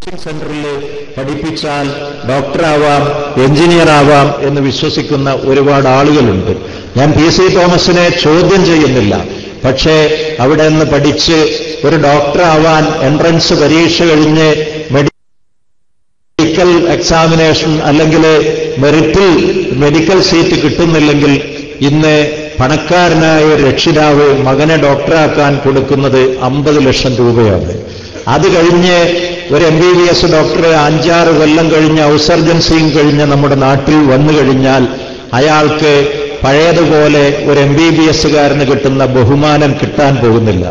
സെന്ററിൽ പഠിപ്പിച്ചാൽ ഡോക്ടറാവാം, എഞ്ചിനീയർ ആവാം എന്ന് വിശ്വസിക്കുന്ന ഒരുപാട് ആളുകളുണ്ട്. ഞാൻ PC തോമസിനെ ചോദ്യം ചെയ്യുന്നില്ല. പക്ഷേ അവിടെ നിന്ന് പഠിച്ച് ഒരു ഡോക്ടറാവാൻ എൻട്രൻസ് പരീക്ഷ കഴിഞ്ഞ് മെഡിക്കൽ എക്സാമിനേഷൻ അല്ലെങ്കിൽ മെറിറ്റിൽ മെഡിക്കൽ സീറ്റ് കിട്ടുന്നില്ലെങ്കിൽ ഇന്ന് പണക്കാരനായ ഒരു രക്ഷിതാവ് മകനെ ഡോക്ടറാക്കാൻ കൊടുക്കുന്നത് 50 ലക്ഷം രൂപയാണ്. അത് കഴിഞ്ഞ് ഒരു MBBS ഡോക്ടർ 5-6 കൊല്ലം കഴിഞ്ഞ് ഔസർജൻസിയും കഴിഞ്ഞ് നമ്മുടെ നാട്ടിൽ വന്നു കഴിഞ്ഞാൽ അയാൾക്ക് പഴയതുപോലെ ഒരു MBBSകാരന് കിട്ടുന്ന ബഹുമാനം കിട്ടാൻ പോകുന്നില്ല.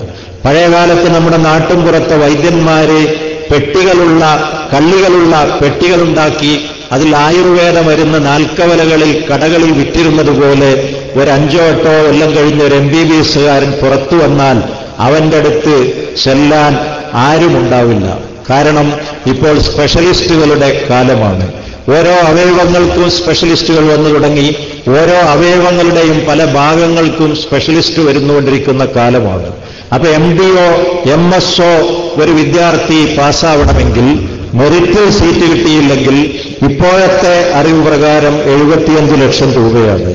പഴയകാലത്ത് നമ്മുടെ നാട്ടും പുറത്തെ വൈദ്യന്മാര് കള്ളികളുള്ള പെട്ടികളുണ്ടാക്കി അതിൽ ആയുർവേദ മരുന്ന് നാൽക്കവലകളിൽ കടകളിൽ വിറ്റിരുന്നത് പോലെ ഒരു 5-8 കൊല്ലം കഴിഞ്ഞ് ഒരു MBBSകാരൻ പുറത്തു വന്നാൽ അവന്റെ അടുത്ത് ചെല്ലാൻ ആരുമുണ്ടാവില്ല. കാരണം ഇപ്പോൾ സ്പെഷ്യലിസ്റ്റുകളുടെ കാലമാണ്. ഓരോ അവയവങ്ങൾക്കും സ്പെഷ്യലിസ്റ്റുകൾ വന്നു തുടങ്ങി. ഓരോ അവയവങ്ങളുടെയും പല ഭാഗങ്ങൾക്കും സ്പെഷ്യലിസ്റ്റ് വരുന്നുകൊണ്ടിരിക്കുന്ന കാലമാണ്. അപ്പൊ MDയോ MSോ ഒരു വിദ്യാർത്ഥി പാസ്സാവണമെങ്കിൽ മെറിറ്റിൽ സീറ്റ് കിട്ടിയില്ലെങ്കിൽ ഇപ്പോഴത്തെ അറിവ് പ്രകാരം 75 ലക്ഷം രൂപയാണ്.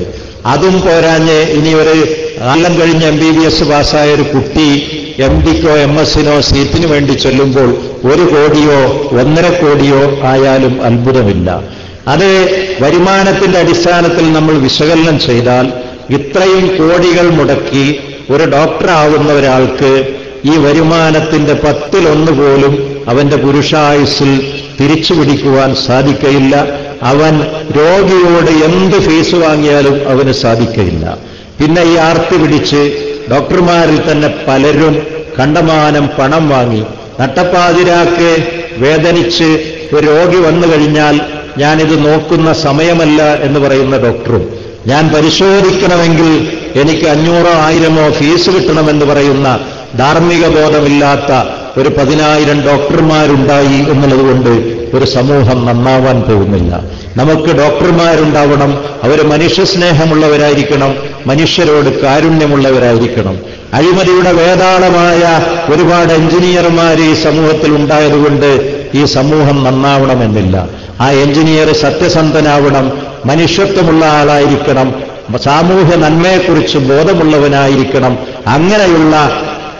അതും പോരാഞ്ഞ് ഇനി ഒരു കാലം കഴിഞ്ഞ് MBBS പാസ്സായ ഒരു കുട്ടി MDക്കോ MSനോ സീറ്റിന് വേണ്ടി ചൊല്ലുമ്പോൾ 1 കോടിയോ 1.5 കോടിയോ ആയാലും അത്ഭുതമില്ല. അത് വരുമാനത്തിന്റെ അടിസ്ഥാനത്തിൽ നമ്മൾ വിശകലനം ചെയ്താൽ ഇത്രയും കോടികൾ മുടക്കി ഒരു ഡോക്ടറാവുന്ന ഒരാൾക്ക് ഈ വരുമാനത്തിന്റെ 10-1 പോലും അവന്റെ പുരുഷായുസ്സിൽ തിരിച്ചു പിടിക്കുവാൻ സാധിക്കയില്ല. അവൻ രോഗിയോട് എന്ത് ഫീസ് വാങ്ങിയാലും അവന് സാധിക്കയില്ല. പിന്നെ ഈ ആർത്തി പിടിച്ച് ഡോക്ടർമാരിൽ തന്നെ പലരും കണ്ടമാനം പണം വാങ്ങി നട്ടപ്പാതിരാക്ക് വേദനിച്ച് ഒരു രോഗി വന്നു കഴിഞ്ഞാൽ ഞാനിത് നോക്കുന്ന സമയമല്ല എന്ന് പറയുന്ന ഡോക്ടറും, ഞാൻ പരിശോധിക്കണമെങ്കിൽ എനിക്ക് 500-1000 ഫീസ് കിട്ടണമെന്ന് പറയുന്ന ധാർമ്മിക ബോധമില്ലാത്ത ഒരു 10,000 ഡോക്ടർമാരുണ്ടായി എന്നുള്ളതുകൊണ്ട് ഒരു സമൂഹം നന്നാവാൻ പോകുന്നില്ല. നമുക്ക് ഡോക്ടർമാരുണ്ടാവണം. അവർ മനുഷ്യസ്നേഹമുള്ളവരായിരിക്കണം, മനുഷ്യരോട് കാരുണ്യമുള്ളവരായിരിക്കണം. അഴിമതിയുടെ വേതാളമായ ഒരുപാട് എഞ്ചിനീയർമാർ ഈ സമൂഹത്തിൽ ഉണ്ടായതുകൊണ്ട് ഈ സമൂഹം നന്നാവണമെന്നില്ല. ആ എഞ്ചിനീയർ സത്യസന്ധനാവണം, മനുഷ്യത്വമുള്ള ആളായിരിക്കണം, സാമൂഹ്യ നന്മയെക്കുറിച്ച് ബോധമുള്ളവനായിരിക്കണം. അങ്ങനെയുള്ള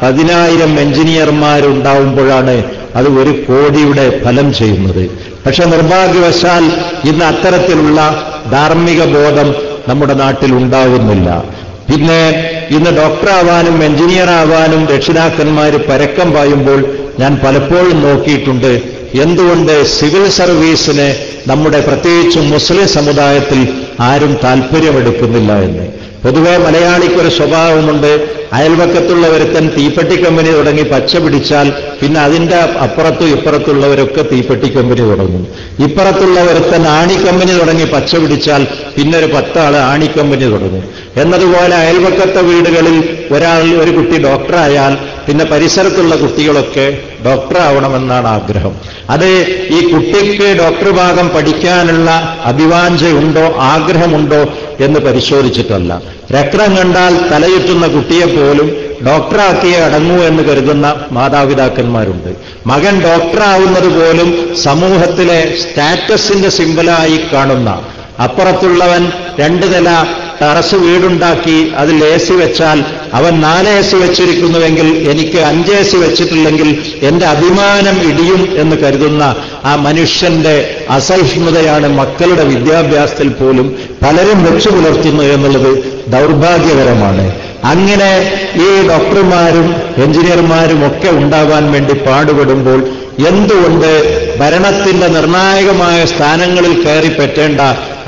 10,000 എഞ്ചിനീയർമാരുണ്ടാവുമ്പോഴാണ് അത് 1 കോടിയുടെ ഫലം ചെയ്യുന്നത്. പക്ഷെ നിർഭാഗ്യവശാൽ ഇന്ന് അത്തരത്തിലുള്ള ധാർമ്മിക ബോധം നമ്മുടെ നാട്ടിൽ ഉണ്ടാവുന്നില്ല. പിന്നെ ഇന്ന് ഡോക്ടറാവാനും എഞ്ചിനീയറാവാനും രക്ഷിതാക്കന്മാർ പരക്കം പായുമ്പോൾ ഞാൻ പലപ്പോഴും നോക്കിയിട്ടുണ്ട് എന്തുകൊണ്ട് സിവിൽ സർവീസിന് നമ്മുടെ പ്രത്യേകിച്ചും മുസ്ലിം സമുദായത്തിൽ ആരും താല്പര്യമെടുക്കുന്നില്ല എന്ന്. പൊതുവെ മലയാളിക്കൊരു സ്വഭാവമുണ്ട്, അയൽവക്കത്തുള്ള ഒരുത്തൻ തീപ്പെട്ടി കമ്പനി തുടങ്ങി പച്ച പിടിച്ചാൽ പിന്നെ അതിന്റെ അപ്പുറത്തും ഇപ്പുറത്തുള്ളവരൊക്കെ തീപ്പെട്ടി കമ്പനി തുടങ്ങും. ഇപ്പുറത്തുള്ള ഒരുത്തൻ ആണി കമ്പനി തുടങ്ങി പച്ച പിടിച്ചാൽ പിന്നെ ഒരു 10 ആള് ആണി കമ്പനി തുടങ്ങും. എന്നതുപോലെ അയൽവക്കത്തെ വീടുകളിൽ ഒരു കുട്ടി ഡോക്ടറായാൽ പിന്നെ പരിസരത്തുള്ള കുട്ടികളൊക്കെ ഡോക്ടറാവണമെന്നാണ് ആഗ്രഹം. അത് ഈ കുട്ടിക്ക് ഡോക്ടർ ഭാഗം പഠിക്കാനുള്ള അഭിവാഞ്ചയുണ്ടോ ആഗ്രഹമുണ്ടോ എന്ന് പരിശോധിച്ചിട്ടല്ല. രക്തം കണ്ടാൽ തലയുറ്റുന്ന കുട്ടിയെപ്പോലും ഡോക്ടറാക്കിയേ അടങ്ങൂ എന്ന് കരുതുന്ന മാതാപിതാക്കന്മാരുണ്ട്. മകൻ ഡോക്ടറാവുന്നത് പോലും സമൂഹത്തിലെ സ്റ്റാറ്റസിന്റെ സിംബലായി കാണുന്ന, അപ്പുറത്തുള്ളവൻ 2 നില ടെറസ് വീടുണ്ടാക്കി അതിൽ AC വെച്ചാൽ അവൻ 4 AC വെച്ചിരിക്കുന്നുവെങ്കിൽ എനിക്ക് 5 AC വെച്ചിട്ടില്ലെങ്കിൽ എന്റെ അഭിമാനം ഇടിയും എന്ന് കരുതുന്ന ആ മനുഷ്യന്റെ അസഹിഷ്ണുതയാണ് മക്കളുടെ വിദ്യാഭ്യാസത്തിൽ പോലും പലരും വെച്ചു പുലർത്തുന്നു എന്നുള്ളത് ദൗർഭാഗ്യകരമാണ്. അങ്ങനെ ഈ ഡോക്ടർമാരും എഞ്ചിനീയർമാരും ഒക്കെ ഉണ്ടാവാൻ വേണ്ടി പാടുപെടുമ്പോൾ എന്തുകൊണ്ട് ഭരണത്തിന്റെ നിർണായകമായ സ്ഥാനങ്ങളിൽ കയറി പറ്റേണ്ട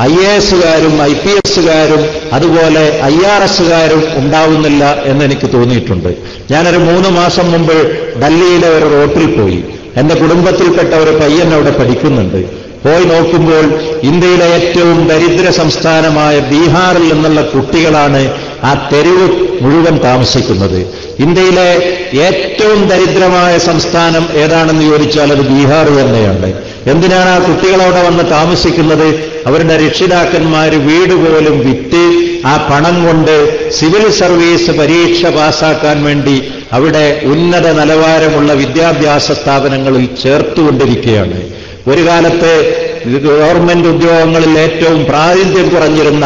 IASകാരും IPSകാരും അതുപോലെ IRSകാരും ഉണ്ടാവുന്നില്ല എന്നെനിക്ക് തോന്നിയിട്ടുണ്ട്. ഞാനൊരു 3 മാസം മുമ്പ് ഡൽഹിയിലെ ഒരു റോട്ടിൽ പോയി. എന്റെ കുടുംബത്തിൽപ്പെട്ട ഒരു പയ്യൻ അവിടെ പഠിക്കുന്നുണ്ട്. പോയി നോക്കുമ്പോൾ ഇന്ത്യയിലെ ഏറ്റവും ദരിദ്ര സംസ്ഥാനമായ ബീഹാറിൽ നിന്നുള്ള കുട്ടികളാണ് ആ തെരുവ് മുഴുവൻ താമസിക്കുന്നത്. ഇന്ത്യയിലെ ഏറ്റവും ദരിദ്രമായ സംസ്ഥാനം ഏതാണെന്ന് ചോദിച്ചാൽ അത് ബീഹാർ തന്നെയാണ്. എന്തിനാണ് ആ കുട്ടികളവിടെ വന്ന് താമസിക്കുന്നത്? അവരുടെ രക്ഷിതാക്കന്മാർ വീട് പോലും വിറ്റ് ആ പണം കൊണ്ട് സിവിൽ സർവീസ് പരീക്ഷ പാസ്സാക്കാൻ വേണ്ടി അവിടെ ഉന്നത നിലവാരമുള്ള വിദ്യാഭ്യാസ സ്ഥാപനങ്ങളിൽ ചേർത്തുകൊണ്ടിരിക്കുകയാണ്. ഒരു കാലത്ത് ഗവൺമെന്റ് ഉദ്യോഗങ്ങളിൽ ഏറ്റവും പ്രാതിനിധ്യം കുറഞ്ഞിരുന്ന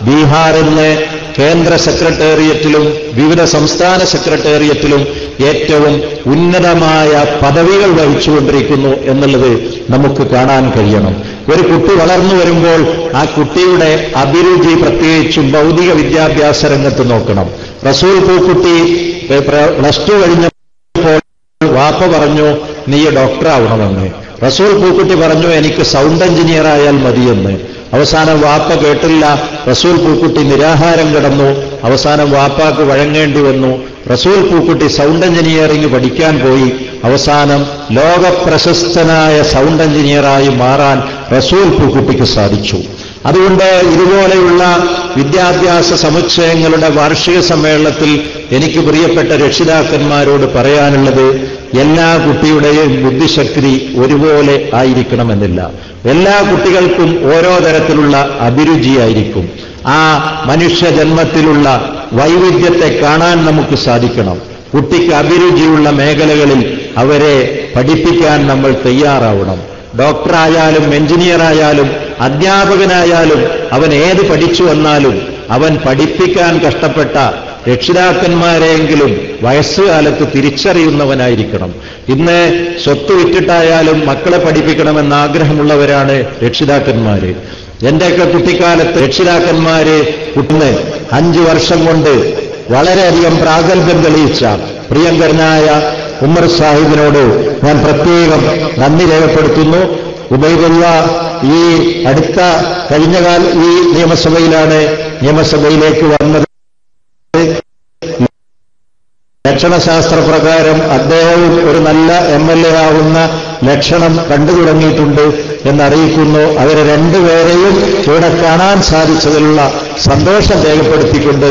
ബീഹാറിന്ന് കേന്ദ്ര സെക്രട്ടേറിയറ്റിലും വിവിധ സംസ്ഥാന സെക്രട്ടേറിയറ്റിലും ഏറ്റവും ഉന്നതമായ പദവികൾ വഹിച്ചുകൊണ്ടിരിക്കുന്നു എന്നുള്ളത് നമുക്ക് കാണാൻ കഴിയണം. ഒരു കുട്ടി വളർന്നു വരുമ്പോൾ ആ കുട്ടിയുടെ അഭിരുചി പ്രത്യേകിച്ചും ഭൗതിക വിദ്യാഭ്യാസ രംഗത്ത് നോക്കണം. റസൂൽ പൂക്കുട്ടി പ്ലസ് ടു കഴിഞ്ഞപ്പോൾ വാപ്പ പറഞ്ഞു നീ ഡോക്ടറാവണമെന്ന്. റസൂൽ പൂക്കുട്ടി പറഞ്ഞു എനിക്ക് സൗണ്ട് എഞ്ചിനീയർ ആയാൽ മതിയെന്ന്. അവസാനം വാപ്പ കേട്ടില്ല. റസൂൽ പൂക്കുട്ടി നിരാഹാരം കിടന്നു. അവസാനം വാപ്പാക്ക് വഴങ്ങേണ്ടി വന്നു. റസൂൽ പൂക്കുട്ടി സൗണ്ട് എഞ്ചിനീയറിംഗ് പഠിക്കാൻ പോയി. അവസാനം ലോകപ്രശസ്തനായ സൗണ്ട് എഞ്ചിനീയറായി മാറാൻ റസൂൽ പൂക്കുട്ടിക്ക് സാധിച്ചു. അതുകൊണ്ട് ഇതുപോലെയുള്ള വിദ്യാഭ്യാസ സമുച്ചയങ്ങളുടെ വാർഷിക സമ്മേളനത്തിൽ എനിക്ക് പ്രിയപ്പെട്ട രക്ഷിതാക്കന്മാരോട് പറയാനുള്ളത്, എല്ലാ കുട്ടിയുടെയും ബുദ്ധിശക്തി ഒരുപോലെ ആയിരിക്കണമെന്നില്ല. എല്ലാ കുട്ടികൾക്കും ഓരോ തരത്തിലുള്ള അഭിരുചിയായിരിക്കും. ആ മനുഷ്യജന്മത്തിലുള്ള വൈവിധ്യത്തെ കാണാൻ നമുക്ക് സാധിക്കണം. കുട്ടിക്ക് അഭിരുചിയുള്ള മേഖലകളിൽ അവരെ പഠിപ്പിക്കാൻ നമ്മൾ തയ്യാറാവണം. ഡോക്ടറായാലും എഞ്ചിനീയറായാലും അധ്യാപകനായാലും അവൻ ഏത് പഠിച്ചു വന്നാലും അവൻ പഠിപ്പിക്കാൻ കഷ്ടപ്പെട്ട രക്ഷിതാക്കന്മാരെങ്കിലും വയസ്സുകാലത്ത് തിരിച്ചറിയുന്നവനായിരിക്കണം. ഇന്ന് സ്വത്ത് വിറ്റിട്ടായാലും മക്കളെ പഠിപ്പിക്കണമെന്ന് ആഗ്രഹമുള്ളവരാണ് രക്ഷിതാക്കന്മാര്. എന്റെയൊക്കെ കുട്ടിക്കാലത്ത് രക്ഷിതാക്കന്മാര് കുട്ടിന് 5 വർഷം കൊണ്ട് വളരെയധികം പ്രാഗൽഭ്യം തെളിയിച്ച പ്രിയങ്കരനായ ഉമർ സാഹിബിനോട് ഞാൻ പ്രത്യേകം നന്ദി രേഖപ്പെടുത്തുന്നു. ഉബൈദുള്ള ഈ അടുത്ത കഴിഞ്ഞകാല ഈ നിയമസഭയിലേക്ക് വന്നത്. ലക്ഷണശാസ്ത്രപ്രകാരം അദ്ദേഹവും ഒരു നല്ല MLA ആവുന്ന ലക്ഷണം കണ്ടു തുടങ്ങിയിട്ടുണ്ട് എന്നറിയിക്കുന്നു. അവരെ രണ്ടുപേരെയും ഇവിടെ കാണാൻ സാധിച്ചതിലുള്ള സന്തോഷം രേഖപ്പെടുത്തിക്കൊണ്ട്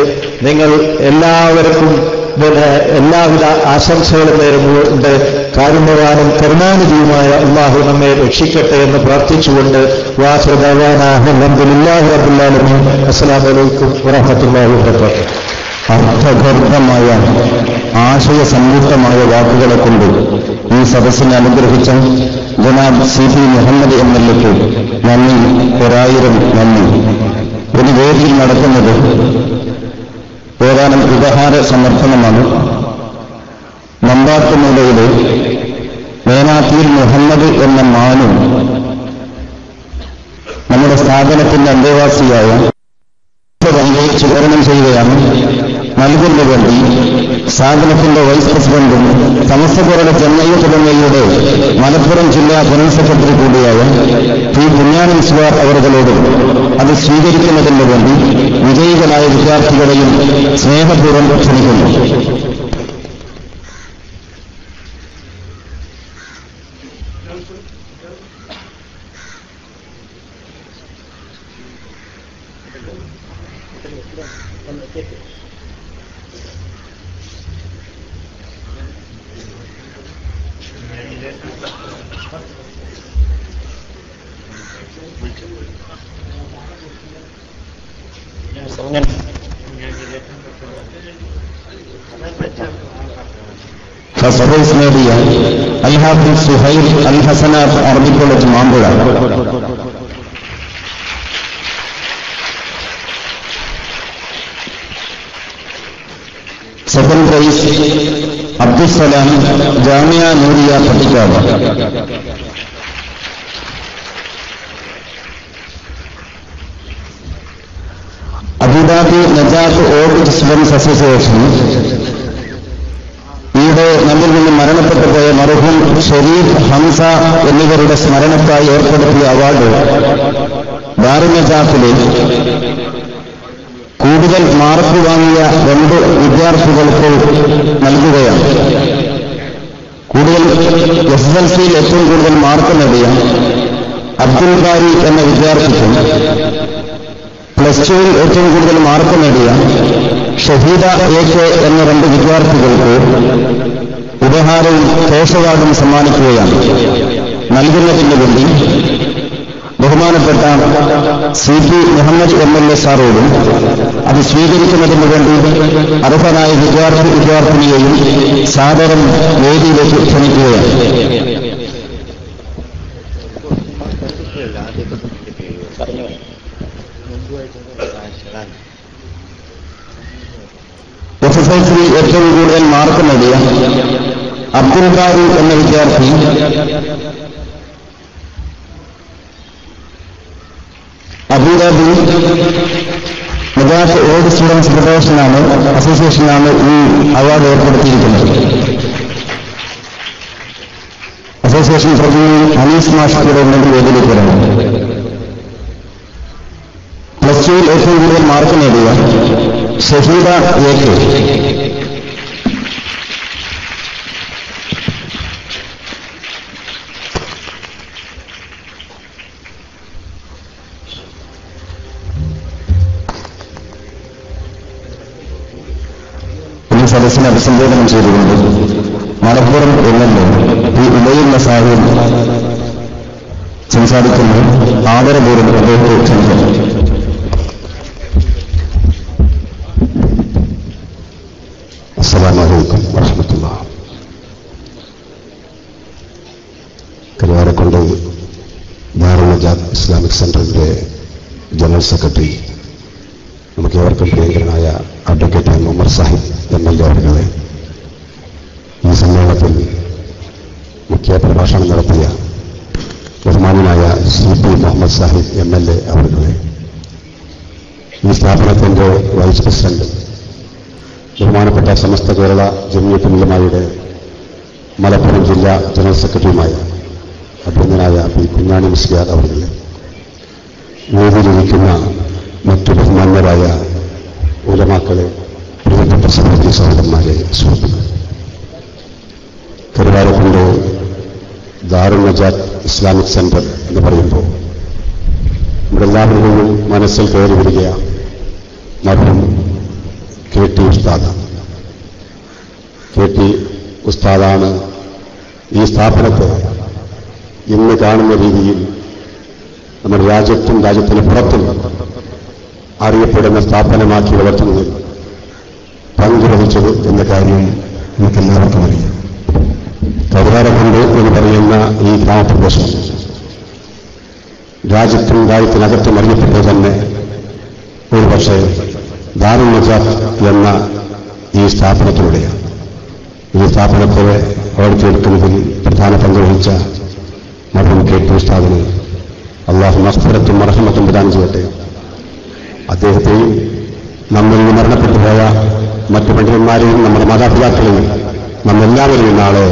നിങ്ങൾ എല്ലാവർക്കും എല്ലാവിധ ആശംസകളും നേരുന്നുണ്ട്. കാരുണ്യവാനും കരുണാനിധിയുമായ അല്ലാഹു നമ്മെ രക്ഷിക്കട്ടെ എന്ന് പ്രാർത്ഥിച്ചുകൊണ്ട് വാഹിറു ദഅ്വാനാ അൽഹംദുലില്ലാഹി റബ്ബിൽ ആലമീൻ. അസ്സലാമു അലൈക്കും വറഹ്മത്തുള്ളാഹി വബറകാതുഹു. അർത്ഥഗർഭമായ ആശയസംയുക്തമായ വാക്കുകളെ കൊണ്ട് ഈ സദസ്സിനെ അനുഗ്രഹിച്ച ജനാബ് CP മുഹമ്മദ് MLAക്ക് നന്ദി, 1000 നന്ദി. ഒരു വേദിയിൽ നടക്കുന്നത് ഏതാനും ഉപഹാര സമർപ്പണമാണ്. മമ്പാട്ടുമൂലയിലെ മേനാത്തിയിൽ മുഹമ്മദ് എന്ന മാനു നമ്മുടെ സ്ഥാപനത്തിന്റെ അന്തേവാസിയായ വിതരണം ചെയ്യുകയാണ്. നൽകുന്ന വേണ്ടി സ്ഥാപനത്തിന്റെ വൈസ് പ്രസിഡന്റും സമസ്ത കേരള ജംഇയ്യത്ത് ഉലമയുടെ മലപ്പുറം ജില്ലാ ജനറൽ സെക്രട്ടറി കൂടിയായ P. പുണ്യാനൻ സ്വാർ അവരുകളോട് അത് സ്വീകരിക്കുന്നതിന് വേണ്ടി വിജയികളായ വിദ്യാർത്ഥികളെയും സ്നേഹപൂർവ്വം ക്ഷണിക്കുന്നു. ഫസ്റ്റ് പ്രൈസ് നേടിയ അൽഹാഫിസ് Suhail Al Hasanath Arabi college Mampuzha. Second prize Abdussalam Jamia Nooriya Pattikkavu. Abu Dhabi Najath orchid students association ഈയിടെ നമ്മിൽ നിന്ന് മരണപ്പെട്ടു പോയ മർഹൂം ഷരീഫ് ഹംസ എന്നിവരുടെ സ്മരണക്കായി ഏർപ്പെടുത്തിയ അവാർഡ് ദാറുൽ നജാത്തിലെ കൂടുതൽ മാർക്ക് വാങ്ങിയ 2 വിദ്യാർത്ഥികൾക്ക് നൽകുകയാണ്. കൂടുതൽ SSLCയിൽ ഏറ്റവും കൂടുതൽ മാർക്ക് നേടിയ അബ്ദുൽ ബാരി എന്ന വിദ്യാർത്ഥിക്കും പ്ലസ് 2-ൽ ഏറ്റവും കൂടുതൽ മാർക്ക് നേടിയ ഷഹീദ AK എന്ന 2 വിദ്യാർത്ഥികൾക്ക് ഉപഹാരവും കേശ് അവാർഡും സമ്മാനിക്കുകയാണ്. നൽകുന്നതിന് വേണ്ടി ബഹുമാനപ്പെട്ട CP മുഹമ്മദ് MLA സാറോടും അത് സ്വീകരിക്കുന്നതിന് വേണ്ടി അർഹനായ വിദ്യാർത്ഥിനിയെയും സാദരം വേദിയിലേക്ക് ക്ഷണിക്കുകയാണ്. SSLC ഏറ്റവും കൂടുതൽ മാർക്ക് നേടിയ അബ്ദുൽ ഖാരി എന്ന വിദ്യാർത്ഥി അബുദാബി മദ്രാസ് ഓൾഡ് സ്റ്റുഡൻസ് ഫെഡറേഷനാണ് അസോസിയേഷനാണ് ഈ അവാർഡ് ഏർപ്പെടുത്തിയിരിക്കുന്നത്. അസോസിയേഷൻ പ്രസിഡന്റ് അനീസ് മാഷിയുടെ ഉണ്ടെങ്കിൽ വേദിയിലേക്ക് വരണം. പ്ലസ് ടുവിൽ ഏറ്റവും കൂടുതൽ മാർക്ക് നേടിയ ഷഹീദ AK. ഈ സദസ്സിനെ അഭിസംബോധന ചെയ്തുകൊണ്ട് മലപ്പുറം MLA ഈ ഉദയുള്ള സാഹചര്യം സംസാരിക്കുന്ന ആദരപൂർവ്വം അദ്ദേഹത്തെ ക്ഷണിക്കുന്നു. അസ്സലാമു അലൈക്കും വറഹ്മത്തുള്ളാഹി. കരുവാരക്കുണ്ട് ദാറുൽ നജാത്ത് ഇസ്ലാമിക് സെന്ററിന്റെ ജനറൽ സെക്രട്ടറി നമുക്ക് ഏവർക്കും പ്രിയങ്കരനായ അഡ്വക്കേറ്റ് ഉമർ സാഹിബ് MLA അവരുടെ ഈ സമ്മേളനത്തിൽ മുഖ്യ പ്രഭാഷണം നടത്തിയ ബഹുമാനായ CP മുഹമ്മദ് സാഹിബ് MLA അവരുടെ ഈ സ്ഥാപനത്തിന്റെ വൈസ് പ്രസിഡന്റ് ബഹുമാനപ്പെട്ട സമസ്ത കേരള ജമിയത്തുൽ ഉലമായുടെ മലപ്പുറം ജില്ലാ ജനറൽ സെക്രട്ടറിയുമായ അഭിനന്ദനായ പി കുഞ്ഞാണി മുസ്ലിയാർ അവരുടെ വേദിയിലിരിക്കുന്ന മറ്റു ബഹുമാന്യരായ ഉലമാക്കളെ, പ്രിയപ്പെട്ട സഹോദരി സഹോദരന്മാരെ, സുഹൃത്തുക്കൾ, കരുവാരക്കുണ്ട് ദാറുൽ നജാത്ത് ഇസ്ലാമിക് സെന്റർ എന്ന് പറയുമ്പോൾ നമ്മുടെ എല്ലാവരുടെയും മനസ്സിൽ കയറി വരിക മർഹൂം KT ഉസ്താദാണ്. KT ഉസ്താദാണ് ഈ സ്ഥാപനത്തെ ഇന്ന് കാണുന്ന രീതിയിൽ നമ്മുടെ രാജ്യത്തും രാജ്യത്തിന് പുറത്തും അറിയപ്പെടുന്ന സ്ഥാപനമാക്കി വളർത്തുന്നതിൽ പങ്കുവഹിച്ചത് എന്ന കാര്യം നമുക്കെല്ലാവർക്കും അറിയാം. കരുവാരക്കുണ്ട് എന്ന് പറയുന്ന ഈ ഗ്രാമപ്രദേശം രാജ്യത്തും രാജ്യത്തിനകത്തും അറിയപ്പെട്ടത് തന്നെ ഒരു പക്ഷേ ദാറുൽ നജാത്ത് എന്ന ഈ സ്ഥാപനത്തിലൂടെയാണ്. ഈ സ്ഥാപനത്തെ വളർത്തിയെടുക്കുന്നതിൽ പ്രധാന പങ്ക് വഹിച്ച മർഹൂം KT ഉസ്താദിന് അല്ലാഹു മഗ്ഫിറത്തും മർഹമത്തും പ്രദാനം ചെയ്യട്ടെ. അദ്ദേഹത്തെയും നമ്മിൽ നിന്ന് മരണപ്പെട്ടുപോയ മറ്റു പണ്ഡിതന്മാരെയും നമ്മുടെ മാതാപിതാക്കളെയും നമ്മെല്ലാവരെയും നാളെ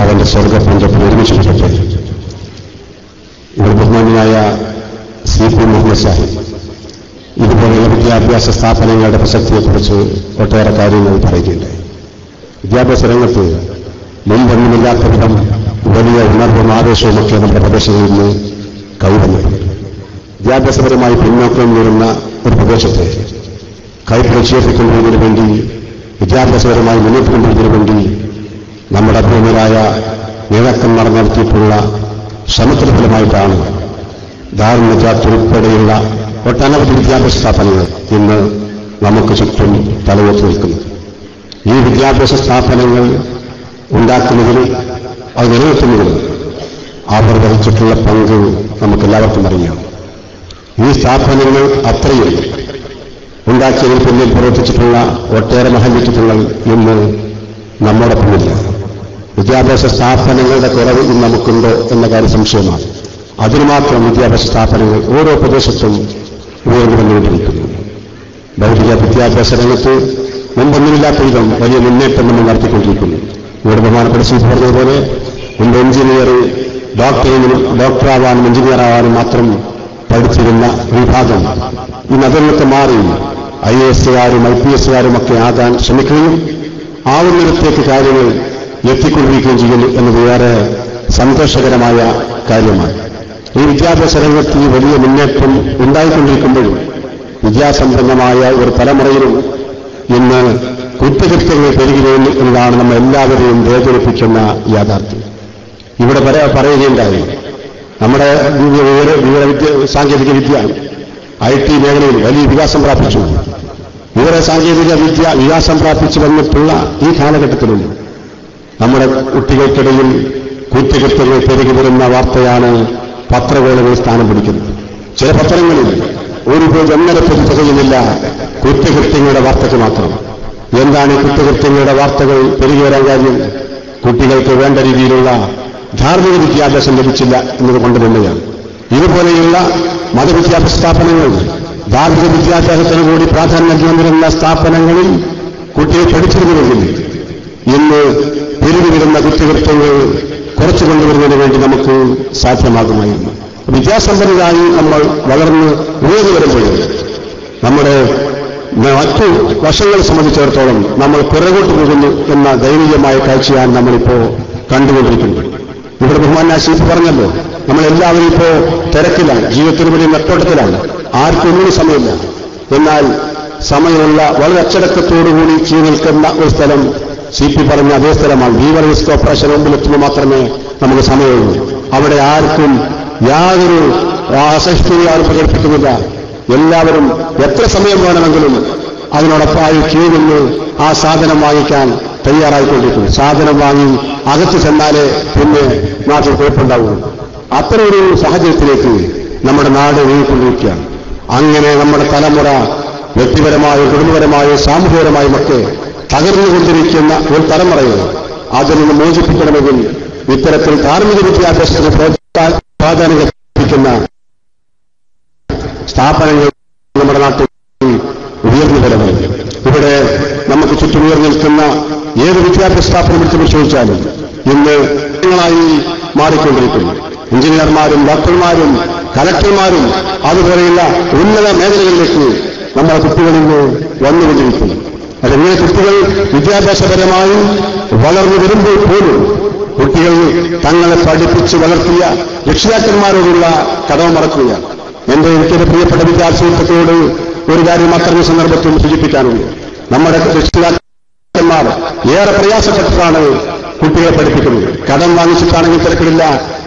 അവന്റെ സ്വർഗപഞ്ചത്തിൽ ഒരുമിച്ച് കിട്ടട്ടെ. ഇവിടെ ബഹുമാന്യനായ CP മുഹമ്മദ് സാഹിബ് ഇതുപോലെയുള്ള വിദ്യാഭ്യാസ സ്ഥാപനങ്ങളുടെ പ്രസക്തിയെക്കുറിച്ച് ഒട്ടേറെ കാര്യങ്ങൾ പറയുകയുണ്ടായി. വിദ്യാഭ്യാസ രംഗത്ത് മുൻപൊന്നുമില്ലാത്ത വിധം വലിയ ഉണർവും ആവേശവുമൊക്കെ നമ്മുടെ പ്രദേശങ്ങളിൽ നിന്ന് കൈവന്നിട്ടുണ്ട്. വിദ്യാഭ്യാസപരമായി പിന്നോക്കം നേരുന്ന ഒരു പ്രദേശത്തെ കൈപിടിച്ചുയർത്തിക്കൊണ്ടുവരുന്നതിന് വേണ്ടി, വിദ്യാഭ്യാസപരമായി മുന്നോട്ട് കൊണ്ടുവരുന്നതിന് വേണ്ടി നമ്മുടെ അഭിമുഖരായ നേതാക്കന്മാർ നടത്തിയിട്ടുള്ള ശ്രമത്തിന് ഫലമായിട്ടാണ് ദാറുൽ നജാത്ത് ഉൾപ്പെടെയുള്ള ഒട്ടനവധി വിദ്യാഭ്യാസ സ്ഥാപനങ്ങൾ ഇന്ന് നമുക്ക് ചുറ്റും തലവെച്ച് നിൽക്കുന്നു. ഈ വിദ്യാഭ്യാസ സ്ഥാപനങ്ങൾ ഉണ്ടാക്കുന്നതിനും അത് നിലനിർത്തുന്നതിനും അവർ വഹിച്ചിട്ടുള്ള പങ്ക് നമുക്കെല്ലാവർക്കും അറിയാം. ഈ സ്ഥാപനങ്ങൾ അത്രയും ഉണ്ടാക്കിയതിന് പിന്നിൽ പ്രവർത്തിച്ചിട്ടുള്ള ഒട്ടേറെ മഹല്യത്വങ്ങൾ ഇന്ന് നമ്മോടൊപ്പമില്ല. വിദ്യാഭ്യാസ സ്ഥാപനങ്ങളുടെ കുറവ് ഇന്ന് നമുക്കുണ്ടോ എന്ന കാര്യം സംശയമാണ്. അതിനുമാത്രം വിദ്യാഭ്യാസ സ്ഥാപനങ്ങൾ ഓരോ പ്രദേശത്തും ഉയർന്നു വന്നുകൊണ്ടിരിക്കുന്നു. ഭൗതിക വിദ്യാഭ്യാസ രംഗത്ത് മുമ്പൊന്നുമില്ലാത്ത വിധം വലിയ മുന്നേറ്റം നമ്മൾ നടത്തിക്കൊണ്ടിരിക്കുന്നു. ഇവിടെ ബഹുമാനപ്പെട്ട സീറ്റ് പറഞ്ഞതുപോലെ മുമ്പ് എഞ്ചിനീയർ, ഡോക്ടറാവാനും എഞ്ചിനീയറാവാനും മാത്രം പഠിച്ചിരുന്ന വിഭാഗം ഇന്ന് അതിലൊക്കെ മാറി IAS-കാരും IPS-കാരും ഒക്കെ ആകാൻ ശ്രമിക്കുകയും ആവുന്നിടത്തേക്ക് കാര്യങ്ങൾ എത്തിക്കൊണ്ടിരിക്കുകയും ചെയ്യുന്നു എന്നത് ഏറെ സന്തോഷകരമായ കാര്യമാണ്. ഈ വിദ്യാഭ്യാസ രംഗത്ത് ഈ വലിയ മുന്നേറ്റം ഉണ്ടായിക്കൊണ്ടിരിക്കുമ്പോഴും വിദ്യാസമ്പന്നമായ ഒരു തലമുറയിലും ഇന്ന് കുറ്റകൃത്യങ്ങൾ പെരുകിയിരുന്നു എന്നതാണ് നമ്മൾ എല്ലാവരെയും വേദനിപ്പിക്കുന്ന യാഥാർത്ഥ്യം. ഇവിടെ പറയുകയുണ്ടായി, നമ്മുടെ സാങ്കേതിക വിദ്യ IT മേഖലയിൽ വലിയ വികാസം പ്രാപിച്ചു. വിവര സാങ്കേതിക വിദ്യ വികാസം പ്രാപിച്ചു വന്നിട്ടുള്ള ഈ കാലഘട്ടത്തിലും നമ്മുടെ കുട്ടികൾക്കിടയിൽ കുറ്റകൃത്യങ്ങൾ പെരുകി വരുന്ന വാർത്തയാണ് പത്രകോളുകൾ സ്ഥാനം പിടിക്കുന്നത്. ചില പത്രങ്ങളിൽ ഒരു പേജ് 1.5 പേജ് തികയുന്നില്ല കുറ്റകൃത്യങ്ങളുടെ വാർത്തയ്ക്ക് മാത്രം. എന്താണ് ഈ കുറ്റകൃത്യങ്ങളുടെ വാർത്തകൾ പെരുകി വരാൻ കാര്യം? കുട്ടികൾക്ക് വേണ്ട രീതിയിലുള്ള ധാർമ്മിക വിദ്യാഭ്യാസം ലഭിച്ചില്ല എന്നതുകൊണ്ട് തന്നെയാണ്. ഇതുപോലെയുള്ള മതവിദ്യാഭ്യാസ സ്ഥാപനങ്ങൾ ധാർമ്മിക വിദ്യാഭ്യാസത്തിന് കൂടി പ്രാധാന്യം നൽകുന്ന സ്ഥാപനങ്ങളിൽ കുട്ടികൾ പഠിച്ചിരുന്നുവെങ്കിൽ ഇന്ന് പെരുകി വരുന്ന കുറ്റകൃത്യങ്ങൾ കുറച്ചു കൊണ്ടുവരുന്നതിന് വേണ്ടി നമുക്ക് സാധ്യമാകുമായിരുന്നു. വിദ്യാസമ്പന്നരായി നമ്മൾ വളർന്ന് ഉയർന്നു വരുമ്പോൾ നമ്മുടെ മറ്റു വശങ്ങളെ സംബന്ധിച്ചിടത്തോളം നമ്മൾ പിറകോട്ട് പോകുന്നു എന്ന ദയനീയമായ കാഴ്ചയാണ് നമ്മളിപ്പോ കണ്ടുകൊണ്ടിരിക്കുന്നത്. ഇവിടെ ബഹുമാന്യ ശീഫ് പറഞ്ഞല്ലോ, നമ്മളെല്ലാവരും ഇപ്പോ തിരക്കിലാണ്, ജീവിതത്തിന് വലിയ നെട്ടോട്ടത്തിലാണ്, ആർക്കും ഒന്നിനും സമയമില്ല. എന്നാൽ സമയമുള്ള വളരെ അച്ചടക്കത്തോടുകൂടി ചെയ്തു നിൽക്കുന്ന ഒരു സ്ഥലം CP പറഞ്ഞ അതേ സ്ഥലമാണ്. ലീവറിസ്റ്റ് ഓപ്പറേഷൻ മുമ്പിലെത്തുമ്പോൾ മാത്രമേ നമുക്ക് സമയമുള്ളൂ. അവിടെ ആർക്കും യാതൊരു അസഹിഷ്ണുത ആരും പ്രകടിപ്പിക്കുന്നില്ല. എല്ലാവരും എത്ര സമയം വേണമെങ്കിലും അതിനോടൊപ്പമായി ക്യൂ നിന്ന് ആ സാധനം വാങ്ങിക്കാൻ തയ്യാറായിക്കൊണ്ടിരിക്കുന്നു. സാധനം വാങ്ങി അകത്ത് ചെന്നാലേ പിന്നെ നാട്ടിൽ കുഴപ്പമുണ്ടാവുള്ളൂ. അത്തരം ഒരു സാഹചര്യത്തിലേക്ക് നമ്മുടെ നാട് നീങ്ങിക്കൊണ്ടിരിക്കുകയാണ്. അങ്ങനെ നമ്മുടെ തലമുറ വ്യക്തിപരമായും കുടുംബപരമായും സാമൂഹികപരമായും ഒക്കെ തകർന്നുകൊണ്ടിരിക്കുന്ന ഒരു തലമുറയെ അതിൽ നിന്ന് മോചിപ്പിക്കണമെങ്കിൽ ഇത്തരത്തിൽ ധാർമ്മിക വിദ്യാഭ്യാസത്തിന് പ്രാധാന്യം കൽപ്പിക്കുന്ന സ്ഥാപനങ്ങൾ നമ്മുടെ നാട്ടിൽ ഉയർന്നു വരണം. ഇവിടെ നമുക്ക് ചുറ്റും ഉയർന്നു നിൽക്കുന്ന ഏത് വിദ്യാഭ്യാസ സ്ഥാപനത്തെ പരിശോധിച്ചാലും ഇന്ന് ായി മാറിക്കൊണ്ടിരിക്കുന്നു. എഞ്ചിനീയർമാരും ഡോക്ടർമാരും കലക്ടർമാരും അതുപോലെയുള്ള ഉന്നത മേഖലകളിലേക്ക് നമ്മുടെ കുട്ടികളിൽ നിന്ന് വന്നുകൊണ്ടിരിക്കുന്നു. അതെങ്ങനെ കുട്ടികൾ വിദ്യാഭ്യാസപരമായി വളർന്നു വരുമ്പോൾ പോലും കുട്ടികൾ തങ്ങളെ പഠിപ്പിച്ച് വളർത്തിയ രക്ഷിതാക്കന്മാരോടുള്ള കടമ മറക്കുകയാണ്. എനിക്കൊരു പ്രിയപ്പെട്ട വിദ്യാർത്ഥിത്വത്തോട് ഒരു കാര്യം അത്തരം സന്ദർഭത്തിൽ സൂചിപ്പിക്കാനുണ്ട്. നമ്മുടെ രക്ഷിതാക്കന്മാർ ഏറെ പ്രയാസപ്പെട്ടിട്ടാണ് കുട്ടികളെ പഠിപ്പിക്കുന്നത്. കടം വാങ്ങിച്ചിട്ടാണെങ്കിൽ തിരക്കിടില്ല,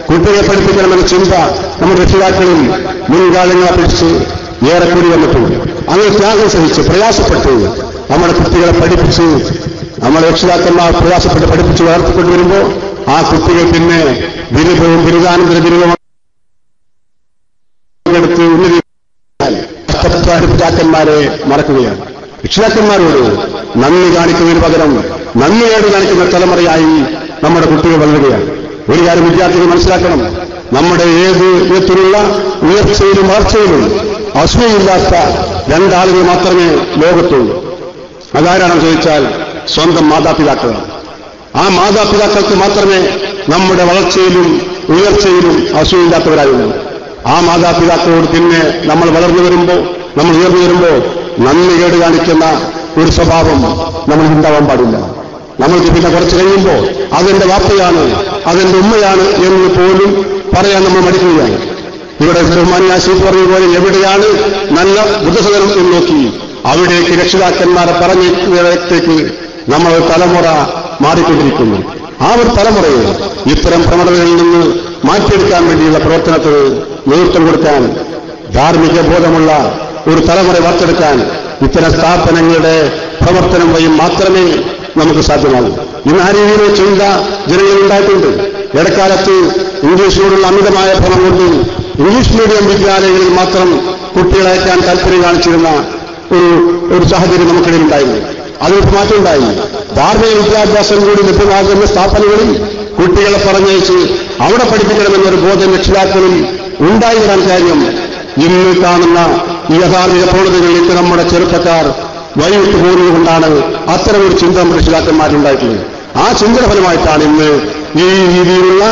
കുട്ടികളെ പഠിപ്പിക്കണമെന്ന ചിന്ത നമ്മുടെ രക്ഷിതാക്കളിൽ മുൻകാലങ്ങളെ അപേക്ഷിച്ച് ഏറെ കൂടി വന്നിട്ടുണ്ട്. അങ്ങനെ ത്യാഗം സഹിച്ച് പ്രയാസപ്പെട്ട് നമ്മുടെ കുട്ടികളെ പഠിപ്പിച്ച് നമ്മുടെ രക്ഷിതാക്കന്മാർ പ്രയാസപ്പെട്ട് പഠിപ്പിച്ച് വളർത്തിക്കൊണ്ടുവരുമ്പോൾ ആ കുട്ടികൾ പിന്നെ ബിരുദവും ബിരുദാനന്തര ബിരുദവും എടുത്ത് ഉന്നതി രക്ഷിതാക്കന്മാരെ മറക്കുകയാണ്. രക്ഷിതാക്കന്മാരോട് നന്ദി കാണിക്കുന്നതിന് പകരം നന്ദിയേട് കാണിക്കുന്ന തലമുറയായി നമ്മുടെ കുട്ടികൾ വളരുകയാണ്. ഒരു കാര്യം വിദ്യാർത്ഥികൾ മനസ്സിലാക്കണം, നമ്മുടെ ഏത് വിധത്തിലുള്ള ഉയർച്ചയിലും വളർച്ചയിലും അസൂയയില്ലാത്ത രണ്ടാളുകൾ മാത്രമേ ലോകത്തുള്ളൂ. അതാരാണെന്ന് ചോദിച്ചാൽ സ്വന്തം മാതാപിതാക്കളാണ്. ആ മാതാപിതാക്കൾക്ക് മാത്രമേ നമ്മുടെ വളർച്ചയിലും ഉയർച്ചയിലും അസൂയയില്ലാത്തവരായുള്ളൂ. ആ മാതാപിതാക്കളോട് പിന്നെ നമ്മൾ വളർന്നു വരുമ്പോൾ, നമ്മൾ ഉയർന്നു വരുമ്പോൾ നന്ദികേട് കാണിക്കുന്ന ഒരു സ്വഭാവം നമ്മൾക്ക് ഉണ്ടാവാൻ പാടില്ല. നമ്മൾക്ക് പിന്നെ കുറച്ച് കഴിയുമ്പോൾ അതെന്റെ വാപ്പയാണ്, അതെന്റെ ഉമ്മയാണ് എന്ന് പോലും പറയാൻ നമ്മൾ മടിക്കുകയാണ്. ഇവിടെ ബഹുമാന്യ ശീഫ് പറഞ്ഞതുപോലെ എവിടെയാണ് നല്ല ബുദ്ധസദനം എന്ന് നോക്കി അവിടേക്ക് രക്ഷിതാക്കന്മാരെ പറഞ്ഞേക്ക് നമ്മൾ തലമുറ മാറിക്കൊണ്ടിരിക്കുന്നു. ആ ഒരു തലമുറയെ ഇത്തരം പ്രവണതകളിൽ നിന്ന് മാറ്റിയെടുക്കാൻ വേണ്ടിയുള്ള പ്രവർത്തനത്തിന് നേതൃത്വം കൊടുക്കാൻ, ധാർമ്മിക ബോധമുള്ള ഒരു തലമുറ വാർത്തെടുക്കാൻ ഇത്തരം സ്ഥാപനങ്ങളുടെ പ്രവർത്തനം വഴി മാത്രമേ നമുക്ക് സാധ്യമാകൂ. ഇന്ന് ആ രീതിയിലെ ചിന്ത ജനങ്ങളുണ്ടായിട്ടുണ്ട്. ഇടക്കാലത്ത് ഇംഗ്ലീഷിനോടുള്ള അമിതമായ ഭ്രമം കൊണ്ട് ഇംഗ്ലീഷ് മീഡിയം വിദ്യാലയങ്ങളിൽ മാത്രം കുട്ടികളെ അയക്കാൻ താല്പര്യം കാണിച്ചിരുന്ന ഒരു സാഹചര്യം നമുക്കിടയിൽ ഉണ്ടായിരുന്നു. അതിനൊരു മാറ്റമുണ്ടായി. ധാർമ്മിക വിദ്യാഭ്യാസം കൂടി ലഭ്യമാകുന്ന സ്ഥാപനങ്ങളിൽ കുട്ടികളെ പറഞ്ഞയച്ച് അവിടെ പഠിപ്പിക്കണമെന്നൊരു ബോധം രക്ഷിതാക്കളിൽ ഉണ്ടായി വരാൻ കാര്യം ഇന്ന് കാണുന്ന ഈ അധാർമിക പ്രവണതകളിലേക്ക് നമ്മുടെ ചെറുപ്പക്കാർ വഴിവിട്ടു പോകുന്നതുകൊണ്ടാണ് അത്തരമൊരു ചിന്ത രക്ഷിതാക്കന്മാരുണ്ടായിട്ടുള്ളത്. ആ ചിന്തയുടെ ഫലമായിട്ടാണ് ഇന്ന് ഈ രീതിയിലുള്ള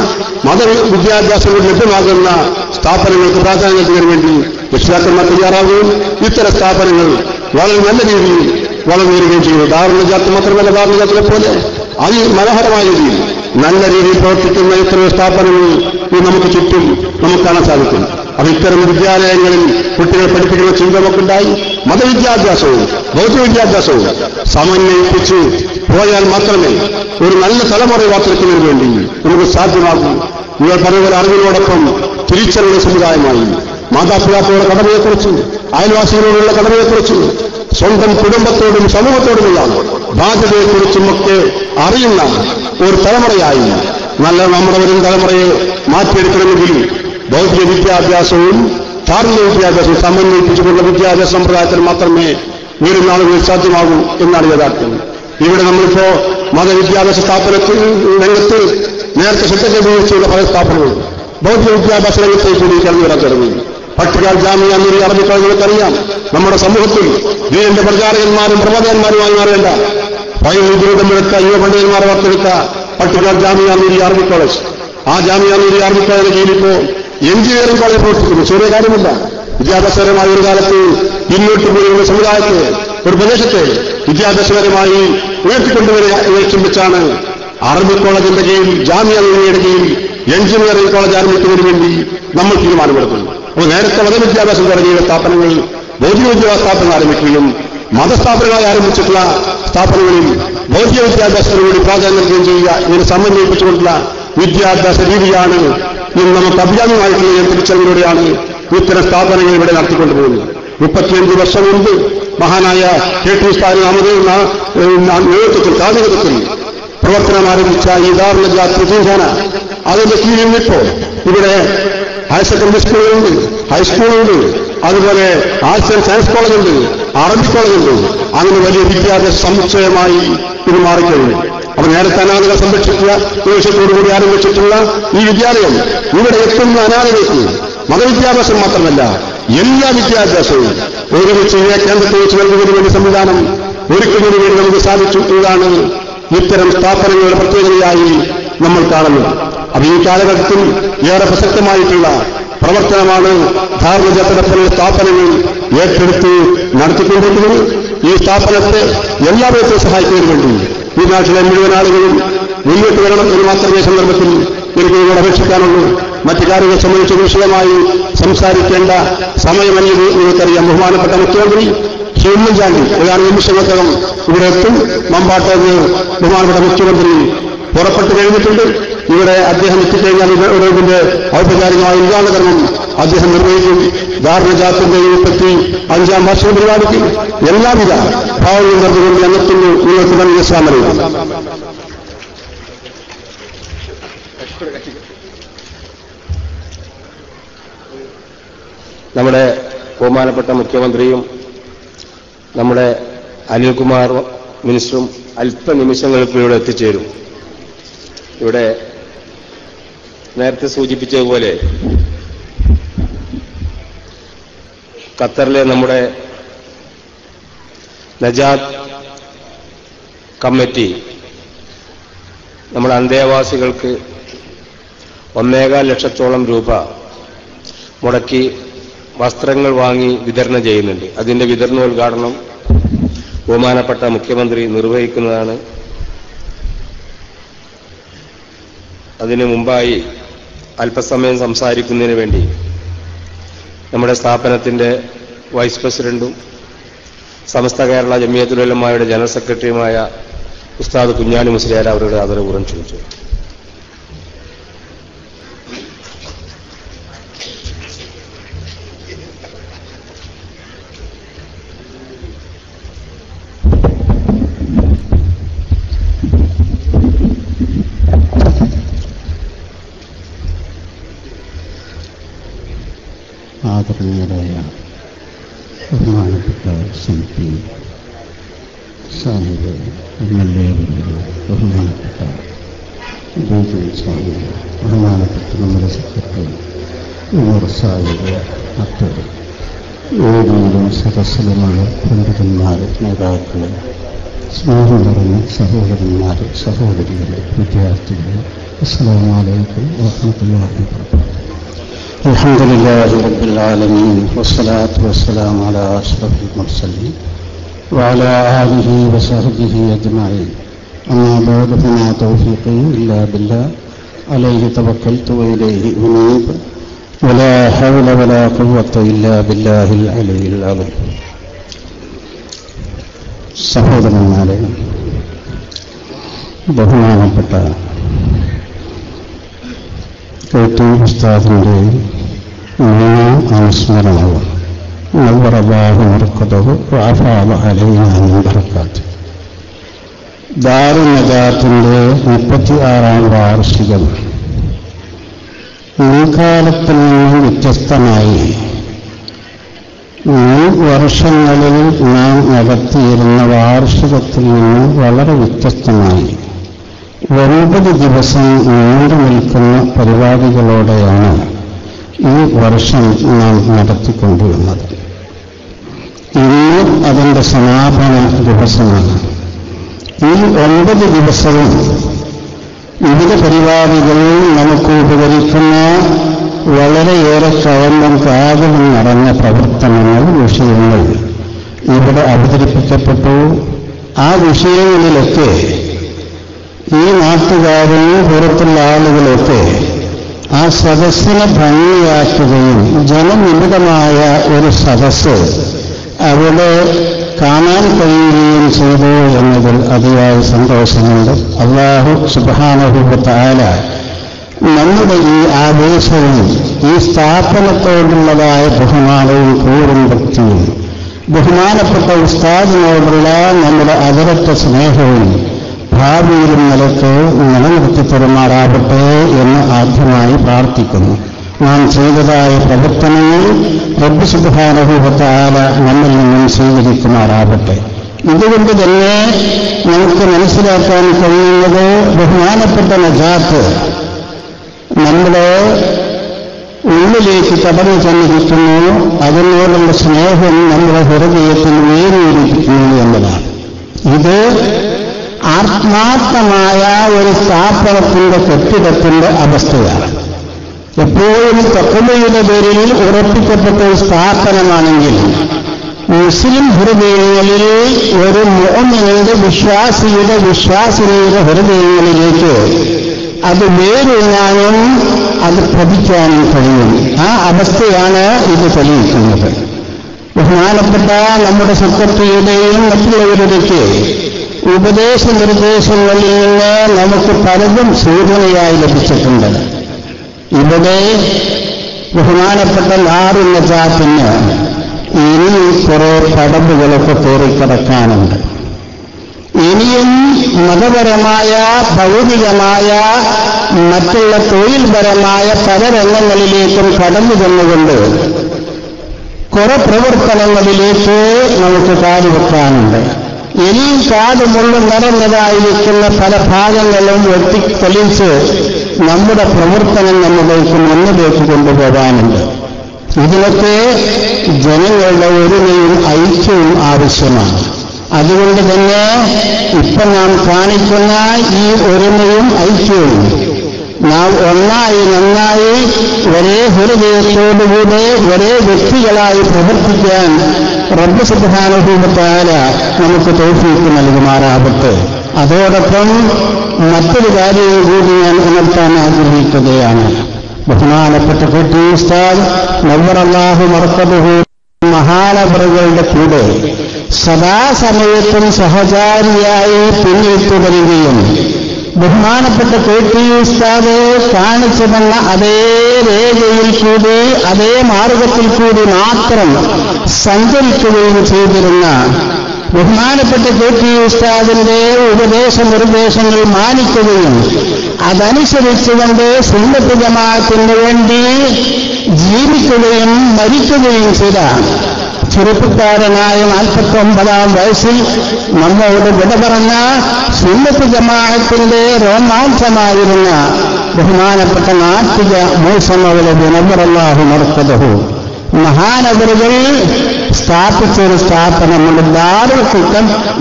മതവിദ്യാഭ്യാസം കൂടി ലഭ്യമാകുന്ന സ്ഥാപനങ്ങൾക്ക് പ്രാധാന്യം നൽകുന്നതിന് വേണ്ടി രക്ഷിതാക്കന്മാർ തയ്യാറാവുകയും ഇത്തരം സ്ഥാപനങ്ങൾ വളരെ നല്ല രീതിയിൽ വളർന്നു വരികയും ചെയ്യുന്നു. ധാർമ്മികജാതി മാത്രമല്ല, ധാർമ്മികജാതിയെ പോലെ അതിമനോഹരമായ രീതിയിൽ നല്ല രീതിയിൽ പ്രവർത്തിക്കുന്ന ഇത്തരം സ്ഥാപനങ്ങൾ നമുക്ക് ചുറ്റും നമുക്ക് കാണാൻ സാധിക്കും. അത് ഇത്തരം വിദ്യാലയങ്ങളിൽ കുട്ടികളെ പഠിപ്പിക്കുന്ന ചിന്ത നമുക്കുണ്ടായി. മതവിദ്യാഭ്യാസവും ഭൗതിക വിദ്യാഭ്യാസവും സമന്വയിപ്പിച്ച് പോയാൽ മാത്രമേ ഒരു നല്ല തലമുറ വാർത്തെടുക്കുന്നതിന് വേണ്ടി നമുക്ക് സാധ്യമാകൂ. നിങ്ങൾ പറഞ്ഞ അറിവിനോടൊപ്പം തിരിച്ചറിവുള്ള സമുദായമായി മാതാപിതാക്കളുടെ കടമയെക്കുറിച്ച്, അയൽവാസികളോടുള്ള കടമയെക്കുറിച്ച്, സ്വന്തം കുടുംബത്തോടും സമൂഹത്തോടുമുള്ള ബാധ്യതയെക്കുറിച്ചുമൊക്കെ അറിയുന്ന ഒരു തലമുറയായി നമ്മുടെ വരും തലമുറയെ മാറ്റിയെടുക്കണമെങ്കിൽ ഭൗതിക വിദ്യാഭ്യാസവും ധാർമ്മിക വിദ്യാഭ്യാസവും സമന്വയിപ്പിച്ചുകൊണ്ടുള്ള വിദ്യാഭ്യാസ സമ്പ്രദായത്തിൽ മാത്രമേ വരും നാളുകളിൽ സാധ്യമാകൂ എന്നാണ് യഥാർത്ഥം. ഇവിടെ നമ്മളിപ്പോ മതവിദ്യാഭ്യാസ സ്ഥാപനത്തിൽ രംഗത്ത് നേരത്തെ ശ്രദ്ധ കേന്ദ്രീകരിച്ചുള്ള പല സ്ഥാപനങ്ങളും ഭൗതിക വിദ്യാഭ്യാസ രംഗത്തേക്ക് കൂടി കടന്നു വരാൻ തുടങ്ങി. പട്ടികാൽ ജാമിയ എന്നൊരു അറബി കോളേജുകൾക്കറിയാം. നമ്മുടെ സമൂഹത്തിൽ ദീനിന്റെ പ്രചാരകന്മാരും പ്രബോധകന്മാരുമായി മാറേണ്ട വയോജീവിതമെടുത്ത യുവ പണ്ഡിതന്മാർ വാർത്തെടുത്ത പട്ടികാൽ ജാമിയ എന്നൊരു അറബി കോളേജ്, ആ ജാമിയ എന്നൊരു അറബി കോളേജിന് കീഴിലിപ്പോ എഞ്ചിനീയറിംഗ് കോളേജ് പ്രവർത്തിക്കുന്നു. ചെറിയ കാര്യമില്ല. വിദ്യാഭ്യാസപരമായ ഒരു കാലത്ത് പിന്നോട്ട് പോയുള്ള സമുദായത്തെ, ഒരു പ്രദേശത്തെ വിദ്യാഭ്യാസപരമായി ഉയർത്തിക്കൊണ്ടുവരിക എന്ന് ലക്ഷ്യം വെച്ചാണ് അറബി കോളേജിന്റെ കീഴിൽ, ജാമിയ യൂണിയുടെ കീഴിൽ എഞ്ചിനീയറിംഗ് കോളേജ് ആരംഭിക്കുന്നതിന് വേണ്ടി നമ്മൾ തീരുമാനമെടുക്കുന്നു. അപ്പോൾ നേരത്തെ മതവിദ്യാഭ്യാസം തുടങ്ങിയ സ്ഥാപനങ്ങൾ ഭൗതിക വിദ്യാഭ്യാസ സ്ഥാപനങ്ങൾ ആരംഭിക്കുകയും മതസ്ഥാപനങ്ങളായി ആരംഭിച്ചിട്ടുള്ള സ്ഥാപനങ്ങളിൽ ഭൗതിക വിദ്യാഭ്യാസത്തിനുകൂടി പ്രാധാന്യം നൽകുകയും ചെയ്യുക, ഇങ്ങനെ സമന്വയിപ്പിച്ചുകൊണ്ടുള്ള വിദ്യാഭ്യാസ രീതിയാണ് ഇന്ന് നമുക്ക് അഭികാമ്യമായിട്ടുള്ള തിരിച്ചറിവിലൂടെയാണ് ഇത്തരം സ്ഥാപനങ്ങൾ ഇവിടെ നടത്തിക്കൊണ്ടുപോകുന്നത്. 35 വർഷം മുമ്പ് മഹാനായ KT ഉസ്താദ് നേതൃത്വത്തിൽ കാർമ്മികത്വത്തിൽ പ്രവർത്തനം ആരംഭിച്ച ഈ ദാറുൽ നജാത്ത് യതീംഖാന, അതിന്റെ കീഴിൽ ഇപ്പോൾ ഇവിടെ ഹയർ സെക്കൻഡറി സ്കൂളുകളുണ്ട്, ഹൈസ്കൂളുണ്ട്, അതുപോലെ ആർട്സ് ആൻഡ് സയൻസ് കോളേജുണ്ട്, അറബി കോളേജുണ്ട്. അങ്ങനെ വലിയ വിദ്യാഭ്യാസ സമുച്ചയമായി ഇത് മാറിക്കഴിഞ്ഞു. അപ്പൊ നേരത്തെ അനാഥകൾ സംരക്ഷിക്കുക ലക്ഷ്യത്തോടുകൂടി ആരംഭിച്ചിട്ടുള്ള ഈ വിദ്യാലയം ഇവിടെ എത്തുന്ന അനാഥകൾക്ക് മതവിദ്യാഭ്യാസം മാത്രമല്ല എല്ലാ വിദ്യാഭ്യാസവും ഒരുമിച്ച് കേന്ദ്രത്തിൽ വെച്ച് നൽകുന്നതിന് വേണ്ടി സംവിധാനം ഒരുക്കുന്നതിന് വേണ്ടി നമുക്ക് സാധിച്ചു എന്നതാണ് ഇത്തരം സ്ഥാപനങ്ങളുടെ പ്രത്യേകതയായി നമ്മൾ കാണുന്നത്. അപ്പൊ ഈ കാലഘട്ടത്തിൽ ഏറെ പ്രസക്തമായിട്ടുള്ള പ്രവർത്തനമാണ് ധാർമ്മികതരത്തിലുള്ള സ്ഥാപനങ്ങൾ ഏറ്റെടുത്ത് നടത്തിക്കൊണ്ടിരിക്കുന്നത്. ഈ സ്ഥാപനത്തെ എല്ലാ വിധത്തിലും സഹായിക്കുന്നതിന് വേണ്ടി ഈ നാട്ടിലെ മുഴുവൻ ആളുകളും മുന്നോട്ട് വരണം എന്ന് മാത്രമേ സന്ദർഭത്തിൽ എനിക്ക് നിങ്ങളോട് അപേക്ഷിക്കാനുള്ളൂ. മറ്റു കാര്യങ്ങൾ സംബന്ധിച്ച് വിഷയമായി സംസാരിക്കേണ്ട സമയമല്ലത് നിങ്ങൾക്കറിയാം. ബഹുമാനപ്പെട്ട മുഖ്യമന്ത്രി ശ്രീ ഉമ്മൻചാണ്ടി ഏതാനും നിമിഷങ്ങൾക്കകം ഇവിടെ എത്തും. മമ്പാട്ടേക്ക് ബഹുമാനപ്പെട്ട മുഖ്യമന്ത്രി പുറപ്പെട്ടു കഴിഞ്ഞിട്ടുണ്ട്. ഇവിടെ അദ്ദേഹം എത്തിക്കഴിഞ്ഞാൽ ഇതിന്റെ ഔപചാരികമായ ഉദ്ഘാടനകർമ്മം അദ്ദേഹം നിർവഹിക്കും. ദാറുൽ നജാത്തിന്റെ 25ാം വാർഷിക പരിപാടിക്ക് എല്ലാവിധ ഭാവങ്ങളും നടന്നുകൊണ്ട് എന്നെത്തുന്നു. നിങ്ങൾക്ക് നൽകിയ സ്വാമനം. നമ്മുടെ ബഹുമാനപ്പെട്ട മുഖ്യമന്ത്രിയും നമ്മുടെ അനിൽകുമാർ മിനിസ്റ്ററും അല്പനിമിഷങ്ങൾക്ക് ഇവിടെ എത്തിച്ചേരും. ഇവിടെ നേരത്തെ സൂചിപ്പിച്ചതുപോലെ ഖത്തറിലെ നമ്മുടെ നജാത്ത് കമ്മിറ്റി നമ്മുടെ അന്തേവാസികൾക്ക് 1.25 ലക്ഷത്തോളം രൂപ മുടക്കി വസ്ത്രങ്ങൾ വാങ്ങി വിതരണം ചെയ്യുന്നുണ്ട്. അതിന്റെ വിതരണോദ്ഘാടനം ബഹുമാനപ്പെട്ട മുഖ്യമന്ത്രി നിർവഹിക്കുന്നതാണ്. അതിനു മുമ്പായി അല്പസമയം സംസാരിക്കുന്നതിന് വേണ്ടി നമ്മുടെ സ്ഥാപനത്തിന്റെ വൈസ് പ്രസിഡന്റും സമസ്ത കേരള ജമിയത്തുൽ ഉലമായുടെ ജനറൽ സെക്രട്ടറിയുമായ ഉസ്താദ് കുഞ്ഞാണി മുസ്ലിയാർ അവരുടെ ആദരപൂർവ്വം ക്ഷണിച്ചു. ആദരണീയരായ ബഹുമാനപ്പെട്ട MP സാഹിബ്, MLA, ബഹുമാനപ്പെട്ട സാഹിബ്, ബഹുമാനപ്പെട്ട നമ്മുടെ സെക്രട്ടറി ഉമർ സാഹിബ്, മറ്റ് വേദിയിലും സദസ്സിലുമായ പണ്ഡിതന്മാർ, നേതാക്കളെ, സ്നേഹം നിറഞ്ഞ സഹോദരന്മാർ, സഹോദരികളെ, വിദ്യാർത്ഥികളെ, അസ്സലാമു അലൈക്കും വറഹ്മത്തുള്ളാഹി വബറകാതുഹു. الحمد لله رب العالمين والصلاة والسلام على أشرف المرسلين وعلى آله وصحبه أجمعين. أما بعد فما توفيقي إلا بالله عليه توكلت وإليه أنيب ولا حول ولا قوة إلا بالله العلي العظيم. സഹോദരന്മാരെ, ബഹുമാനപ്പെട്ട KT ഉസ്താദിൻ്റെ അനുസ്മരണവും നവ്വറല്ലാഹു മർക്കദഹു വഅഫാദ അലൈനാ മിൻ ബറകാത്ത്. ദാറുൻ നജാത്തിന്റെ 36-ാം വാർഷികം മുൻകാലത്തിൽ നിന്നും വ്യത്യസ്തമായി മുൻ വർഷങ്ങളിൽ നാം നടത്തിയിരുന്ന വാർഷികത്തിൽ നിന്നും വളരെ വ്യത്യസ്തമായി 9 ദിവസം നീണ്ടു നിൽക്കുന്ന പരിപാടികളോടെയാണ് ഈ വർഷം നാം നടത്തിക്കൊണ്ടുവന്നത്. ഇന്ന് അതിൻ്റെ സമാപന ദിവസമാണ്. ഈ 9 ദിവസവും വിവിധ പരിപാടികൾ നമുക്ക് ഉപകരിക്കുന്ന വളരെയേറെ കഴമ്പും കാതലും നിറഞ്ഞ പ്രവർത്തനങ്ങൾ, വിഷയങ്ങൾ ഇവിടെ അവതരിപ്പിക്കപ്പെട്ടു. ആ വിഷയങ്ങളിലൊക്കെ ഈ നാട്ടുകാരും പുറത്തുള്ള ആളുകളൊക്കെ ആ സദസ്സിനെ ഭംഗിയാക്കുകയും ജനനിബിഡമായ ഒരു സദസ്സ് അവിടെ കാണാൻ കഴിയുകയും ചെയ്തു എന്നതിൽ അതിയായ സന്തോഷമുണ്ട്. അല്ലാഹു സുബ്ഹാനഹു വ തആല നമ്മുടെ ഈ ആവേശവും ഈ സ്ഥാപനത്തോടുള്ളതായ ബഹുമാനവും കൂറും ഭക്തിയും ബഹുമാനപ്പെട്ട ഉസ്താദിനോടുള്ള നമ്മുടെ അതിരറ്റ സ്നേഹവും ഭാവിയിലും നിലക്ക് നിലനിർത്തി തരുമാറാകട്ടെ എന്ന് ആദ്യമായി പ്രാർത്ഥിക്കുന്നു. നാം ചെയ്തതായ പ്രവർത്തനങ്ങൾ റബ്ബ് സുബ്ഹാനഹു വ തആല നമ്മിൽ നിന്നും സ്വീകരിക്കുമാറാകട്ടെ. ഇതുകൊണ്ട് തന്നെ നമുക്ക് മനസ്സിലാക്കാൻ കഴിയുന്നത് ബഹുമാനപ്പെട്ട നജാത്ത് നമ്മുടെ ഉള്ളിലേക്ക് കടന്നു ചെന്നിരിക്കുന്നു, അതിനോടുള്ള സ്നേഹം നമ്മുടെ ഹൃദയത്തിൽ വേരിയിരിക്കുന്നു എന്നതാണ്. ഇത് ആത്മാർത്ഥമായ ഒരു സ്ഥാപനത്തിന്റെ കെട്ടിടത്തിന്റെ അവസ്ഥയാണ്. എപ്പോഴും തഖ്വയുടെ പേരിൽ ഉറപ്പിക്കപ്പെട്ട ഒരു സ്ഥാപനമാണെങ്കിൽ മുസ്ലിം ഹൃദയങ്ങളിൽ ഒരു മുഅ്മിനിന്റെ വിശ്വാസിനിയുടെ ഹൃദയങ്ങളിലേക്ക് അത് വേരൂന്നാനും അത് പതിക്കാനും കഴിയും. ആ അവസ്ഥയാണ് ഇത് തെളിയിക്കുന്നത്. ബഹുമാനപ്പെട്ട നമ്മുടെ സെക്രട്ടറിയുടെയും മറ്റുള്ളവരുടെയൊക്കെ ഉപദേശ നിർദ്ദേശങ്ങളിൽ നിന്ന് നമുക്ക് പലതും സൂചനയായി ലഭിച്ചിട്ടുണ്ട്. ഇവിടെ ബഹുമാനപ്പെട്ട ദാറുൻ നജാത്തിന് ഇനി കുറെ പടവുകളൊക്കെ കയറിക്കിടക്കാനുണ്ട്. ഇനിയും മതപരമായ, ഭൗതികമായ, മറ്റുള്ള തൊഴിൽപരമായ പല രംഗങ്ങളിലേക്കും കടന്നു ചെന്നുകൊണ്ട് കുറെ പ്രവർത്തനങ്ങളിലേക്ക് നമുക്ക് കാലുവെക്കാനുണ്ട്. ഇനിയും കാതുമുള്ളും നിറഞ്ഞതായിരിക്കുന്ന പല ഭാഗങ്ങളും വെട്ടിത്തെളിച്ച് നമ്മുടെ പ്രവർത്തനം നമ്മിലേക്ക് മുന്നിലേക്ക് കൊണ്ടുപോകാനുണ്ട്. ഇതിനൊക്കെ ജനങ്ങളുടെ ഒരുമയും ഐക്യവും ആവശ്യമാണ്. അതുകൊണ്ട് തന്നെ ഇപ്പം നാം കാണിക്കുന്ന ഈ ഒരുമയും ഐക്യവും നാം ഒന്നായി നന്നായി ഒരേ ഹൃദയത്തോടുകൂടെ ഒരേ വ്യക്തികളായി പ്രവർത്തിക്കാൻ റബ്ബ് സുബ്ഹാനഹു വ തആല നമുക്ക് തൗഫീഖ് നൽകുമാറാകട്ടെ. അതോടൊപ്പം മറ്റൊരു കാര്യവും കൂടി ഞാൻ ഉണർത്താൻ ആഗ്രഹിക്കുകയാണ്. ബഹുമാനപ്പെട്ട കുട്ടി ഉസ്താദ് നവ്വറല്ലാഹു മർക്കദഹു മഹാനവറുകളുടെ കൂടെ സദാസമയത്തും സഹചാരിയായി പിന്നിൽ തുടരുകയും ബഹുമാനപ്പെട്ട കെ.ടി. ഉസ്താദ് കാണിച്ചു തന്ന അതേ രേഖയിൽ കൂടി അതേ മാർഗത്തിൽ കൂടി മാത്രം സഞ്ചരിക്കുകയും ചെയ്തിരുന്ന ബഹുമാനപ്പെട്ട കെ.ടി. ഉസ്താദിന്റെ ഉപദേശ നിർദ്ദേശങ്ങൾ മാനിക്കുകയും അതനുസരിച്ചുകൊണ്ട് സുന്നത്ത് ജമാഅത്തിന് വേണ്ടി ജീവിക്കുകയും മരിക്കുകയും ചെയ്ത ചെറുപ്പക്കാരനായ 49-ാം വയസ്സിൽ നമ്മളോട് വിട പറഞ്ഞ സുന്നത്ത് ജമാഅത്തിന്റെ രോമാഞ്ചമായിരുന്ന ബഹുമാനപ്പെട്ട നാട്ടിക മൂസമൗലവി നവ്വറല്ലാഹു മർക്കദഹു മഹാനഗറുകൾ സ്ഥാപിച്ചൊരു സ്ഥാപനമുണ്ട്. ദാറുൽ ഹിക്മ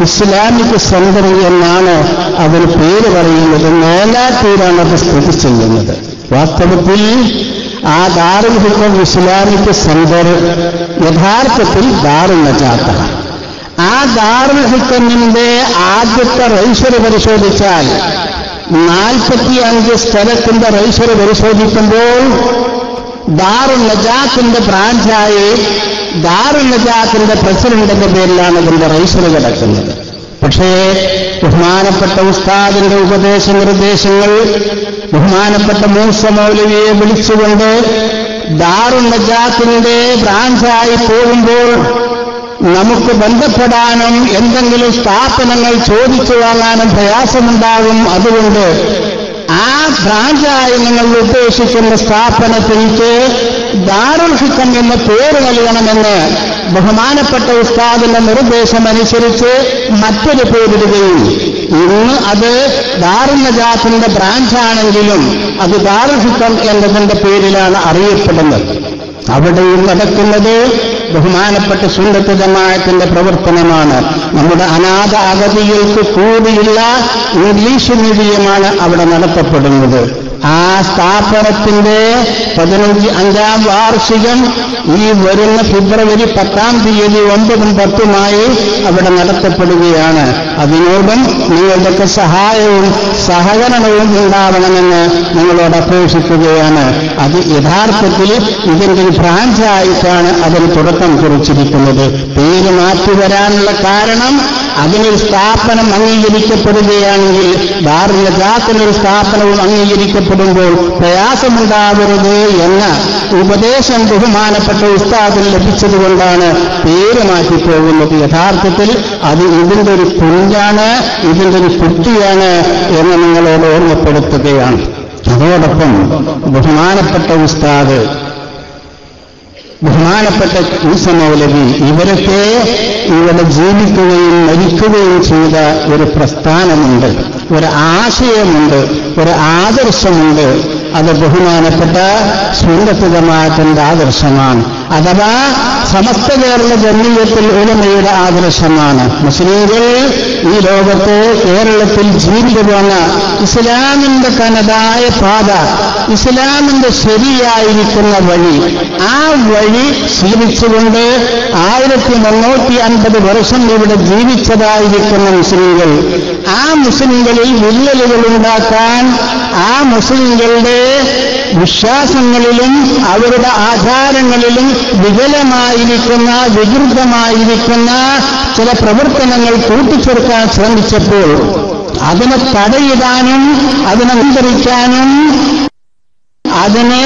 ഇസ്ലാമിക് സെന്റർ എന്നാണ് അതിന് പേര് പറയുന്നത്. മേലാറ്റൂരാണ് അത് സ്ഥിതി ചെയ്യുന്നത്. വാസ്തവത്തിൽ ആ ദാറുൽ ഹിക്മ ഇസ്ലാമിക് സെന്റർ യഥാർത്ഥത്തിൽ ദാറുൽ നജാത്താണ്. ആ ദാറുൽ ഹിക്മിന്റെ ആദ്യത്തെ രജിസ്റ്റർ പരിശോധിച്ചാൽ 45 സ്ഥലത്തിന്റെ രജിസ്റ്റർ പരിശോധിക്കുമ്പോൾ ദാറുൽ നജാത്തിന്റെ ബ്രാഞ്ചായി ദാറുൽ നജാത്തിന്റെ പ്രസിഡന്റിന്റെ പേരിലാണ് ഇതിന്റെ രജിസ്റ്റർ കിടക്കുന്നത്. പക്ഷേ ബഹുമാനപ്പെട്ട ഉസ്താദിന്റെ ഉപദേശ നിർദ്ദേശങ്ങൾ ബഹുമാനപ്പെട്ട മൂസ മൗലവിയെ വിളിച്ചുകൊണ്ട് ദാറുൻ നജാത്തിന്റെ ബ്രാഞ്ചായി പോകുമ്പോൾ നമുക്ക് ബന്ധപ്പെടാനും എന്തെങ്കിലും സ്ഥാപനങ്ങൾ ചോദിച്ചു വാങ്ങാനും പ്രയാസമുണ്ടാകും. അതുകൊണ്ട് ആ ബ്രാഞ്ചായി നിങ്ങൾ ഉദ്ദേശിക്കുന്ന സ്ഥാപനത്തിലേക്ക് ദാറുൽ ഹിക്കം എന്ന പേര് നൽകണമെന്ന് ബഹുമാനപ്പെട്ട ഉസ്താദിന്റെ നിർദ്ദേശമനുസരിച്ച് മറ്റൊരു പേരിടുകയും ഇന്ന് അത് ദാറുൽ നജാത്തിന്റെ ബ്രാഞ്ചാണെങ്കിലും അത് ദാറുൽ ഹിക്കം എന്നതിന്റെ പേരിലാണ് അറിയപ്പെടുന്നത്. അവിടെയും നടക്കുന്നത് ബഹുമാനപ്പെട്ട സുന്നത്ത് ജമാഅത്തിന്റെ പ്രവർത്തനമാണ്. നമ്മുടെ അനാഥ അഗതികൾക്ക് കൂടിയുള്ള ഇംഗ്ലീഷ് മീഡിയമാണ് അവിടെ നടത്തപ്പെടുന്നത്. ആ സ്ഥാപനത്തിന്റെ 15ാം വാർഷികം ഈ വരുന്ന ഫെബ്രുവരി 10-ാം തീയതി 9-ഉം 10-ഉമായി അവിടെ നടത്തപ്പെടുകയാണ്. അതിനോടും നിങ്ങളുടെയൊക്കെ സഹായവും സഹകരണവും ഉണ്ടാവണമെന്ന് നിങ്ങളോട് അപേക്ഷിക്കുകയാണ്. അത് യഥാർത്ഥത്തിൽ ഇതിന്റെ ബ്രാഞ്ചായിട്ടാണ് അതിന് തുടക്കം കുറിച്ചിരിക്കുന്നത്. പേര് മാറ്റിവരാനുള്ള കാരണം അതിനൊരു സ്ഥാപനം അംഗീകരിക്കപ്പെടുകയാണെങ്കിൽ ദാറുൽ നജാത്തിനൊരു സ്ഥാപനവും അംഗീകരിക്കപ്പെടുമ്പോൾ പ്രയാസമുണ്ടാവരുത് എന്ന ഉപദേശം ബഹുമാനപ്പെട്ട ഉസ്താദിന് ലഭിച്ചതുകൊണ്ടാണ് പേര് മാറ്റിപ്പോകുന്നത്. യഥാർത്ഥത്തിൽ അത് ഇതിന്റെ ഒരു കുഞ്ഞാണ്, ഇതിന്റെ ഒരു കുട്ടിയാണ് എന്ന് നിങ്ങളോട് ഓർമ്മപ്പെടുത്തുകയാണ്. അതോടൊപ്പം ബഹുമാനപ്പെട്ട ഉസ്താദ്, ബഹുമാനപ്പെട്ട ഈസ മൗലവി, ഇവരൊക്കെ ഇവിടെ ജീവിക്കുകയും മരിക്കുകയും ചെയ്ത ഒരു പ്രസ്ഥാനമുണ്ട്, ഒരു ആശയമുണ്ട്, ഒരു ആദർശമുണ്ട്. അത് ബഹുമാനപ്പെട്ട സുന്നത്ത് ജമാഅത്തിന്റെ ആദർശമാണ്. അഥവാ സമസ്ത കേരള ജംഇയ്യത്തുൽ ഉലമയുടെ ആദർശമാണ്. മുസ്ലിംകൾ ഈ ലോകത്ത് കേരളത്തിൽ ജീവിച്ചു പോന്ന ഇസ്ലാമിന്റെ തനതായ പാത, ഇസ്ലാമിന്റെ ശരിയായിരിക്കുന്ന വഴി, ആ വഴി സ്വീകരിച്ചുകൊണ്ട് 1350 വർഷം ഇവിടെ ജീവിച്ചതായിരിക്കുന്ന മുസ്ലിംകൾ, ആ മുസ്ലിംകളിൽ വിള്ളലുകൾ ഉണ്ടാക്കാൻ, ആ മുസ്ലിംകളുടെ വിശ്വാസങ്ങളിലും അവരുടെ ആചാരങ്ങളിലും വികലമായിരിക്കുന്ന, വികൃതമായിരിക്കുന്ന ചില പ്രവർത്തനങ്ങൾ കൂട്ടിച്ചേർക്കാൻ ശ്രമിച്ചപ്പോൾ അതിനെ തടയിടാനും അതിനെ നിയന്ത്രിക്കാനും അതിനെ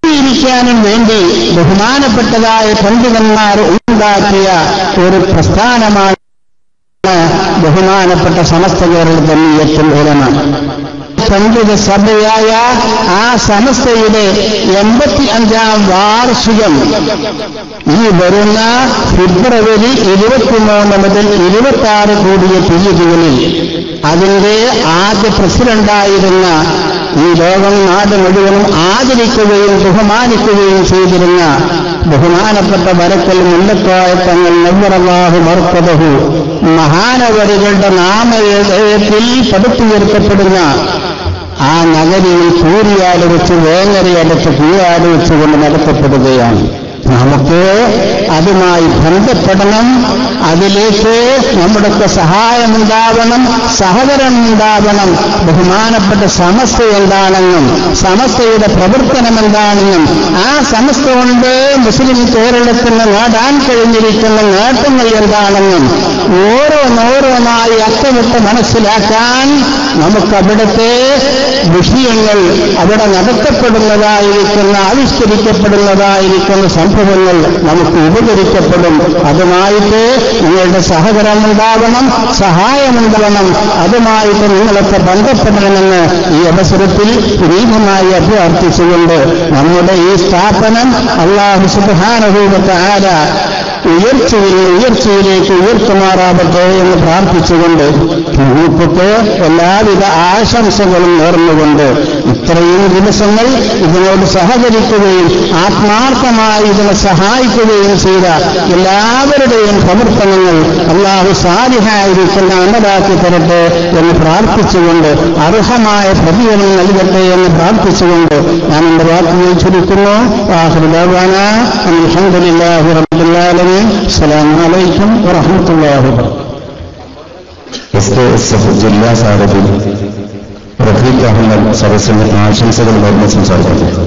ിരിക്കാനും വേണ്ടി ബഹുമാനപ്പെട്ടതായ പണ്ഡിതന്മാർ ഉണ്ടാക്കിയ ഒരു പ്രസ്ഥാനമാണ് ബഹുമാനപ്പെട്ട സമസ്ത കേരള ജംഇയ്യത്തുൽ ഉലമ. പണ്ഡിത സഭയായ ആ സമസ്തയുടെ 85ാം വാർഷികം ഈ വരുന്ന ഫെബ്രുവരി 23 മുതൽ 26 കൂടിയ തീയതികളിൽ അതിന്റെ ആദ്യ പ്രസിഡന്റായിരുന്ന, ഈ ലോകം നാട് മുഴുവനും ആദരിക്കുകയും ബഹുമാനിക്കുകയും ചെയ്തിരുന്ന ബഹുമാനപ്പെട്ട വരക്കൽ മുല്ലക്കോയ തങ്ങൾ നവ്വറല്ലാഹു മർക്കദഹു മഹാനവരുകളുടെ നാമധേയത്തിൽ പടുത്തുയർത്തപ്പെടുന്ന ആ നഗരിയിൽ കൂരിയാട് വെച്ച്, വേങ്ങരയടുത്ത് കൂരാട് വെച്ചുകൊണ്ട് നടത്തപ്പെടുകയാണ്. നമുക്ക് അതുമായി ബന്ധപ്പെടണം, അതിലേക്ക് നമ്മുടെയൊക്കെ സഹായമുണ്ടാവണം, സഹകരണം ഉണ്ടാവണം. ബഹുമാനപ്പെട്ട സമസ്ത എന്താണെന്നും സമസ്തയുടെ പ്രവർത്തനം എന്താണെന്നും ആ സമസ്ത കൊണ്ട് മുസ്ലിം കേരളത്തിന് നേടാൻ കഴിഞ്ഞിരിക്കുന്ന നേട്ടങ്ങൾ എന്താണെന്നും ഓരോന്നോരോന്നായി അക്കമിട്ട് മനസ്സിലാക്കാൻ നമുക്കവിടുത്തെ വിഷയങ്ങൾ, അവിടെ നടത്തപ്പെടുന്നതായിരിക്കുന്ന, ആവിഷ്കരിക്കപ്പെടുന്നതായിരിക്കുന്ന സംഭവങ്ങൾ നമുക്ക് ഉപകരിക്കപ്പെടും. അതുമായിട്ട് നിങ്ങളുടെ സഹകരണം ഉണ്ടാവണം, സഹായമുണ്ടാവണം. അതുമായിട്ട് നിങ്ങളൊക്കെ ബന്ധപ്പെടണമെന്ന് ഈ അവസരത്തിൽ വിനീതമായി അഭ്യർത്ഥിച്ചുകൊണ്ട് നമ്മുടെ ഈ സ്ഥാപനം അല്ലാഹു സുബ്ഹാനഹു വ തആല ഉയർച്ചയിലേക്ക് ഉയർത്തുമാറാവട്ടെ എന്ന് പ്രാർത്ഥിച്ചുകൊണ്ട് നിങ്ങൾക്ക് എല്ലാവിധ ആശംസകളും നേർന്നുകൊണ്ട് ഇത്രയും ദിവസങ്ങൾ ഇതിനോട് സഹകരിക്കുകയും ആത്മാർത്ഥമായി ഇതിനെ സഹായിക്കുകയും ചെയ്ത എല്ലാവരുടെയും പ്രവർത്തനങ്ങൾ അല്ലാഹു സാലിഹായിരിക്കുന്ന അമലാക്കി തരട്ടെ എന്ന് പ്രാർത്ഥിച്ചുകൊണ്ട് അർഹമായ പ്രതിഫലം നൽകട്ടെ എന്ന് പ്രാർത്ഥിച്ചുകൊണ്ട് ഞാൻ എന്റെ വാക്കുകൾ ചുരുക്കുന്നു. ആഖിറു ദഅ്വാനാ അൽഹംദുലില്ലാഹി റബ്ബിൽ ആലമീൻ. അസ്സലാമു അലൈക്കും വറഹ്മത്തുള്ളാഹി വബറകാതുഹു. എസ്കെഎസ്എഫ് ജില്ലാ സാരഥി റഫീഖ് അഹമ്മദ് സദസ്സിന് ആശംസകൾ നേർന്ന് സംസാരിക്കുന്നു.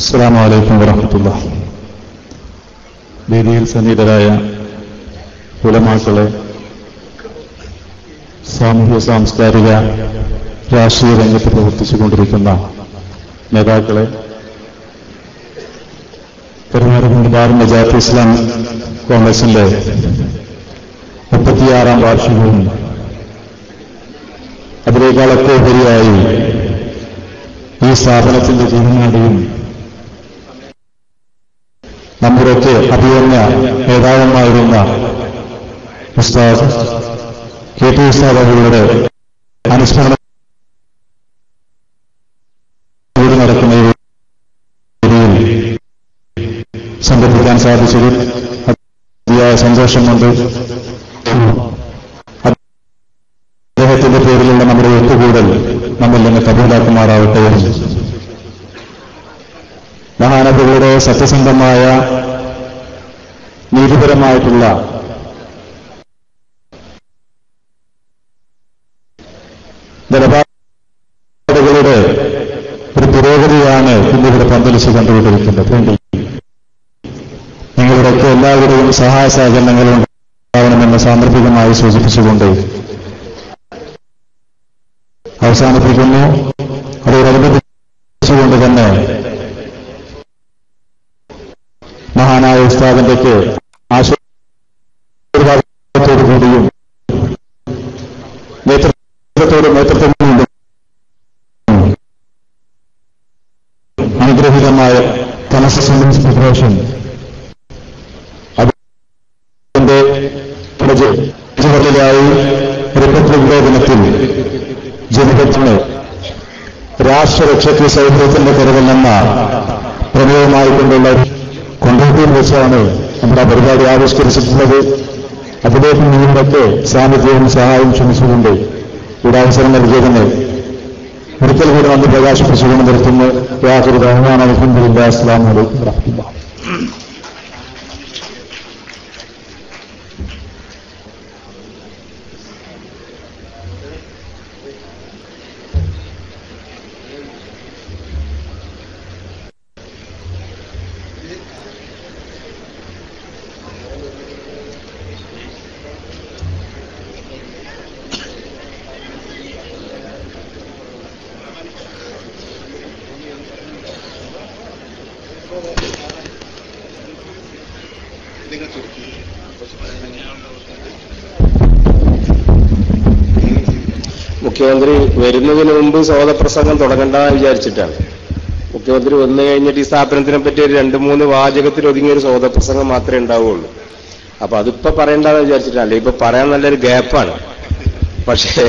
അസ്സലാമു അലൈക്കും വറഹ്മത്തുള്ളാഹി. വേദിയിൽ സന്നിഹിതരായ ഉലമാക്കളെ, സാമൂഹ്യ സാംസ്കാരിക രാഷ്ട്രീയ രംഗത്ത് പ്രവർത്തിച്ചുകൊണ്ടിരിക്കുന്ന നേതാക്കളെ, പെരുമാറുകുണ്ട് ദാറുൽ നജാത്ത് ഇസ്ലാം കോൺഗ്രസിന്റെ 36ാം വാർഷികവും അതിനേക്കാളൊക്കെ ഉപരിയായി ഈ സ്ഥാപനത്തിന്റെ ജീവനാടിയും നമ്മുടെയൊക്കെ അഭിമന്യ നേതാവുമായിരുന്ന ഉസ്താദ് കെ ടി ഉസ്താദ് അവരുടെ അനുസ്മരണം നടക്കുന്ന സംഘടിപ്പിക്കാൻ സാധിച്ചതിൽ അതിയായ സന്തോഷമുണ്ട്. അദ്ദേഹത്തിന്റെ പേരിലുള്ള നമ്മുടെ ഒത്തുകൂടൽ നമ്മിൽ നിന്ന് കബൂലാക്കുമാറാവട്ടെ. മഹാനബികളുടെ സത്യസന്ധമായ നീതിപരമായിട്ടുള്ള നിലപാടുകളുടെ ഒരു പുരോഗതിയാണ് ഇന്നിവിടെ പന്തലിച്ച് കണ്ടുകൊണ്ടിരിക്കുന്നത്. നിങ്ങളുടെയൊക്കെ എല്ലാവരുടെയും സഹായ സഹകരണങ്ങൾ ഉണ്ടാവണമെന്ന് സാന്ദർഭികമായി സൂചിപ്പിച്ചുകൊണ്ട് അവസാനിപ്പിക്കുന്നു. അതോടനുബന്ധിച്ചുകൊണ്ട് തന്നെ മഹാനായ ഉസ്താദിന്റെക്ക് ആശീർവാദത്തോടുകൂടിയും നേതൃത്വം അനുഗ്രഹീതമായ കനസ സർവീസ് ഫെഡറേഷൻ അതിന്റെ ജവഹർലാലായി റിപ്പബ്ലിക് ഡേ ദിനത്തിൽ ജനത്തിന് രാഷ്ട്രരക്ഷയ്ക്ക് സൗഹൃദത്തിന്റെ കരുതലെന്ന പ്രമേയമായിക്കൊണ്ടുള്ള കൊണ്ടോട്ടിയിൽ വെച്ചാണ് നമ്മുടെ പരിപാടി ആവിഷ്കരിച്ചിട്ടുള്ളത്. അതിലേക്ക് നിങ്ങളുടെയൊക്കെ സാന്നിധ്യവും സഹായവും ക്ഷണിച്ചുകൊണ്ട് ഇവിടെ അവസരം നൽകിയതിന് ഒരിക്കൽ കൂടി നന്ദി പ്രകാശിപ്പിച്ചുകൊണ്ട് നിർത്തുന്നു. യാതൊരു ബഹുമാന അൽഹംദുലില്ലാഹി. അസ്സലാമു അലൈക്കും വറഹ്മത്തുള്ളാഹി. മുഖ്യമന്ത്രി വരുന്നതിന് മുമ്പ് സ്വാഗതപ്രസംഗം തുടങ്ങണ്ടെന്ന് വിചാരിച്ചിട്ടാണ്. മുഖ്യമന്ത്രി വന്നു കഴിഞ്ഞിട്ട് ഈ സ്ഥാപനത്തിനെ പറ്റി ഒരു 2-3 വാചകത്തിൽ ഒതുങ്ങിയൊരു സ്വാഗതപ്രസംഗം മാത്രമേ ഉണ്ടാവുകയുള്ളൂ. അപ്പൊ അതിപ്പോ പറയണ്ടെന്ന് വിചാരിച്ചിട്ടല്ല, ഇപ്പൊ പറയാൻ നല്ലൊരു ഗ്യാപ്പാണ്. പക്ഷേ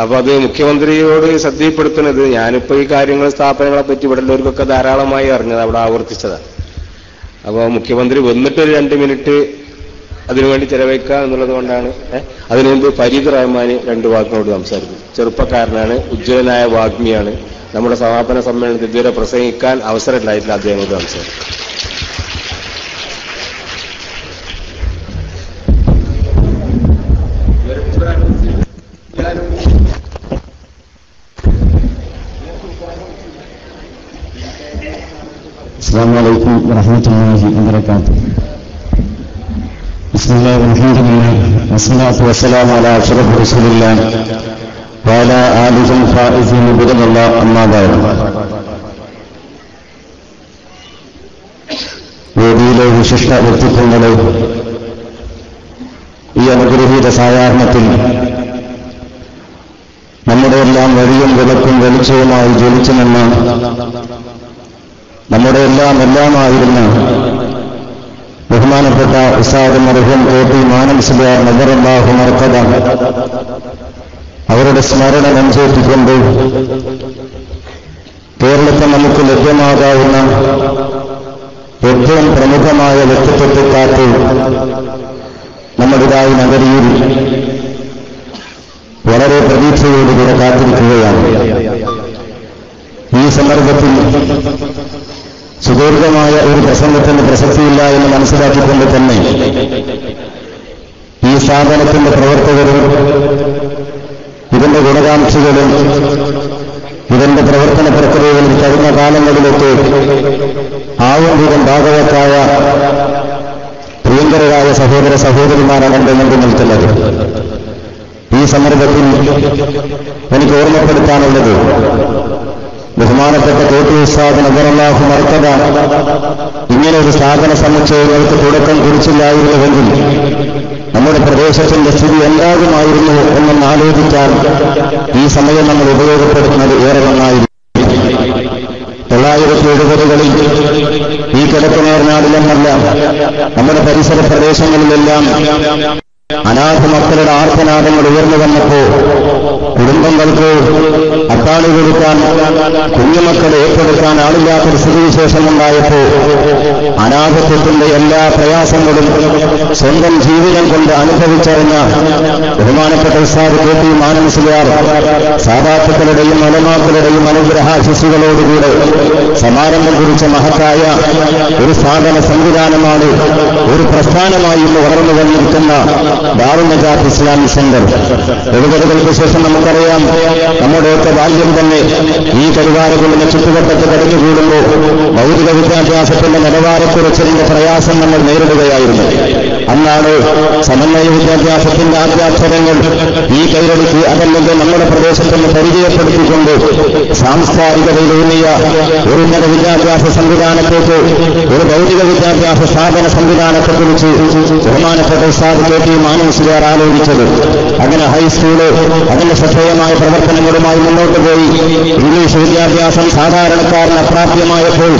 അപ്പൊ അത് മുഖ്യമന്ത്രിയോട് ശ്രദ്ധയിൽപ്പെടുത്തുന്നത്, ഞാനിപ്പോ ഈ കാര്യങ്ങൾ സ്ഥാപനങ്ങളെ പറ്റി ഇവിടെ ഉള്ളവർക്കൊക്കെ ധാരാളമായി അറിഞ്ഞത്, അവിടെ ആവർത്തിച്ചതാണ്. അപ്പോൾ മുഖ്യമന്ത്രി വന്നിട്ടൊരു 2 മിനിറ്റ് അതിനുവേണ്ടി ചെലവഴിക്കുക എന്നുള്ളത് കൊണ്ടാണ്. അതിനു മുമ്പ് ഫരീദ് റഹ്മാന് 2 വാക്കിനോട് സംസാരിക്കും. ചെറുപ്പക്കാരനാണ്, ഉജ്ജ്വലനായ വാഗ്മിയാണ്. നമ്മുടെ സമാപന സമ്മേളനത്തിൽ ഇതുവരെ പ്രസംഗിക്കാൻ അവസരം ഉണ്ടായിട്ടില്ല. അദ്ദേഹത്തോട് സംസാരിക്കും. അസ്സലാമു അലൈക്കും വറഹ്മത്തുള്ളാഹി വബറകാതുഹു. ബിസ്മില്ലാഹിർ റഹ്മാനിർ റഹീം. വസ്സലാത്തു വസ്സലാമു അലാ അഷ്റഫി റസൂലില്ലാഹി വഅലാ ആലിഹി ഫായിസിൻ ബിറല്ലാഹി അമ്മാ ബഅദ്. വേദിയിലെ വിശിഷ്ട വ്യക്തിത്വങ്ങളെ, ഈ അനുഗ്രഹീത സായാഹ്നത്തിൽ നമ്മുടെ എല്ലാം വഴിയും വിളക്കും വെളിച്ചവുമായി ജ്വലിച്ചു നിന്ന, നമ്മുടെ എല്ലാമായിരുന്ന ബഹുമാനപ്പെട്ട ഉസ്താദ് മർഹൂം കെ ടി മാനം മുസ്ലിയാർ നദറല്ലാഹു മർഖദ അവരുടെ സ്മരണ നെഞ്ചേറ്റിക്കൊണ്ട് കേരളത്തിൽ നമുക്ക് ലഭ്യമാകാവുന്ന ഏറ്റവും പ്രമുഖമായ വ്യക്തിത്വത്തെ കാത്ത് നമ്മുടേതായി നഗരിയിൽ വളരെ പ്രതീക്ഷയോടുകൂടെ കാത്തിരിക്കുകയാണ്. ഈ സന്ദർഭത്തിൽ സുദീർഘമായ ഒരു പ്രസംഗത്തിന് പ്രസക്തിയില്ല എന്ന് മനസ്സിലാക്കിക്കൊണ്ട് തന്നെ ഈ സ്ഥാപനത്തിന്റെ പ്രവർത്തകരും ഇതിന്റെ ഗുണകാംക്ഷികളും ഇതിന്റെ പ്രവർത്തന പ്രക്രിയകളിൽ കഴിഞ്ഞ കാലങ്ങളിലൊക്കെ ആവും വിധം ഭാഗവത്തായ പ്രിയങ്കരായ സഹോദര സഹോദരിമാരാണ് എന്റെ മുന്നിൽ നിൽക്കുന്നത്. ഈ ഈ സന്ദർഭത്തിൽ എനിക്ക് ഓർമ്മപ്പെടുത്താനുള്ളത്, ബഹുമാനപ്പെട്ട കോട്ടി ഉസ്താദ് നബറല്ലാഹു മർക്കബ ഇങ്ങനെ ഒരു സ്ഥാപന സമുച്ചയങ്ങൾക്ക് തുടക്കം കുറിച്ചില്ലായിരുന്നുവെങ്കിൽ നമ്മുടെ പ്രദേശത്തിന്റെ സ്ഥിതി എന്താകുമായിരുന്നു എന്നൊന്ന് ആലോചിക്കാൻ ഈ സമയം നമ്മൾ ഉപയോഗപ്പെടുത്തുന്നത് ഏറെ നന്നായിരുന്നു. 1970-കളിൽ ഈ കിഴക്കനേർനാടിലെന്നല്ല നമ്മുടെ പരിസര പ്രദേശങ്ങളിലെല്ലാം അനാഥ മക്കളുടെ ആർത്തനാദങ്ങൾ ഉയർന്നു വന്നപ്പോ കുടുംബങ്ങൾക്ക് അത്താണി കൊടുക്കാൻ, കുഞ്ഞുമക്കളെ ഏറ്റെടുക്കാൻ ആളില്ലാത്തൊരു സ്ഥിതിവിശേഷമുണ്ടായപ്പോ അനാഥത്വത്തിന്റെ എല്ലാ പ്രയാസങ്ങളും സ്വന്തം ജീവിതം കൊണ്ട് അനുഭവിച്ചറിഞ്ഞ ബഹുമാനപ്പെട്ട ഉസ്താദ് KP മാനൻ മുസ്ലിയാർ സാദാത്തുക്കളുടെയും ഉലമാക്കളുടെയും അനുഗ്രഹാശിസുകളോടുകൂടെ സമാരംഭം കുറിച്ച മഹത്തായ ഒരു സ്ഥാപന സംവിധാനമാണ്, ഒരു പ്രസ്ഥാനമായി ഇന്ന് വളർന്നു വന്നിരിക്കുന്ന ദാറുൽ നജാത്ത് ഇസ്ലാമിക് സെന്റർ. 70-കൾക്ക് ശേഷം നമുക്കറിയാം, നമ്മുടെയൊക്കെ ബാല്യം തന്നെ ഈ കരുവാരകുള്ളിനെ ചുറ്റുവട്ടത്ത് കടന്നുകൂടുമ്പോൾ ഭൗതിക വിദ്യാഭ്യാസത്തിന്റെ നിലവാരക്കുറച്ചതിന്റെ പ്രയാസം നമ്മൾ നേരിടുകയായിരുന്നു. അന്നാണ് സമന്വയ വിദ്യാഭ്യാസത്തിന്റെ ആദ്യാക്ഷരങ്ങൾ ഈ കൈരളിക്ക് അതല്ലെങ്കിൽ നമ്മുടെ പ്രദേശത്തിന് പരിചയപ്പെടുത്തിക്കൊണ്ട് സാംസ്കാരികതയിലൂന്നിയ ഒരു ഉന്നത വിദ്യാഭ്യാസ സംവിധാനത്തേക്ക്, ഒരു ഭൗതിക വിദ്യാഭ്യാസ സ്ഥാപന സംവിധാനത്തെക്കുറിച്ച് ബഹുമാനപ്പെട്ട ഉസ്താദ് KP മാനൻ മുസ്ലിയാർ ആലോചിച്ചത്. അങ്ങനെ ഹൈസ്കൂള് അതിന്റെ ശ്രദ്ധേയമായ പ്രവർത്തനങ്ങളുമായി മുന്നോട്ട് പോയി. ഇംഗ്ലീഷ് വിദ്യാഭ്യാസം സാധാരണക്കാരന് അപ്രാപ്യമായപ്പോൾ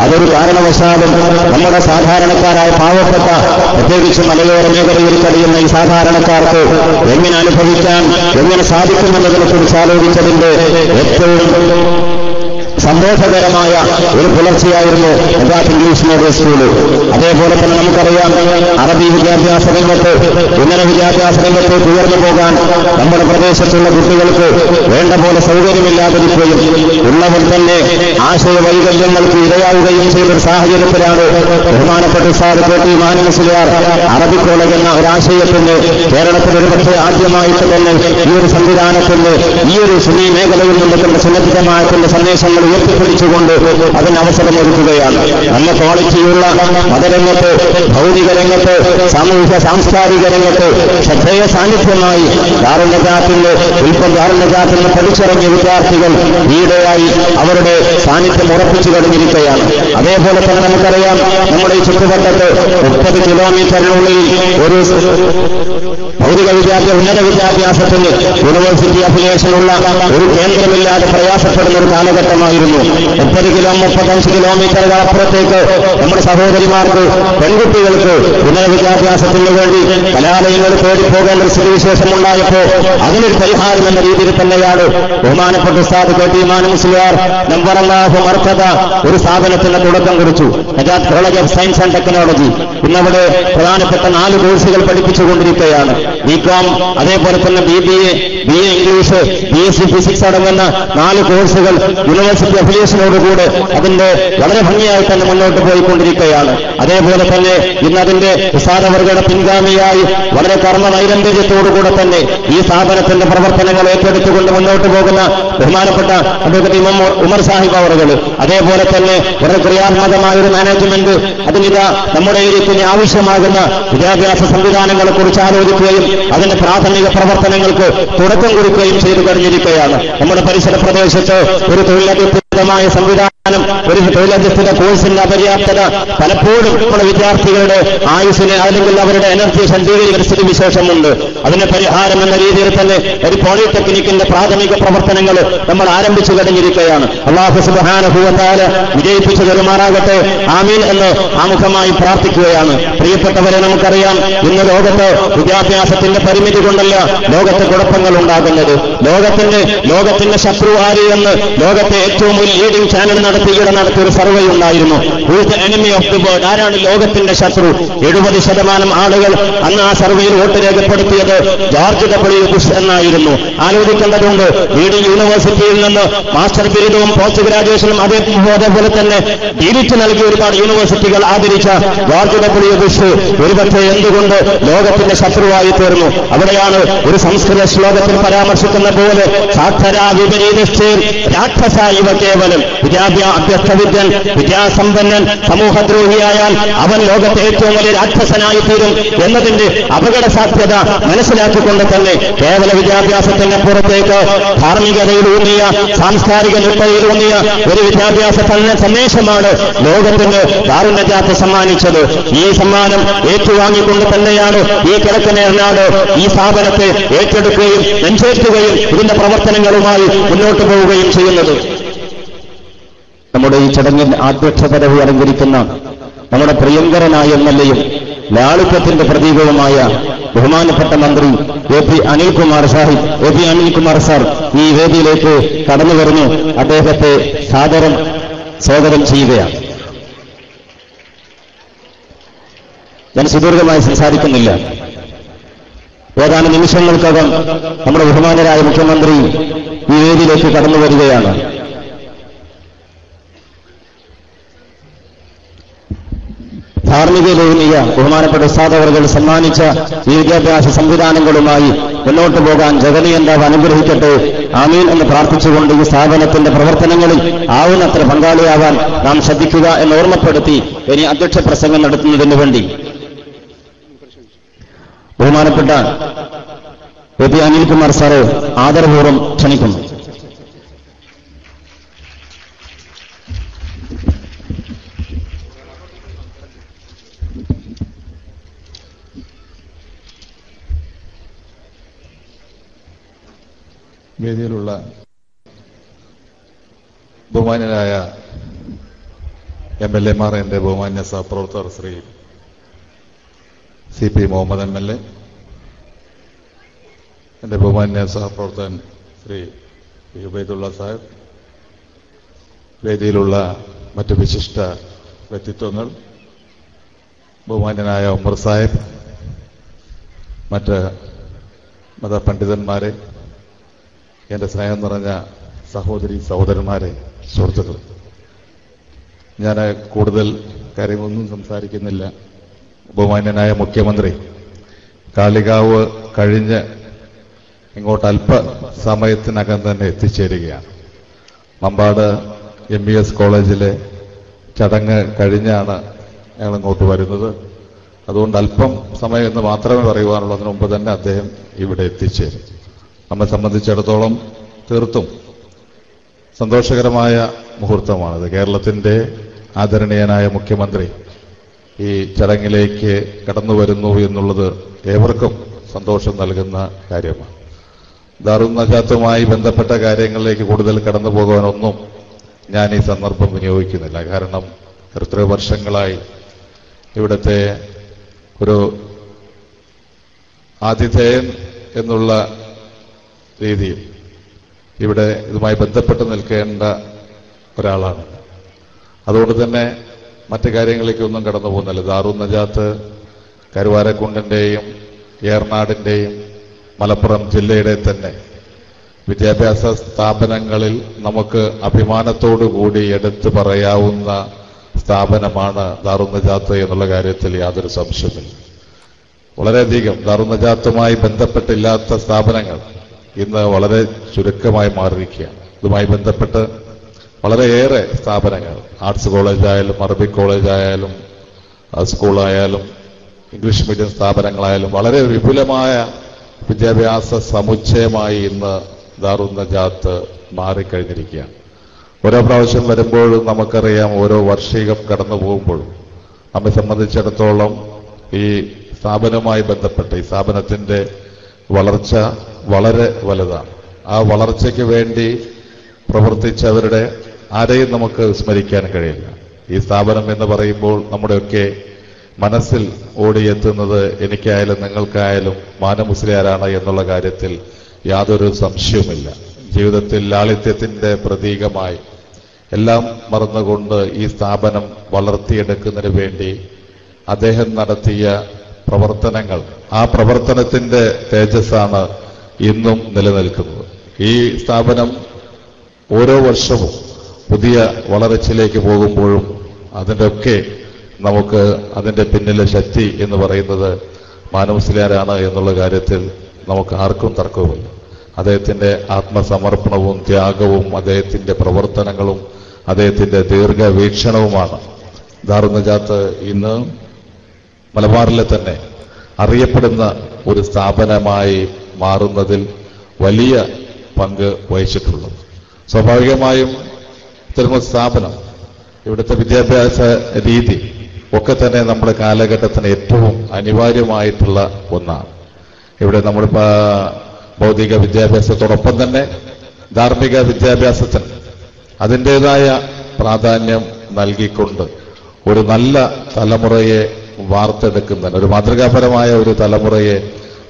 അതൊരു കാരണവശാലും നമ്മുടെ സാധാരണക്കാരായ പാവപ്പെട്ട, പ്രത്യേകിച്ച് മലയോര മേഖലയിൽ കഴിയുന്ന ഈ സാധാരണക്കാർക്ക് എങ്ങനെ അനുഭവിക്കാൻ, എങ്ങനെ സാധിക്കുമെന്നതിനെ കുറിച്ച് ആലോചിച്ചതിന്റെ ഏറ്റവും സന്തോഷകരമായ ഒരു പുലർച്ചെയായിരുന്നു നജാത്ത് ഇംഗ്ലീഷ് മീഡിയം സ്കൂള്. അതേപോലെ തന്നെ നമുക്കറിയാം, അറബി വിദ്യാഭ്യാസ രംഗത്ത്, ഉന്നത വിദ്യാഭ്യാസ രംഗത്തേക്ക് ഉയർന്നു പോകാൻ നമ്മുടെ പ്രദേശത്തുള്ള കുട്ടികൾക്ക് വേണ്ട പോലെ സൗകര്യമില്ലാതിരിക്കുകയും ഉള്ളവർ തന്നെ ആശയവൈകല്യങ്ങൾക്ക് ഇരയാവുകയും ചെയ്തൊരു സാഹചര്യത്തിലാണ് ബഹുമാനപ്പെട്ട ഉസ്താദ് KP മാനൻ മുസ്ലിയാർ അറബി കോളേജ് എന്ന ഒരാശയത്തിന് കേരളത്തിൽ ഒരുപക്ഷെ ആദ്യമായിട്ട് തന്നെ ഈ ഒരു സംവിധാനത്തിന് ഈ ഒരു സുന്നി മേഖലയിൽ നിന്നുള്ള സുന്നതമായത്തിന്റെ സന്ദേശങ്ങൾ ഉയർത്തിപ്പിടിച്ചുകൊണ്ട് അതിന് അവസരമൊരുക്കുകയാണ്. നല്ല ക്വാളിറ്റിയുള്ള മതരംഗത്ത്, ഭൗതിക രംഗത്ത്, സാമൂഹിക സാംസ്കാരിക രംഗത്ത് ശ്രദ്ധേയ സാന്നിധ്യമായി ദാറുൽ നജാത്തിന്റെ പഠിച്ചിറങ്ങിയ വിദ്യാർത്ഥികൾ ഈയിടെയായി അവരുടെ സാന്നിധ്യം ഉറപ്പിച്ചു കഴിഞ്ഞിരിക്കുകയാണ്. അതേപോലെ തന്നെ നമുക്കറിയാം, നമ്മുടെ ഈ ചുറ്റുവട്ടത്ത് 30 കിലോമീറ്ററിനുള്ളിൽ ഒരു ഭൗതിക ഉന്നത വിദ്യാഭ്യാസത്തിന് യൂണിവേഴ്സിറ്റി അഫിലിയേഷനുള്ള ഒരു കേന്ദ്രമില്ലാതെ പ്രയാസപ്പെടുന്ന ഒരു കാലഘട്ടമായിരുന്നു. 35 കിലോമീറ്ററുകൾ അപ്പുറത്തേക്ക് നമ്മുടെ സഹോദരിമാർക്ക്, പെൺകുട്ടികൾക്ക് ഉന്നത വിദ്യാഭ്യാസത്തിന് വേണ്ടി കലാലയങ്ങൾ തേടിപ്പോകേണ്ട ഒരു സ്ഥിതിവിശേഷമുണ്ടായപ്പോ അതിനൊരു പരിഹാരം എന്ന രീതിയിൽ തന്നെയാണ് ബഹുമാനപ്പെട്ട ഉസ്താദ് KP മാനൻ മുസ്ലിയാർ നബറല്ലാഹു മർക്കബ ഒരു സ്ഥാപനത്തിന് തുടക്കം കുറിച്ചു. Najath college of science and technology. ഇന്നവിടെ പ്രധാനപ്പെട്ട 4 കോഴ്സുകൾ പഠിപ്പിച്ചുകൊണ്ടിരിക്കുകയാണ്. BCom, അതേപോലെ തന്നെ BBA, BA English, BSc physics അടങ്ങുന്ന 4 കോഴ്സുകൾ യൂണിവേഴ്സിറ്റി അഫിലിയേഷനോടുകൂടെ അതിന്റെ വളരെ ഭംഗിയായി തന്നെ മുന്നോട്ട് പോയിക്കൊണ്ടിരിക്കുകയാണ്. അതേപോലെ തന്നെ ഇന്ന് അതിന്റെ ഉസ്താദവറുകളുടെ പിൻഗാമിയായി വളരെ കർമ്മ നൈരന്തര്യത്തോടുകൂടെ തന്നെ ഈ സ്ഥാപനത്തിന്റെ പ്രവർത്തനങ്ങൾ ഏറ്റെടുത്തുകൊണ്ട് മുന്നോട്ട് പോകുന്ന ബഹുമാനപ്പെട്ട അഡ്വക്കേറ്റ് ഉമർ സാഹിബ് അവറുകൾ, അതേപോലെ തന്നെ വളരെ ക്രിയാത്മകമായ ഒരു മാനേജ്മെന്റ് അതിനിതാ നമ്മുടെ ഏരിയത്തിന് ആവശ്യമാകുന്ന വിദ്യാഭ്യാസ സംവിധാനങ്ങളെ കുറിച്ച് ആലോചിക്കുകയും അതിന്റെ പ്രാഥമിക പ്രവർത്തനങ്ങൾക്ക് തുടക്കം കുറിക്കുകയും ചെയ്തു കഴിഞ്ഞിരിക്കുകയാണ്. നമ്മുടെ പരിസര പ്രദേശത്ത് ഒരു തൊഴിലധിഷ്ഠിതമായ സംവിധാനം, ഒരു തൊഴിലധിഷ്ഠിത കോഴ്സിന്റെ അപര്യാപ്തത പലപ്പോഴും നമ്മുടെ വിദ്യാർത്ഥികളുടെ ആയുസ്സിനെ അല്ലെങ്കിൽ അവരുടെ എനർജി സജ്ജീകരിക്കുന്ന സ്ഥിതിവിശേഷമുണ്ട്. അതിന് പരിഹാരം എന്ന രീതിയിൽ തന്നെ ഒരു പോളിടെക്നിക്കിന്റെ പ്രാഥമിക പ്രവർത്തനങ്ങൾ നമ്മൾ ആരംഭിച്ചു കഴിഞ്ഞിരിക്കുകയാണ്. അല്ലാഹു സുബ്ഹാനഹു വ തആല വിജയിപ്പിച്ചു തരുമാറാകട്ടെ, ആമീൻ എന്ന് ആമുഖമായി പ്രാർത്ഥിക്കുകയാണ്. പ്രിയപ്പെട്ടവരെ, നമുക്കറിയാം, ഇന്ന് ലോകത്ത് വിദ്യാഭ്യാസത്തിന്റെ പരിമിതി കൊണ്ടല്ല ലോകത്ത് കുഴപ്പങ്ങൾ ഉണ്ടാകുന്നത്. ലോകത്തിന്റെ ശത്രു ആര് എന്ന് ലോകത്തെ ഏറ്റവും ഒരു ലീഡിംഗ് ചാനൽ നടത്തിയൊരു സർവേ ഉണ്ടായിരുന്നു. എനിമി ഓഫ് ദി വേൾഡ്, ആരാണ് ലോകത്തിന്റെ ശത്രു? 70% ആളുകൾ അന്ന് ആ സർവേയിൽ വോട്ട് രേഖപ്പെടുത്തിയത് ജോർജ് W. ബുഷ് എന്നായിരുന്നു. ആലോചിക്കേണ്ടതുണ്ട്, ലീഡിംഗ് യൂണിവേഴ്സിറ്റിയിൽ നിന്ന് മാസ്റ്റർ ബിരുദവും പോസ്റ്റ് ഗ്രാജുവേഷനും അതേപോലെ തന്നെ ഡിലിറ്റ് നൽകിയ ഒരുപാട് യൂണിവേഴ്സിറ്റികൾ ആദരിച്ച ജോർജ് W. ബുഷ് ഒരുപക്ഷെ എന്തുകൊണ്ട് ലോകത്തിന്റെ ശത്രുവായി തീർന്നു? അവിടെയാണ് ഒരു സംസ്കൃത ശ്ലോകത്തിൽ പരാമർശിക്കുന്ന പോലെ സാക്ഷരാ വിപരീതസ്ഥിർ രാക്ഷസ ഇവ കേവലം. അഭ്യസ്തവിദ്യൻ, വിദ്യാസമ്പന്നൻ സമൂഹദ്രോഹിയായാൽ അവൻ ലോകത്തെ ഏറ്റവും വലിയ രാക്ഷസനായി തീരും എന്നതിന്റെ അപകട സാധ്യത മനസ്സിലാക്കിക്കൊണ്ട് തന്നെ കേവല വിദ്യാഭ്യാസത്തിന് പുറത്തേക്ക് ധാർമ്മികതയിലൂന്നിയ സാംസ്കാരിക നിഷ്ഠയിലൂന്നിയ ഒരു വിദ്യാഭ്യാസ സന്ദേശമാണ് ലോകത്തിന് ദാറുൻ നജാത്ത് സമ്മാനിച്ചത്. ഈ സമ്മാനം ഏറ്റുവാങ്ങിക്കൊണ്ട് തന്നെയാണ് ഈ കിഴക്കൻ ഏറനാട് ഈ സ്ഥാപനത്തെ ഏറ്റെടുക്കുകയും നെഞ്ചേറ്റുകയും ഇതിന്റെ പ്രവർത്തനങ്ങളുമായി മുന്നോട്ട് പോവുകയും ചെയ്യുന്നത്. നമ്മുടെ ഈ ചടങ്ങിൽ അധ്യക്ഷ പദവി അലങ്കരിക്കുന്ന നമ്മുടെ പ്രിയങ്കരനായ എംഎൽഎയും ലാളിത്യത്തിന്റെ പ്രതീകവുമായ ബഹുമാനപ്പെട്ട മന്ത്രി എ.പി. അനിൽകുമാർ സാർ ഈ വേദിയിലേക്ക് കടന്നു വരുന്നു. അദ്ദേഹത്തെ സാദരം സ്വാഗതം ചെയ്യുകയാണ്. ഞാൻ സുദീർഘമായി സംസാരിക്കുന്നില്ല. ഏതാനും നിമിഷങ്ങൾക്കകം നമ്മുടെ ബഹുമാനരായ മുഖ്യമന്ത്രി ഈ വേദിയിലേക്ക് കടന്നു വരികയാണ്. ധാർമ്മികതയിലൂന്നിയ ബഹുമാനപ്പെട്ട ഉസ്താദ് അവർകൾ സമ്മാനിച്ച ഈ വിദ്യാഭ്യാസ സംവിധാനങ്ങളുമായി മുന്നോട്ട് പോകാൻ ജഗന്നിയന്താവ് അനുഗ്രഹിക്കട്ടെ, ആമീൻ എന്ന് പ്രാർത്ഥിച്ചുകൊണ്ട് ഈ സ്ഥാപനത്തിന്റെ പ്രവർത്തനങ്ങളിൽ ആവുന്നത്ര പങ്കാളിയാവാൻ നാം ശ്രദ്ധിക്കുക എന്ന് ഓർമ്മപ്പെടുത്തി ഇനി അധ്യക്ഷ പ്രസംഗം നടത്തുന്നതിന് വേണ്ടി ബഹുമാനപ്പെട്ട എ.പി. അനിൽകുമാർ സാറെ ആദരപൂർവ്വം ക്ഷണിക്കുന്നു. വേദിയിലുള്ള ബഹുമാന്യനായ എംഎൽഎമാർ, എന്റെ ബഹുമാന്യ സഹപ്രവർത്തകർ ശ്രീ CP മുഹമ്മദ് MLA, എന്റെ ബഹുമാന്യ സഹപ്രവർത്തകൻ ശ്രീ ഉബൈദുള്ള സാഹിബ്, വേദിയിലുള്ള മറ്റ് വിശിഷ്ട വ്യക്തിത്വങ്ങൾ, ബഹുമാന്യനായ ഉമർ സാഹിബ്, മറ്റ് മതപണ്ഡിതന്മാരെ, എന്റെ സ്നേഹം നിറഞ്ഞ സഹോദരി സഹോദരന്മാരെ, സുഹൃത്തുക്കൾ, ഞാൻ കൂടുതൽ കാര്യമൊന്നും സംസാരിക്കുന്നില്ല. ബഹുമാന്യനായ മുഖ്യമന്ത്രി കാളികാവ് കഴിഞ്ഞ് ഇങ്ങോട്ട് അല്പസമയത്തിനകം തന്നെ എത്തിച്ചേരുകയാണ്. മമ്പാട് MES കോളേജിലെ ചടങ്ങ് കഴിഞ്ഞാണ് ഞങ്ങൾ ഇങ്ങോട്ട് വരുന്നത്. അതുകൊണ്ട് അല്പം സമയം എന്ന് മാത്രമേ പറയുവാനുള്ളൂ. അതിനു മുമ്പ് തന്നെ അദ്ദേഹം ഇവിടെ എത്തിച്ചേരും. നമ്മെ സംബന്ധിച്ചിടത്തോളം തീർത്തും സന്തോഷകരമായ മുഹൂർത്തമാണിത്. കേരളത്തിന്റെ ആദരണീയനായ മുഖ്യമന്ത്രി ഈ ചടങ്ങിലേക്ക് കടന്നു വരുന്നു എന്നുള്ളത് ഏവർക്കും സന്തോഷം നൽകുന്ന കാര്യമാണ്. ദാറുൻ നജാത്തുമായി ബന്ധപ്പെട്ട കാര്യങ്ങളിലേക്ക് കൂടുതൽ കടന്നു പോകാനൊന്നും ഞാൻ ഈ സന്ദർഭം വിനിയോഗിക്കുന്നില്ല. കാരണം എത്രയോ വർഷങ്ങളായി ഇവിടുത്തെ ഒരു ആതിഥേയൻ എന്നുള്ള രീതിയിൽ ഇവിടെ ഇതുമായി ബന്ധപ്പെട്ട് നിൽക്കേണ്ട ഒരാളാണ്. അതുകൊണ്ട് തന്നെ മറ്റു കാര്യങ്ങളിലേക്കൊന്നും കടന്നു പോകുന്നില്ല. ദാറുൻ നജാത്ത് കരുവാരക്കുണ്ടിന്റെയും ഏറനാടിന്റെയും മലപ്പുറം ജില്ലയുടെ തന്നെ വിദ്യാഭ്യാസ സ്ഥാപനങ്ങളിൽ നമുക്ക് അഭിമാനത്തോടുകൂടി എടുത്തു പറയാവുന്ന സ്ഥാപനമാണ് ദാറുൻ നജാത്ത് എന്നുള്ള കാര്യത്തിൽ യാതൊരു സംശയമില്ല. വളരെയധികം ദാറുൻ നജാത്തുമായി ബന്ധപ്പെട്ടില്ലാത്ത സ്ഥാപനങ്ങൾ ഇന്ന് വളരെ ചുരുക്കമായി മാറിയിരിക്കുകയാണ്. ഇതുമായി ബന്ധപ്പെട്ട് വളരെയേറെ സ്ഥാപനങ്ങൾ, ആർട്സ് കോളേജായാലും അറബിക് കോളേജായാലും സ്കൂളായാലും ഇംഗ്ലീഷ് മീഡിയം സ്ഥാപനങ്ങളായാലും വളരെ വിപുലമായ വിദ്യാഭ്യാസ സമുച്ചയമായി ഇന്ന് ദാറുൻ നജാത്ത് മാറിക്കഴിഞ്ഞിരിക്കുകയാണ്. ഓരോ പ്രാവശ്യം വരുമ്പോഴും നമുക്കറിയാം, ഓരോ വർഷികം കടന്നു പോകുമ്പോഴും നമ്മെ സംബന്ധിച്ചിടത്തോളം ഈ സ്ഥാപനവുമായി ബന്ധപ്പെട്ട് ഈ സ്ഥാപനത്തിന്റെ വളർച്ച വളരെ വലുതാണ്. ആ വളർച്ചയ്ക്ക് വേണ്ടി പ്രവർത്തിച്ചവരുടെ ആരെയും നമുക്ക് സ്മരിക്കാൻ കഴിയില്ല. ഈ സ്ഥാപനം എന്ന് പറയുമ്പോൾ നമ്മുടെയൊക്കെ മനസ്സിൽ ഓടിയെത്തുന്നത് എനിക്കായാലും നിങ്ങൾക്കായാലും മാനമുസ്ലിയാരാണ് എന്നുള്ള കാര്യത്തിൽ യാതൊരു സംശയവുമില്ല. ജീവിതത്തിൽ ലാളിത്യത്തിന്റെ പ്രതീകമായി എല്ലാം മറന്നുകൊണ്ട് ഈ സ്ഥാപനം വളർത്തിയെടുക്കുന്നതിന് വേണ്ടി അദ്ദേഹം നടത്തിയ പ്രവർത്തനങ്ങൾ, ആ പ്രവർത്തനത്തിന്റെ തേജസ്സാണ് ഇന്നും നിലനിൽക്കുന്നത്. ഈ സ്ഥാപനം ഓരോ വർഷവും പുതിയ വളർച്ചയിലേക്ക് പോകുമ്പോഴും അതിൻ്റെയൊക്കെ നമുക്ക് അതിൻ്റെ പിന്നിലെ ശക്തി എന്ന് പറയുന്നത് മാനമുസ്ലിയാരാണ് എന്നുള്ള കാര്യത്തിൽ നമുക്ക് ആർക്കും തർക്കവുമില്ല. അദ്ദേഹത്തിന്റെ ആത്മസമർപ്പണവും ത്യാഗവും അദ്ദേഹത്തിന്റെ പ്രവർത്തനങ്ങളും അദ്ദേഹത്തിന്റെ ദീർഘവീക്ഷണവുമാണ് ദാറുൻ നജാത്ത് ഇന്ന് മലബാറിലെ തന്നെ അറിയപ്പെടുന്ന ഒരു സ്ഥാപനമായി മാറുന്നതിൽ വലിയ പങ്ക് വഹിച്ചിട്ടുള്ളത്. സ്വാഭാവികമായും ഇത്തരം സ്ഥാപനം, ഇവിടുത്തെ വിദ്യാഭ്യാസ രീതി ഒക്കെ തന്നെ നമ്മുടെ കാലഘട്ടത്തിന് ഏറ്റവും അനിവാര്യമായിട്ടുള്ള ഒന്നാണ്. ഇവിടെ നമ്മൾ ഭൗതിക വിദ്യാഭ്യാസത്തോടൊപ്പം തന്നെ ധാർമ്മിക വിദ്യാഭ്യാസത്തിന് അതിൻ്റെതായ പ്രാധാന്യം നൽകിക്കൊണ്ട് ഒരു നല്ല തലമുറയെ വാർത്തെടുക്കുന്നതിന്, ഒരു മാതൃകാപരമായ ഒരു തലമുറയെ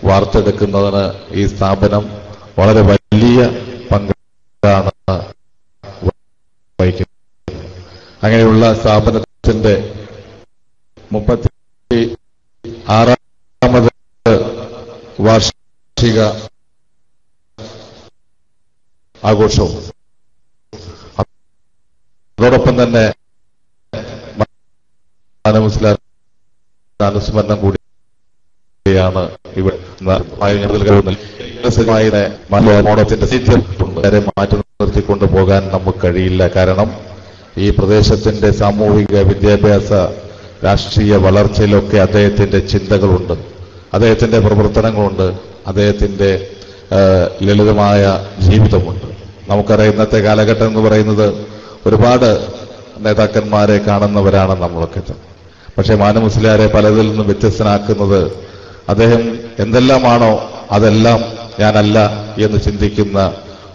വാർത്തെടുക്കുന്നതിന് ഈ സ്ഥാപനം വളരെ വലിയ പങ്കാണ് വഹിക്കുന്നത്. അങ്ങനെയുള്ള സ്ഥാപനത്തിന്റെ 36ാമത് വാർഷിക ആഘോഷവും അതോടൊപ്പം തന്നെ മുസ്ലിം അനുസ്മരണം കൂടിയാണ് ഇവിടെ ഓണത്തിന്റെ വളരെ മാറ്റി നിർത്തിക്കൊണ്ടു പോകാൻ നമുക്ക് കഴിയില്ല. കാരണം ഈ പ്രദേശത്തിന്റെ സാമൂഹിക വിദ്യാഭ്യാസ രാഷ്ട്രീയ വളർച്ചയിലൊക്കെ അദ്ദേഹത്തിന്റെ ചിന്തകളുണ്ട്, അദ്ദേഹത്തിന്റെ പ്രവർത്തനങ്ങളുണ്ട്, അദ്ദേഹത്തിന്റെ ലളിതമായ ജീവിതമുണ്ട്. നമുക്കറിയാം ഇന്നത്തെ കാലഘട്ടം എന്ന് പറയുന്നത് ഒരുപാട് നേതാക്കന്മാരെ കാണുന്നവരാണ് നമ്മളൊക്കെ. പക്ഷേ മാനമുസ്ലിയാരെ പലതിൽ നിന്നും വ്യത്യസ്തനാക്കുന്നത് അദ്ദേഹം എന്തെല്ലാമാണോ അതെല്ലാം ഞാനല്ല എന്ന് ചിന്തിക്കുന്ന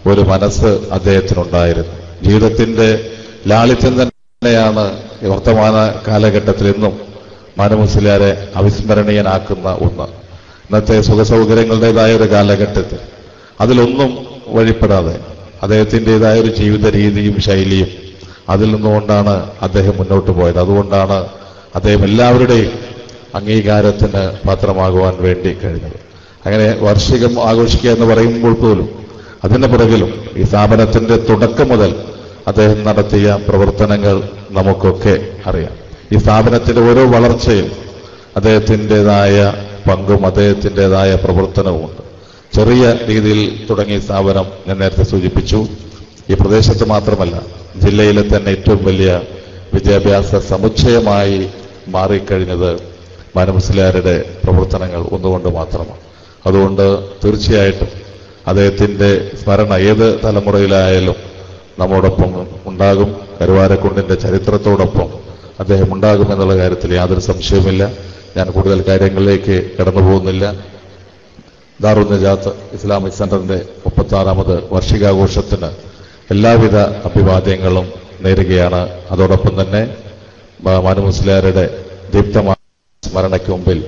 ഒരു മനസ്സ് അദ്ദേഹത്തിനുണ്ടായിരുന്നു. ജീവിതത്തിന്റെ ലാളിത്യം തന്നെയാണ് വർത്തമാന കാലഘട്ടത്തിൽ ഇന്നും മാനമുസ്ലിയാരെ അവിസ്മരണീയനാക്കുന്ന ഒന്ന്. ഇന്നത്തെ സുഖസൗകര്യങ്ങളുടേതായ ഒരു കാലഘട്ടത്തിൽ അതിലൊന്നും വഴിപ്പെടാതെ അദ്ദേഹത്തിൻ്റെതായ ഒരു ജീവിത രീതിയും ശൈലിയും അതിൽ നിന്നുകൊണ്ടാണ് അദ്ദേഹം മുന്നോട്ട് പോയത്. അതുകൊണ്ടാണ് അദ്ദേഹം എല്ലാവരുടെയും അംഗീകാരത്തിന് പാത്രമാകുവാൻ വേണ്ടി കഴിഞ്ഞത്. അങ്ങനെ വാർഷികം ആഘോഷിക്കുക എന്ന് പറയുമ്പോൾ പോലും അതിന് പുറകിലും ഈ സ്ഥാപനത്തിന്റെ തുടക്കം മുതൽ അദ്ദേഹം നടത്തിയ പ്രവർത്തനങ്ങൾ നമുക്കൊക്കെ അറിയാം. ഈ സ്ഥാപനത്തിന്റെ ഓരോ വളർച്ചയിൽ അദ്ദേഹത്തിൻ്റെതായ പങ്കും അദ്ദേഹത്തിൻ്റെതായ പ്രവർത്തനവുമുണ്ട്. ചെറിയ രീതിയിൽ തുടങ്ങിയ സ്ഥാപനം ഞാൻ നേരത്തെ സൂചിപ്പിച്ചു. ഈ പ്രദേശത്ത് മാത്രമല്ല, ജില്ലയിലെ തന്നെ ഏറ്റവും വലിയ വിദ്യാഭ്യാസ സമുച്ചയമായി മാറിക്കഴിഞ്ഞത് മാനമുസ്ലിയാരുടെ പ്രവർത്തനങ്ങൾ ഒന്നുകൊണ്ട് മാത്രമാണ്. അതുകൊണ്ട് തീർച്ചയായിട്ടും അദ്ദേഹത്തിന്റെ സ്മരണ ഏത് തലമുറയിലായാലും നമ്മോടൊപ്പം ഉണ്ടാകും. കരുവാരക്കുണ്ടിന്റെ ചരിത്രത്തോടൊപ്പം അദ്ദേഹം ഉണ്ടാകുമെന്നുള്ള കാര്യത്തിൽ യാതൊരു സംശയവുമില്ല. ഞാൻ കൂടുതൽ കാര്യങ്ങളിലേക്ക് കടന്നു പോകുന്നില്ല. ദാറുൻ നജാത്ത് ഇസ്ലാമിക് സെന്ററിന്റെ 36ാമത് വാർഷികാഘോഷത്തിന് എല്ലാവിധ അഭിവാദ്യങ്ങളും നേരുകയാണ്. അതോടൊപ്പം തന്നെ മാനമുസ്ലിയാരുടെ ദീപ്തമായ സ്മരണയ്ക്ക് മുമ്പിൽ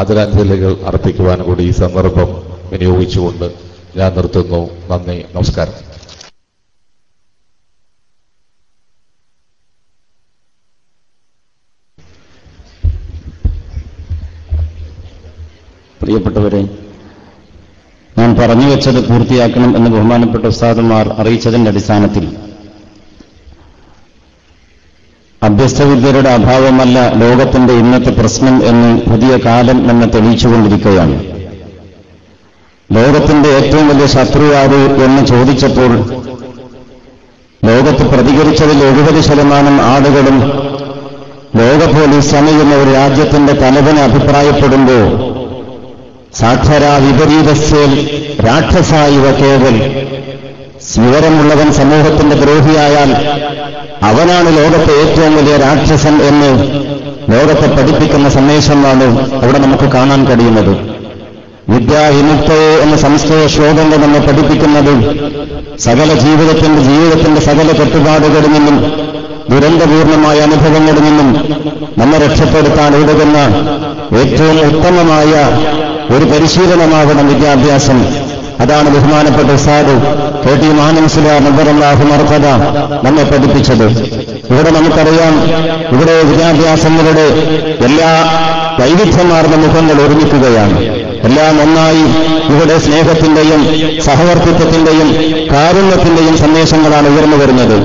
ആദരാഞ്ജലികൾ അർപ്പിക്കുവാൻ കൂടി ഈ സന്ദർഭം വിനിയോഗിച്ചുകൊണ്ട് ഞാൻ നിർത്തുന്നു. നന്ദി, നമസ്കാരം. പ്രിയപ്പെട്ടവരെ, ഞാൻ പറഞ്ഞു വെച്ചത് പൂർത്തിയാക്കണം എന്ന് ബഹുമാനപ്പെട്ട ഉസ്താദുമാർ അറിയിച്ചതിന്റെ അടിസ്ഥാനത്തിൽ അഭ്യസ്തവിദ്യരുടെ അഭാവമല്ല ലോകത്തിന്റെ ഇന്നത്തെ പ്രശ്നം എന്ന് പുതിയ കാലം നമ്മെ തെളിയിച്ചുകൊണ്ടിരിക്കുകയാണ്. ലോകത്തിന്റെ ഏറ്റവും വലിയ ശത്രു ആര് എന്ന് ചോദിച്ചപ്പോൾ ലോകത്ത് പ്രതികരിച്ചതിൽ 70% ആളുകളും ലോക പോലീസ് സമയുന്ന ഒരു രാജ്യത്തിന്റെ തലവനെ അഭിപ്രായപ്പെടുമ്പോൾ സാക്ഷരാ വിപരീതസ്യേൽ രാക്ഷസായിവ കേവൽ, വിവരമുള്ളവൻ സമൂഹത്തിന്റെ ദ്രോഹിയായാൽ അവനാണ് ലോകത്തെ ഏറ്റവും വലിയ രാക്ഷസൻ എന്ന് ലോകത്തെ പഠിപ്പിക്കുന്ന സന്ദേശമാണ് അവിടെ നമുക്ക് കാണാൻ കഴിയുന്നത്. വിദ്യാവിമുക്തയെ എന്ന സംസ്കൃത ശ്ലോകങ്ങൾ നമ്മെ പഠിപ്പിക്കുന്നത് സകല ജീവിതത്തിന്റെ സകല കെട്ടുപാടുകളിൽ നിന്നും ദുരന്തപൂർണമായ അനുഭവങ്ങളിൽ നിന്നും നമ്മെ രക്ഷപ്പെടുത്താൻ ഉതകുന്ന ഏറ്റവും ഉത്തമമായ ഒരു പരിശീലനമാകണം വിദ്യാഭ്യാസം. അതാണ് ബഹുമാനപ്പെട്ട ഉസ്താദ് കെ.ടി. മാനമുസ്ലിയാർ നബ്ബറല്ലാഹു മർഖദ നമ്മെ പഠിപ്പിച്ചത്. ഇവിടെ നമുക്കറിയാം, ഇവിടെ വിദ്യാഭ്യാസങ്ങളുടെ എല്ലാ വൈവിധ്യമാർന്ന മുഖങ്ങൾ ഒരുമിക്കുകയാണ്. എല്ലാം ഒന്നായി ഇവിടെ സ്നേഹത്തിന്റെയും സഹവർത്തിത്വത്തിന്റെയും കാരുണ്യത്തിന്റെയും സന്ദേശങ്ങളാണ് ഉയർന്നു വരുന്നത്.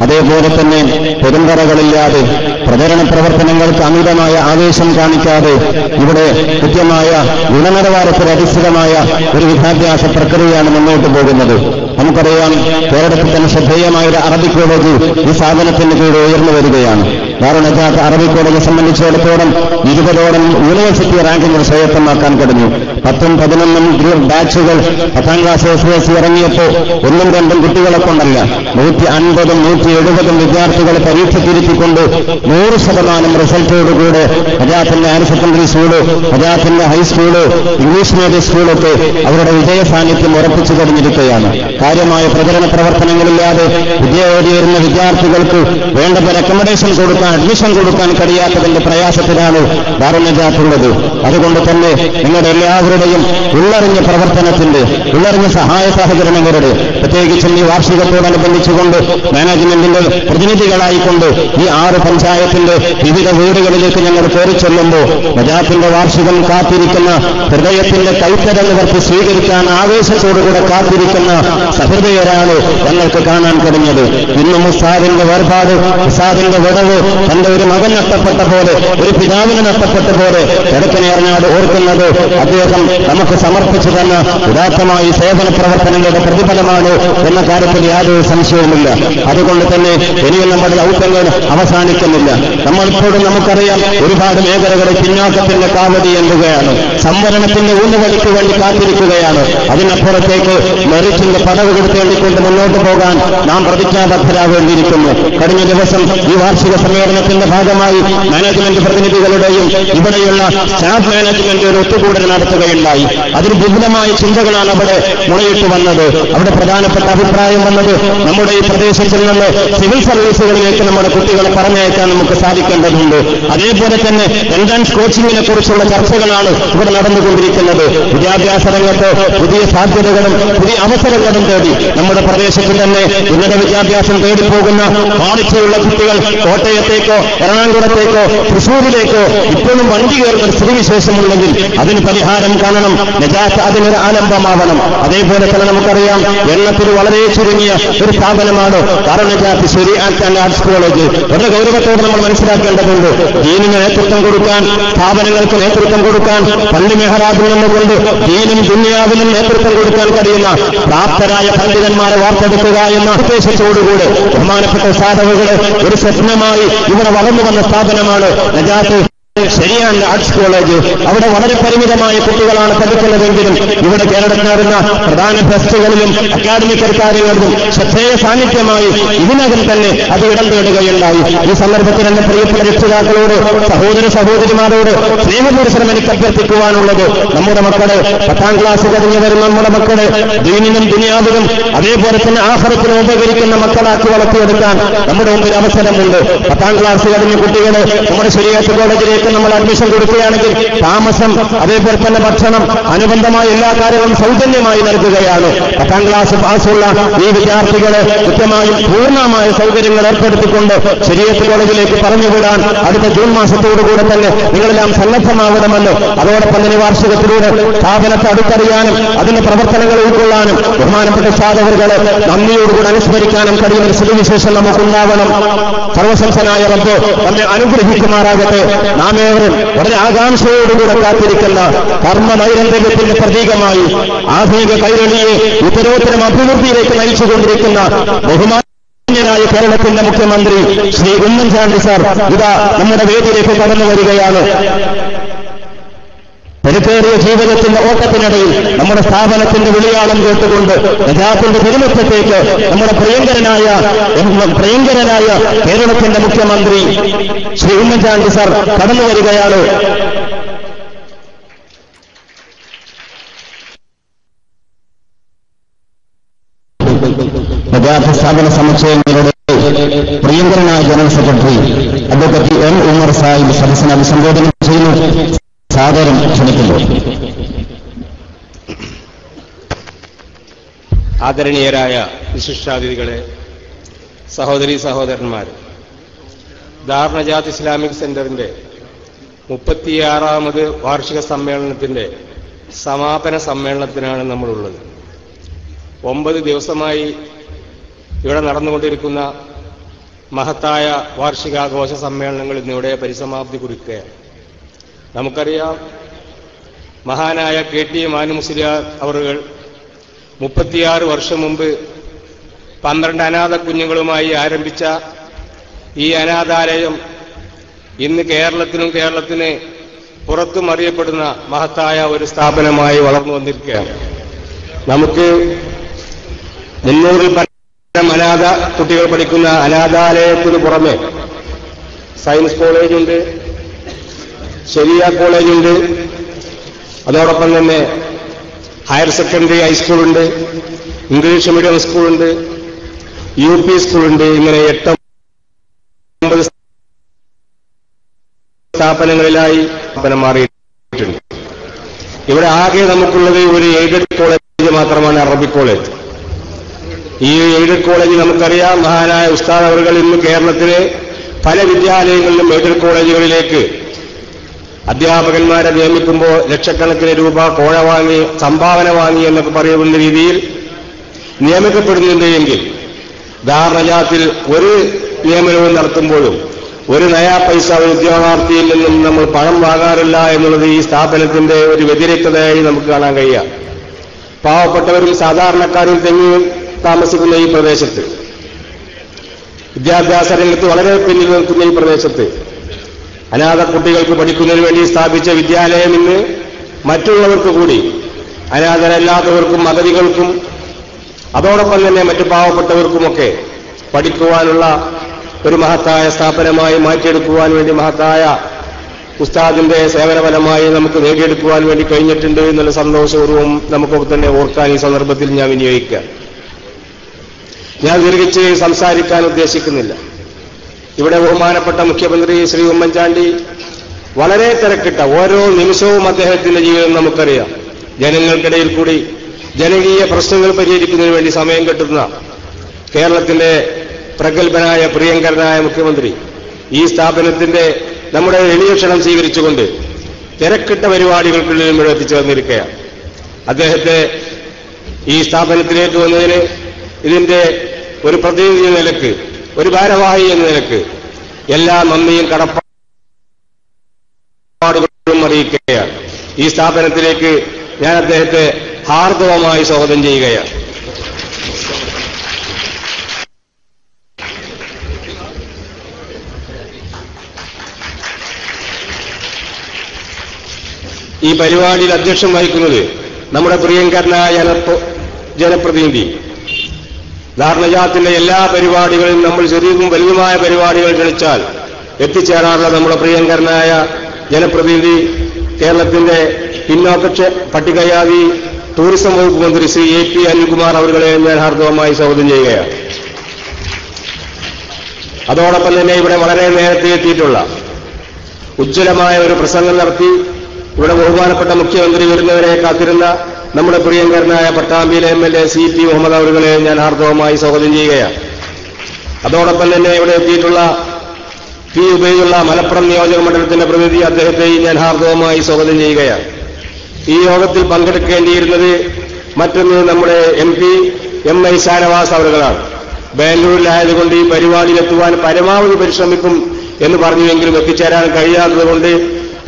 അതേപോലെ തന്നെ പെരുമ്പറകളില്ലാതെ പ്രചരണ പ്രവർത്തനങ്ങൾക്ക് അമിതമായ ആവേശം കാണിക്കാതെ ഇവിടെ കൃത്യമായ ഗുണനിലവാരത്തിൽ അധിഷ്ഠിതമായ ഒരു വിദ്യാഭ്യാസ പ്രക്രിയയാണ് മുന്നോട്ട് പോകുന്നത്. നമുക്കറിയാം കേരളത്തിൽ തന്നെ ശ്രദ്ധേയമായ ഒരു അറബിക് കോളേജ് ഈ സ്ഥാപനത്തിന് കീഴിൽ ഉയർന്നു വരികയാണ്. ദാറുന്നജാത്ത് അറബിക് കോളേജെ സംബന്ധിച്ചിടത്തോളം 20ഓളം യൂണിവേഴ്സിറ്റി റാങ്കിങ്ങിൽ സ്വായത്തമാക്കാൻ കഴിഞ്ഞു. 10ഉം 11ഉം ബാച്ചുകൾ 10ാം ക്ലാസ് SSLC ഇറങ്ങിയപ്പോൾ 1ഉം 2ഉം കുട്ടികളെ കൊണ്ടല്ല 150ഉം 170ഉം വിദ്യാർത്ഥികളെ പരീക്ഷ തിരുത്തിക്കൊണ്ട് 100% റിസൾട്ടോടുകൂടെ നജാത്തിന്റെ ഹയർ സെക്കൻഡറി സ്കൂള്, നജാത്തിന്റെ ഹൈസ്കൂള്, ഇംഗ്ലീഷ് മീഡിയം സ്കൂളൊക്കെ അവരുടെ വിജയ സാന്നിധ്യം ഉറപ്പിച്ചു കഴിഞ്ഞിരിക്കുകയാണ്. കാര്യമായ പ്രചരണ പ്രവർത്തനങ്ങളില്ലാതെ വിദ്യാർത്ഥിവരുന്ന വിദ്യാർത്ഥികൾക്ക് വേണ്ടപ്പോൾ അക്കോമഡേഷൻ കൊടുക്കാൻ, അഡ്മിഷൻ കൊടുക്കാൻ കഴിയാത്തതിന്റെ പ്രയാസത്തിലാണ് ദാറുന്നജാത്തുള്ളത്. അതുകൊണ്ട് തന്നെ നിങ്ങളുടെ എല്ലാവരുടെയും ഉള്ളറിഞ്ഞ പ്രവർത്തനത്തിന്റെ, ഉള്ളറിഞ്ഞ സഹായ സഹകരണങ്ങളുടെ, പ്രത്യേകിച്ചും ഈ വാർഷികത്തോടനുബന്ധിച്ചുകൊണ്ട് മാനേജ്മെന്റിന്റെ പ്രതിനിധികളായിക്കൊണ്ട് ഈ 6 പഞ്ചായത്തിന്റെ വിവിധ വീടുകളിലേക്ക് ഞങ്ങൾ കയറി ചെല്ലുമ്പോൾ നജാത്തിന്റെ വാർഷികം കാത്തിരിക്കുന്ന, ഹൃദയത്തിന്റെ കൈത്തരം നിവർത്തി സ്വീകരിക്കാൻ ആവേശത്തോടുകൂടെ കാത്തിരിക്കുന്ന സഹൃദയരാണ് ഞങ്ങൾക്ക് കാണാൻ കഴിഞ്ഞത്. ഇന്നും ഉസ്താദിന്റെ വേർപാട്, ഉസ്താദിന്റെ വിടവ് തന്റെ ഒരു മകൻ നഷ്ടപ്പെട്ട പോലെ, ഒരു പിതാവിന് നഷ്ടപ്പെട്ട പോലെ കിഴക്കനേറനാട് ഓർക്കുന്നത് അദ്ദേഹം നമുക്ക് സമർപ്പിച്ചു തന്ന ഉദാത്തമായ സേവന പ്രവർത്തനങ്ങളുടെ പ്രതിഫലമാണ് എന്ന കാര്യത്തിൽ യാതൊരു സംശയവുമില്ല. അതുകൊണ്ട് തന്നെ ഇനിയും നമ്മുടെ ദൗത്യങ്ങൾ അവസാനിക്കുന്നില്ല. നമ്മളിപ്പോഴും നമുക്കറിയാം ഒരുപാട് മേഖലകളിൽ പിന്നാക്കത്തിന്റെ കാവടി എന്നുകയാണ്, സംവരണത്തിന്റെ ഊന്നുവലിക്ക് വേണ്ടി കാത്തിരിക്കുകയാണ്. അതിനപ്പുറത്തേക്ക് മെറിറ്റിന്റെ പടവ് കൊടുത്തേണ്ടിക്കൊണ്ട് മുന്നോട്ട് പോകാൻ നാം പ്രതിജ്ഞാബദ്ധരാവേണ്ടിയിരിക്കുന്നു. കഴിഞ്ഞ ദിവസം ഈ വാർഷിക സമ്മേളനത്തിന്റെ ഭാഗമായി മാനേജ്മെന്റ് പ്രതിനിധികളുടെയും ഇവിടെയുള്ള സ്റ്റാഫ് മാനേജ്മെന്റ് ഒരു ഒത്തുകൂടൽ നടത്തുകയുണ്ടായി. അതിൽ വിപുലമായ ചിന്തകളാണ് അവിടെ മുളയിട്ട് വന്നത്. അവിടെ പ്രധാനപ്പെട്ട അഭിപ്രായം വന്നത് നമ്മുടെ ഈ പ്രദേശത്തിൽ നിന്ന് സിവിൽ സർവീസുകളിലേക്ക് നമ്മുടെ കുട്ടികളെ പറഞ്ഞയക്കാൻ നമുക്ക് സാധിക്കേണ്ടതുണ്ട്. അതേപോലെ തന്നെ എൻട്രൻസ് കോച്ചിങ്ങിനെ കുറിച്ചുള്ള ചർച്ചകളാണ് ഇവിടെ നടന്നുകൊണ്ടിരിക്കുന്നത്. വിദ്യാഭ്യാസ രംഗത്ത് പുതിയ സാധ്യതകളും പുതിയ അവസരങ്ങളും തേടി നമ്മുടെ പ്രദേശത്തിൽ തന്നെ ഉന്നത വിദ്യാഭ്യാസം തേടിപ്പോകുന്ന ക്വാളിറ്റിയുള്ള കുട്ടികൾ കോട്ടയത്തേക്കോ എറണാകുളത്തേക്കോ തൃശ്ശൂരിലേക്കോ ഇപ്പോഴും വണ്ടി കയറുന്ന സ്ഥിതിവിശേഷമുണ്ടെങ്കിൽ അതിന് പരിഹാരം കാണണം. നജാത്ത് അതിനൊരു ആലംബമാവണം. അതേപോലെ തന്നെ നമുക്കറിയാം എണ്ണത്തിൽ വളരെ ചുരുങ്ങിയ ഒരു സ്ഥാപനമാണ് ദാറുന്നജാത്ത് ശരീഅത്ത് ആൻഡ് ആർട്സ് കോളേജ്. വളരെ ഗൗരവത്തോടെ നമ്മൾ മനസ്സിലാക്കേണ്ടതുണ്ട്. ദീനിന് നേതൃത്വം കൊടുക്കാൻ, സ്ഥാപനങ്ങൾക്ക് നേതൃത്വം കൊടുക്കാൻ, പള്ളി മെഹ്റാബിൽ നിന്നുകൊണ്ട് ദീനും ദുനിയാവിനും നേതൃത്വം കൊടുക്കാൻ കഴിയുന്ന പ്രാപ്തരായ പണ്ഡിതന്മാരെ വാർത്തെടുക്കുക എന്ന ഉദ്ദേശത്തോടുകൂടെ ബഹുമാനപ്പെട്ട സാധവുകളെ ഒരു സ്വപ്നമായി ഇവിടെ വളർന്നു വന്ന സ്ഥാപനമാണ് നജാത്ത് ശരീഅത്ത് ആർട്സ് കോളേജ്. അവിടെ വളരെ പരിമിതമായ കുട്ടികളാണ് പഠിക്കുന്നതെങ്കിലും ഇവിടെ കേരളത്തിനറിയുന്ന പ്രധാന ഫെസ്റ്റുകളിലും അക്കാഡമിക് കാര്യങ്ങളിലും ശ്രദ്ധേയ സാന്നിധ്യമായി ഇതിനകം തന്നെ അത് ഇടം തേടുകയുണ്ടായി. ഈ സന്ദർഭത്തിൽ എന്റെ പ്രിയപ്പെട്ട രക്ഷിതാക്കളോട്, സഹോദര സഹോദരിമാരോട് സ്നേഹപുരസരം എനിക്ക് അഭ്യർത്ഥിക്കുവാനുള്ളത്, നമ്മുടെ മക്കളെ 10ാം ക്ലാസ് കഴിഞ്ഞ് വരുന്ന നമ്മുടെ മക്കളെ ദീനിനും ദുനിയാവിനും അതേപോലെ തന്നെ ആഖിറത്തിനും ഉപകരിക്കുന്ന മക്കളാക്കി വളർത്തിയെടുക്കാൻ നമ്മുടെ മുമ്പിൽ അവസരമുണ്ട്. 10ാം ക്ലാസ് കഴിഞ്ഞ കുട്ടികളെ നമ്മുടെ ശരീഅത്ത് കോളേജിലേക്ക് നമ്മൾ അഡ്മിഷൻ കൊടുക്കുകയാണെങ്കിൽ താമസം, അതേപോലെ തന്നെ ഭക്ഷണം, അനുബന്ധമായ എല്ലാ കാര്യങ്ങളും സൗജന്യമായി നൽകുകയാണ്. 10ാം ക്ലാസ് പാസ്സുള്ള ഈ വിദ്യാർത്ഥികളെ കൃത്യമായും പൂർണ്ണമായ സൗകര്യങ്ങൾ ഏർപ്പെടുത്തിക്കൊണ്ട് ശരീഅത്ത് കോളേജിലേക്ക് പറഞ്ഞുവിടാൻ അടുത്ത ജൂൺ മാസത്തോടുകൂടെ തന്നെ നിങ്ങളെല്ലാം സന്നദ്ധമാവണമെന്ന്, അതോടൊപ്പം തന്നെ വാർഷികത്തിലൂടെ സ്ഥാപനത്തെ അടുത്തറിയാനും അതിന്റെ പ്രവർത്തനങ്ങൾ ഉൾക്കൊള്ളാനും ബഹുമാനപ്പെട്ട സാധകർകളെ നന്ദിയോടുകൂടി അനുസ്മരിക്കാനും കഴിയുന്ന സ്ഥിതിവിശേഷം നമുക്കുണ്ടാവണം. സർവശക്തനായ റബ്ബ് നമ്മെ അനുഗ്രഹിക്കുമാറാകട്ടെ. നാമേവരും വളരെ ആകാംക്ഷയോടുകൂടെ കാത്തിരിക്കുന്ന കർമ്മ നൈരന്തര്യത്തിന്റെ പ്രതീകമായി ആധുനിക കൈരളിയെ ഉത്തരോത്തരം അഭിവൃദ്ധിയിലേക്ക് നയിച്ചുകൊണ്ടിരിക്കുന്ന ബഹുമാന്യനായ കേരളത്തിന്റെ മുഖ്യമന്ത്രി ശ്രീ ഉമ്മൻചാണ്ടി സാർ ഇതാ നമ്മുടെ വേദിയിലേക്ക് കടന്നു വരികയാണ്. തിരക്കേറിയ ജീവിതത്തിന്റെ ഓട്ടത്തിനിടയിൽ നമ്മുടെ സ്ഥാപനത്തിന്റെ വിളിയാളം കേട്ടുകൊണ്ട് നജാത്തിന്റെ തിരുമുറ്റത്തേക്ക് നമ്മുടെ പ്രിയങ്കരനായ കേരളത്തിന്റെ മുഖ്യമന്ത്രി ശ്രീ ഉമ്മൻചാണ്ടി സാർ കടന്നു വരികയാണ്. നജാത്ത് സ്ഥാപന സമുച്ചയങ്ങളുടെ പ്രിയങ്കരനായ general secretary advocate M Umar Sahib സദസ്സിനെ അഭിസംബോധന ചെയ്യുന്നു. സാദരം ക്ഷണിക്കുന്നു. ആദരണീയരായ വിശിഷ്ടാതിഥികളെ, സഹോദരീ സഹോദരന്മാർ, ദാറുന്നജാത്ത് ഇസ്ലാമിക് സെന്ററിന്റെ 36ാമത് വാർഷിക സമ്മേളനത്തിന്റെ സമാപന സമ്മേളനത്തിനാണ് നമ്മളുള്ളത്. 9 ദിവസമായി ഇവിടെ നടന്നുകൊണ്ടിരിക്കുന്ന മഹത്തായ വാർഷികാഘോഷ സമ്മേളനങ്ങൾ ഇന്നിവിടെ പരിസമാപ്തി കുറിക്കുകയാണ്. നമുക്കറിയാം, മഹാനായ KT മാനു മുസ്ലിയാർ അവറുകൾ 36 വർഷം മുമ്പ് 12 അനാഥ കുഞ്ഞുങ്ങളുമായി ആരംഭിച്ച ഈ അനാഥാലയം ഇന്ന് കേരളത്തിന് പുറത്തും അറിയപ്പെടുന്ന മഹത്തായ ഒരു സ്ഥാപനമായി വളർന്നു വന്നിരിക്കുകയാണ്. നമുക്ക് 300 പരം അനാഥ കുട്ടികൾ പഠിക്കുന്ന അനാഥാലയത്തിന് പുറമെ സയൻസ് കോളേജുണ്ട്, ശരിയ കോളേജുണ്ട്, അതോടൊപ്പം തന്നെ ഹയർ സെക്കൻഡറി ഹൈസ്കൂളുണ്ട്, ഇംഗ്ലീഷ് മീഡിയം സ്കൂളുണ്ട്, UP സ്കൂളുണ്ട്. ഇങ്ങനെ 8-9 സ്ഥാപനങ്ങളിലായി സ്ഥാപനം മാറിയിട്ടുണ്ട്. ഇവിടെ ആകെ നമുക്കുള്ളത് ഒരു എയ്ഡഡ് കോളേജ് മാത്രമാണ്, അറബിക് കോളേജ്. ഈ എയ്ഡഡ് കോളേജ് നമുക്കറിയാം, മഹാനായ ഉസ്താദ് അവറുകൾ ഇന്ന് കേരളത്തിലെ പല വിദ്യാലയങ്ങളിലും എയ്ഡഡ് കോളേജുകളിലേക്ക് അധ്യാപകന്മാരെ നിയമിക്കുമ്പോൾ ലക്ഷക്കണക്കിന് രൂപ കോഴ വാങ്ങി, സംഭാവന വാങ്ങി എന്നൊക്കെ പറയുന്ന രീതിയിൽ നിയമിക്കപ്പെടുന്നുണ്ട്. എങ്കിൽ ദാർനജാത്തിൽ ഒരു നിയമനവും നടത്തുമ്പോഴും ഒരു നയാ പൈസ ഒരു ഉദ്യോഗാർത്ഥിയിൽ നിന്നും നമ്മൾ പണം വാങ്ങാറില്ല എന്നുള്ളത് ഈ സ്ഥാപനത്തിന്റെ ഒരു വ്യതിരിക്തതയായി നമുക്ക് കാണാൻ കഴിയാം. പാവപ്പെട്ടവരും സാധാരണക്കാരും തെങ്ങി താമസിക്കുന്ന ഈ പ്രദേശത്ത്, വിദ്യാഭ്യാസ രംഗത്ത് വളരെ പിന്നിൽ നിൽക്കുന്ന ഈ പ്രദേശത്ത് അനാഥ കുട്ടികൾക്ക് പഠിക്കുന്നതിന് വേണ്ടി സ്ഥാപിച്ച വിദ്യാലയം ഇന്ന് മറ്റുള്ളവർക്ക് കൂടി, അനാഥരല്ലാത്തവർക്കും അഗതികൾക്കും അതോടൊപ്പം തന്നെ മറ്റു പാവപ്പെട്ടവർക്കുമൊക്കെ പഠിക്കുവാനുള്ള ഒരു മഹത്തായ സ്ഥാപനമായി മാറ്റിയെടുക്കുവാൻ വേണ്ടി മഹത്തായ ഉസ്താദിന്റെ സേവനഫലമായി നമുക്ക് നേടിയെടുക്കുവാൻ വേണ്ടി കഴിഞ്ഞിട്ടുണ്ട് എന്നുള്ള സന്തോഷപൂർവ്വം നമുക്കൊക്കെ തന്നെ ഓർക്കാൻ ഈ സന്ദർഭത്തിൽ ഞാൻ വിനിയോഗിക്കാം. ഞാൻ ദീർഘിച്ച് സംസാരിക്കാൻ ഉദ്ദേശിക്കുന്നില്ല. ഇവിടെ ബഹുമാനപ്പെട്ട മുഖ്യമന്ത്രി ശ്രീ ഉമ്മൻചാണ്ടി വളരെ തിരക്കിട്ട ഓരോ നിമിഷവും അദ്ദേഹത്തിന്റെ ജീവിതം നമുക്കറിയാം. ജനങ്ങൾക്കിടയിൽ കൂടി ജനകീയ പ്രശ്നങ്ങൾ പരിഹരിക്കുന്നതിന് വേണ്ടി സമയം കെട്ടുന്ന കേരളത്തിന്റെ പ്രഗത്ഭനായ പ്രിയങ്കരനായ മുഖ്യമന്ത്രി ഈ സ്ഥാപനത്തിന്റെ നമ്മുടെ എളിയ ക്ഷണം സ്വീകരിച്ചുകൊണ്ട് തിരക്കിട്ട പരിപാടികൾക്കുള്ളിൽ ഇവിടെ എത്തിച്ചേർന്നിരിക്കുകയാണ്. അദ്ദേഹത്തെ ഈ സ്ഥാപനത്തിലേക്ക് വന്നതിന് ഇതിന്റെ ഒരു പ്രതിനിധി എന്ന നിലക്ക്, ഒരു ഭാരവാഹി എന്ന നിലക്ക് എല്ലാ നന്ദിയും കടപ്പാടുകളും അറിയിക്കുകയാണ്. ഈ സ്ഥാപനത്തിലേക്ക് ഞാൻ അദ്ദേഹത്തെ ഹാർദവമായി സ്വാഗതം ചെയ്യുകയാണ്. ഈ പരിപാടിയിൽ അധ്യക്ഷം വഹിക്കുന്നത് നമ്മുടെ പ്രിയങ്കരനായ ജനപ്രതിനിധി. ദാർനജാത്തിന്റെ എല്ലാ പരിപാടികളും നമ്മൾ ചെറിയതും വലുതുമായ പരിപാടികൾ ക്ഷണിച്ചാൽ എത്തിച്ചേരാറുള്ള നമ്മുടെ പ്രിയങ്കരനായ ജനപ്രതിനിധി, കേരളത്തിന്റെ പിന്നോക്ക പട്ടികജാതി ടൂറിസം വകുപ്പ് മന്ത്രി ശ്രീ AP അനിൽകുമാർ അവരുകളെ ഞാൻ ഹാർദവമായി സ്വാഗതം ചെയ്യുകയാണ്. അതോടൊപ്പം തന്നെ ഇവിടെ വളരെ നേരത്തെ എത്തിയിട്ടുള്ള ഉജ്ജ്വലമായ ഒരു പ്രസംഗം നടത്തി ഇവിടെ ബഹുമാനപ്പെട്ട മുഖ്യമന്ത്രി വരുന്നവരെ കാത്തിരുന്ന നമ്മുടെ പ്രിയങ്കരനായ പട്ടാമ്പിയിലെ MLA CP മുഹമ്മദ് അവരുകളെ ഞാൻ ഹാർദവമായി സ്വാഗതം ചെയ്യുകയാണ്. അതോടൊപ്പം തന്നെ ഇവിടെ എത്തിയിട്ടുള്ള P. ഉബൈദുള്ള മലപ്പുറം നിയോജക മണ്ഡലത്തിന്റെ പ്രതിനിധി, അദ്ദേഹത്തെയും ഞാൻ ഹാർദവമായി സ്വാഗതം ചെയ്യുകയാണ്. ഈ യോഗത്തിൽ പങ്കെടുക്കേണ്ടിയിരുന്നത് മറ്റൊന്ന് നമ്മുടെ MP MI ഷാനവാസ് അവരുകളാണ്. ബാംഗ്ലൂരിലായതുകൊണ്ട് ഈ പരിപാടിയിലെത്തുവാൻ പരമാവധി പരിശ്രമിക്കും എന്ന് പറഞ്ഞുവെങ്കിലും എത്തിച്ചേരാൻ കഴിയാത്തതുകൊണ്ട്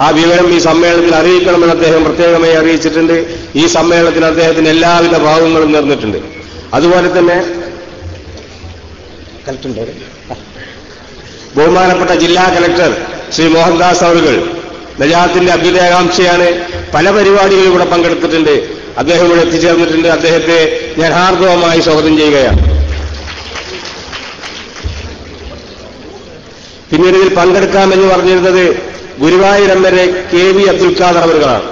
ആ വിവരം ഈ സമ്മേളനത്തിൽ അറിയിക്കണമെന്ന് അദ്ദേഹം പ്രത്യേകമായി അറിയിച്ചിട്ടുണ്ട്. ഈ സമ്മേളനത്തിൽ അദ്ദേഹത്തിന് എല്ലാവിധ ഭാവങ്ങളും നേർന്നിട്ടുണ്ട്. അതുപോലെ തന്നെ ബഹുമാനപ്പെട്ട ജില്ലാ കലക്ടർ ശ്രീ മോഹൻദാസ് അവറുകൾ നജാത്തിന്റെ അഭ്യുദയകാംക്ഷയാണ്. പല പരിപാടികളും ഇവിടെ പങ്കെടുത്തിട്ടുണ്ട്. അദ്ദേഹം ഇവിടെ എത്തിച്ചേർന്നിട്ടുണ്ട്. അദ്ദേഹത്തെ ഞാൻ ഹാർദവമായി സ്വാഗതം ചെയ്യുകയാണ്. പിന്നീട് ഇതിൽ പങ്കെടുക്കാമെന്ന് പറഞ്ഞിരുന്നത് ഗുരുവായൂർ MLA KV അബ്ദുൽ ഖാദർ അവരുകളാണ്.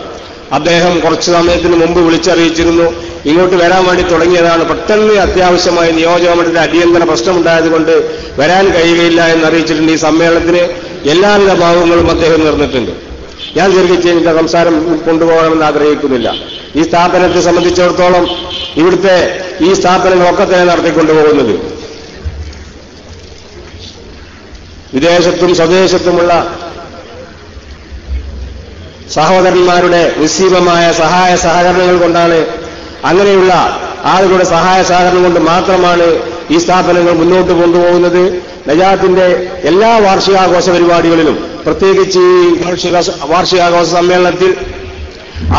അദ്ദേഹം കുറച്ചു സമയത്തിന് മുമ്പ് വിളിച്ചറിയിച്ചിരുന്നു, ഇങ്ങോട്ട് വരാൻ വേണ്ടി തുടങ്ങിയതാണ്. പെട്ടെന്ന് അത്യാവശ്യമായി നിയോജകമണ്ഡലത്തിൽ അടിയന്തര പ്രശ്നമുണ്ടായതുകൊണ്ട് വരാൻ കഴിയുകയില്ല എന്നറിയിച്ചിട്ടുണ്ട്. ഈ സമ്മേളനത്തിന് എല്ലാവിധ ഭാവങ്ങളും അദ്ദേഹം നേർന്നിട്ടുണ്ട്. ഞാൻ ദീർഘിച്ച് എന്റെ സംസാരം കൊണ്ടുപോകണമെന്ന് ആഗ്രഹിക്കുന്നില്ല. ഈ സ്ഥാപനത്തെ സംബന്ധിച്ചിടത്തോളം ഇവിടുത്തെ ഈ സ്ഥാപനങ്ങളൊക്കെ തന്നെ നടത്തിക്കൊണ്ടുപോകുന്നത് വിദേശത്തും സ്വദേശത്തുമുള്ള സഹോദരന്മാരുടെ നിസ്സീമമായ സഹായ സഹകരണങ്ങൾ കൊണ്ടാണ്. അങ്ങനെയുള്ള ആളുകളുടെ സഹായ സഹകരണം കൊണ്ട് മാത്രമാണ് ഈ സ്ഥാപനങ്ങൾ മുന്നോട്ട് കൊണ്ടുപോകുന്നത്. നജാത്തിന്റെ എല്ലാ വാർഷികാഘോഷ പരിപാടികളിലും, പ്രത്യേകിച്ച് ഈ വാർഷികാഘോഷ സമ്മേളനത്തിൽ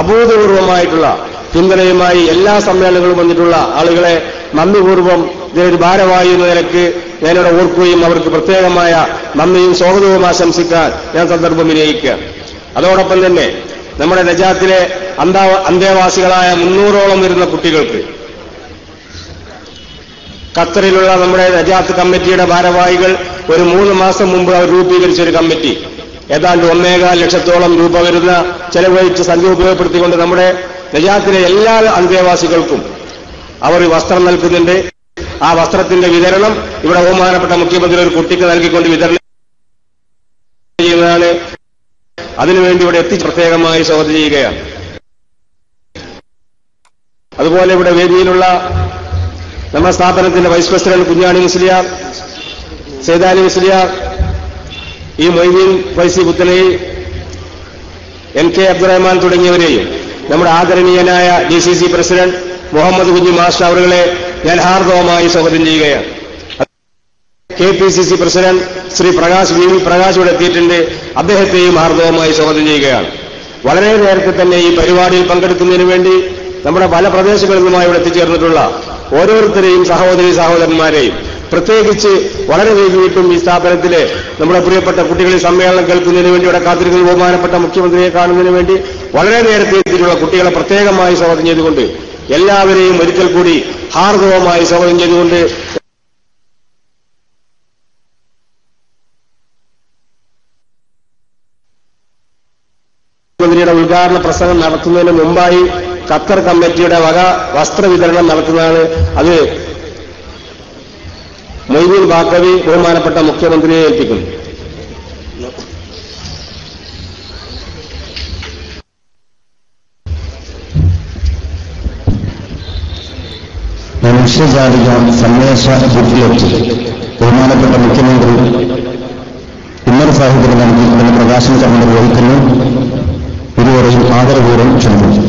അഭൂതപൂർവമായിട്ടുള്ള പിന്തുണയുമായി എല്ലാ സമ്മേളനങ്ങളും വന്നിട്ടുള്ള ആളുകളെ നന്ദിപൂർവ്വം ഇതിനൊരു ഭാരവാഹി എന്ന നിലക്ക് ഞാനിവിടെ ഓർക്കുകയും അവർക്ക് പ്രത്യേകമായ നന്ദിയും സ്വാഗതവും ആശംസിക്കാൻ ഞാൻ സന്ദർഭം വിനിയോഗിക്കുക. അതോടൊപ്പം തന്നെ നമ്മുടെ നജാത്തിലെ അന്തേവാസികളായ 300ഓളം വരുന്ന കുട്ടികൾക്ക് ഖത്തറിലുള്ള നമ്മുടെ നജാത്ത് കമ്മിറ്റിയുടെ ഭാരവാഹികൾ ഒരു 3 മാസം മുമ്പ് അവർ രൂപീകരിച്ച ഒരു കമ്മിറ്റി ഏതാണ്ട് 1.25 ലക്ഷത്തോളം രൂപ വരുന്ന ചെലവഴിച്ച് സംഖ്യ ഉപയോഗപ്പെടുത്തിക്കൊണ്ട് നമ്മുടെ നജാത്തിലെ എല്ലാ അന്തേവാസികൾക്കും അവർ വസ്ത്രം നൽകുന്നുണ്ട്. ആ വസ്ത്രത്തിന്റെ വിതരണം ഇവിടെ ബഹുമാനപ്പെട്ട മുഖ്യമന്ത്രി ഒരു കുട്ടിക്ക് നൽകിക്കൊണ്ട് വിതരണം ചെയ്യുന്നതാണ്. അതിനുവേണ്ടി ഇവിടെ എത്തിച്ച് പ്രത്യേകമായി സ്വാഗതം ചെയ്യുകയാണ്. അതുപോലെ ഇവിടെ വേദിയിലുള്ള നമ്മുടെ സ്ഥാപനത്തിന്റെ വൈസ് പ്രസിഡന്റ് കുഞ്ഞാണി മുസ്ലിയാർ, സൈദാലി മുസ്ലിയാർ, ഈ മൊയ്തീൻ ഫൈസി പുത്തലി, NK അബ്ദുറഹ്മാൻ തുടങ്ങിയവരെയും നമ്മുടെ ആദരണീയനായ DCC president Muhammad Kunhi master അവരുകളെ ഞാൻ ഹാർദവമായി സ്വാഗതം ചെയ്യുകയാണ്. KPCC president Shri Prakash VV Prakash ഇവിടെ എത്തിയിട്ടുണ്ട്. അദ്ദേഹത്തെയും ഹാർദവമായി സ്വാഗതം ചെയ്യുകയാണ്. വളരെ നേരത്തെ തന്നെ ഈ പരിപാടിയിൽ പങ്കെടുക്കുന്നതിന് വേണ്ടി നമ്മുടെ പല പ്രദേശങ്ങളിൽ നിന്നുമായി ഇവിടെ എത്തിച്ചേർന്നിട്ടുള്ള ഓരോരുത്തരെയും സഹോദരന്മാരെയും പ്രത്യേകിച്ച് വളരെ വൈകിട്ടും ഈ സ്ഥാപനത്തിലെ നമ്മുടെ പ്രിയപ്പെട്ട കുട്ടികളെ സമ്മേളനം കേൾക്കുന്നതിന് വേണ്ടി ഇവിടെ കാത്തിരിക്കുന്ന ബഹുമാനപ്പെട്ട മുഖ്യമന്ത്രിയെ കാണുന്നതിന് വേണ്ടി വളരെ നേരത്തെ എത്തിയിട്ടുള്ള കുട്ടികളെ പ്രത്യേകമായി സ്വാഗതം ചെയ്തുകൊണ്ട് എല്ലാവരെയും ഒരിക്കൽ കൂടി ഹാർദവമായി സ്വാഗതം ചെയ്തുകൊണ്ട് മുഖ്യമന്ത്രിയുടെ ഉദ്ഘാടന പ്രസംഗം നടത്തുന്നതിന് മുമ്പായി ഖത്തർ കമ്മിറ്റിയുടെ വക വസ്ത്രവിതരണം നടത്തുന്നതാണ്. അത് മൊയ്തീൻ ബാക്കവി ബഹുമാനപ്പെട്ട മുഖ്യമന്ത്രിയെ ഏൽപ്പിക്കുന്നു. മനുഷ്യജാതിക സന്ദേശ ബുക്കിലെത്തി ബഹുമാനപ്പെട്ട മുഖ്യമന്ത്രി ഉമ്മർ സാഹിബിന് നൽകി ഇതിന് പ്രകാശന ചടങ്ങ് നിർവഹിക്കുന്നു. ഇരുവരെയും ആദരപൂർവ്വം ക്ഷണിക്കുന്നു.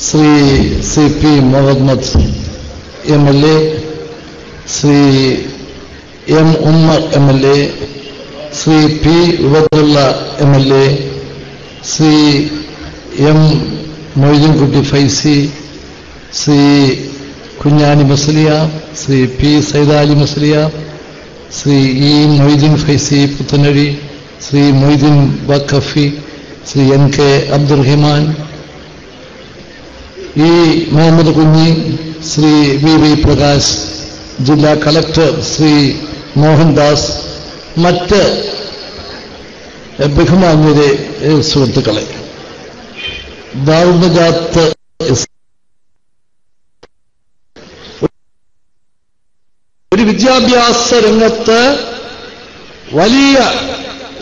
Shri CP Muhammad MLA, Shri M Ummer MLA, Shri P Ubaidullah MLA, Shri M Moideenkutty Faizy, Shri Kunhani Musliyar, Shri P Saidali Musliyar, Shri E Moideen Faizy Puthanazhi, Shri Moideen വഖഫി, Shri NK Abdurahman, E Muhammad Kunhi, Shri VV Prakash, ജില്ലാ കളക്ടർ ശ്രീ മോഹൻദാസ്, മറ്റ് ബഹുമാന്യരെ സുഹൃത്തുക്കളെ, ദാറുന്നജാത്ത് ഒരു വിദ്യാഭ്യാസ രംഗത്ത് വലിയ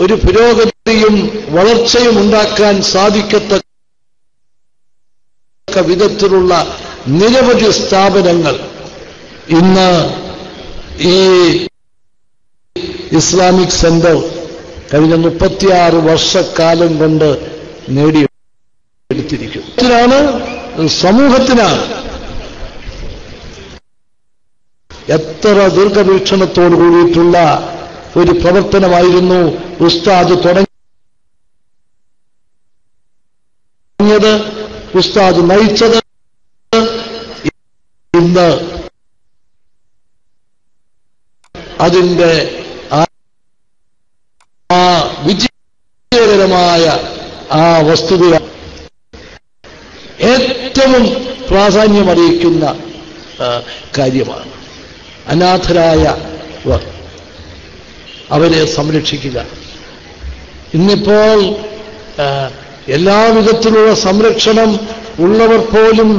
ഒരു പുരോഗതിയും വളർച്ചയും ഉണ്ടാക്കാൻ സാധിക്കത്തക്ക വിധത്തിലുള്ള നിരവധി സ്ഥാപനങ്ങൾ ഇന്ന് ഈ ഇസ്ലാമിക് സെന്റർ കഴിഞ്ഞ 36 വർഷക്കാലം കൊണ്ട് നേടിയെടുത്തിരിക്കുന്നു. ഇതിനാണ് സമൂഹത്തിനാണ് എത്ര ദീർഘവീക്ഷണത്തോടു കൂടിയിട്ടുള്ള ഒരു പ്രവർത്തനമായിരുന്നു ഉസ്താദ് തുടങ്ങിയത്, ഉസ്താദ് നയിച്ചത്. ഇന്ന് അതിന്റെ ആ വിജയകരമായ ആ വസ്തുത ഏറ്റവും പ്രാധാന്യമറിയിക്കുന്ന കാര്യമാണ്. അനാഥരായ അവരെ സംരക്ഷിക്കുക. ഇന്നിപ്പോൾ എല്ലാവിധത്തിലുള്ള സംരക്ഷണം ഉള്ളവർ പോലും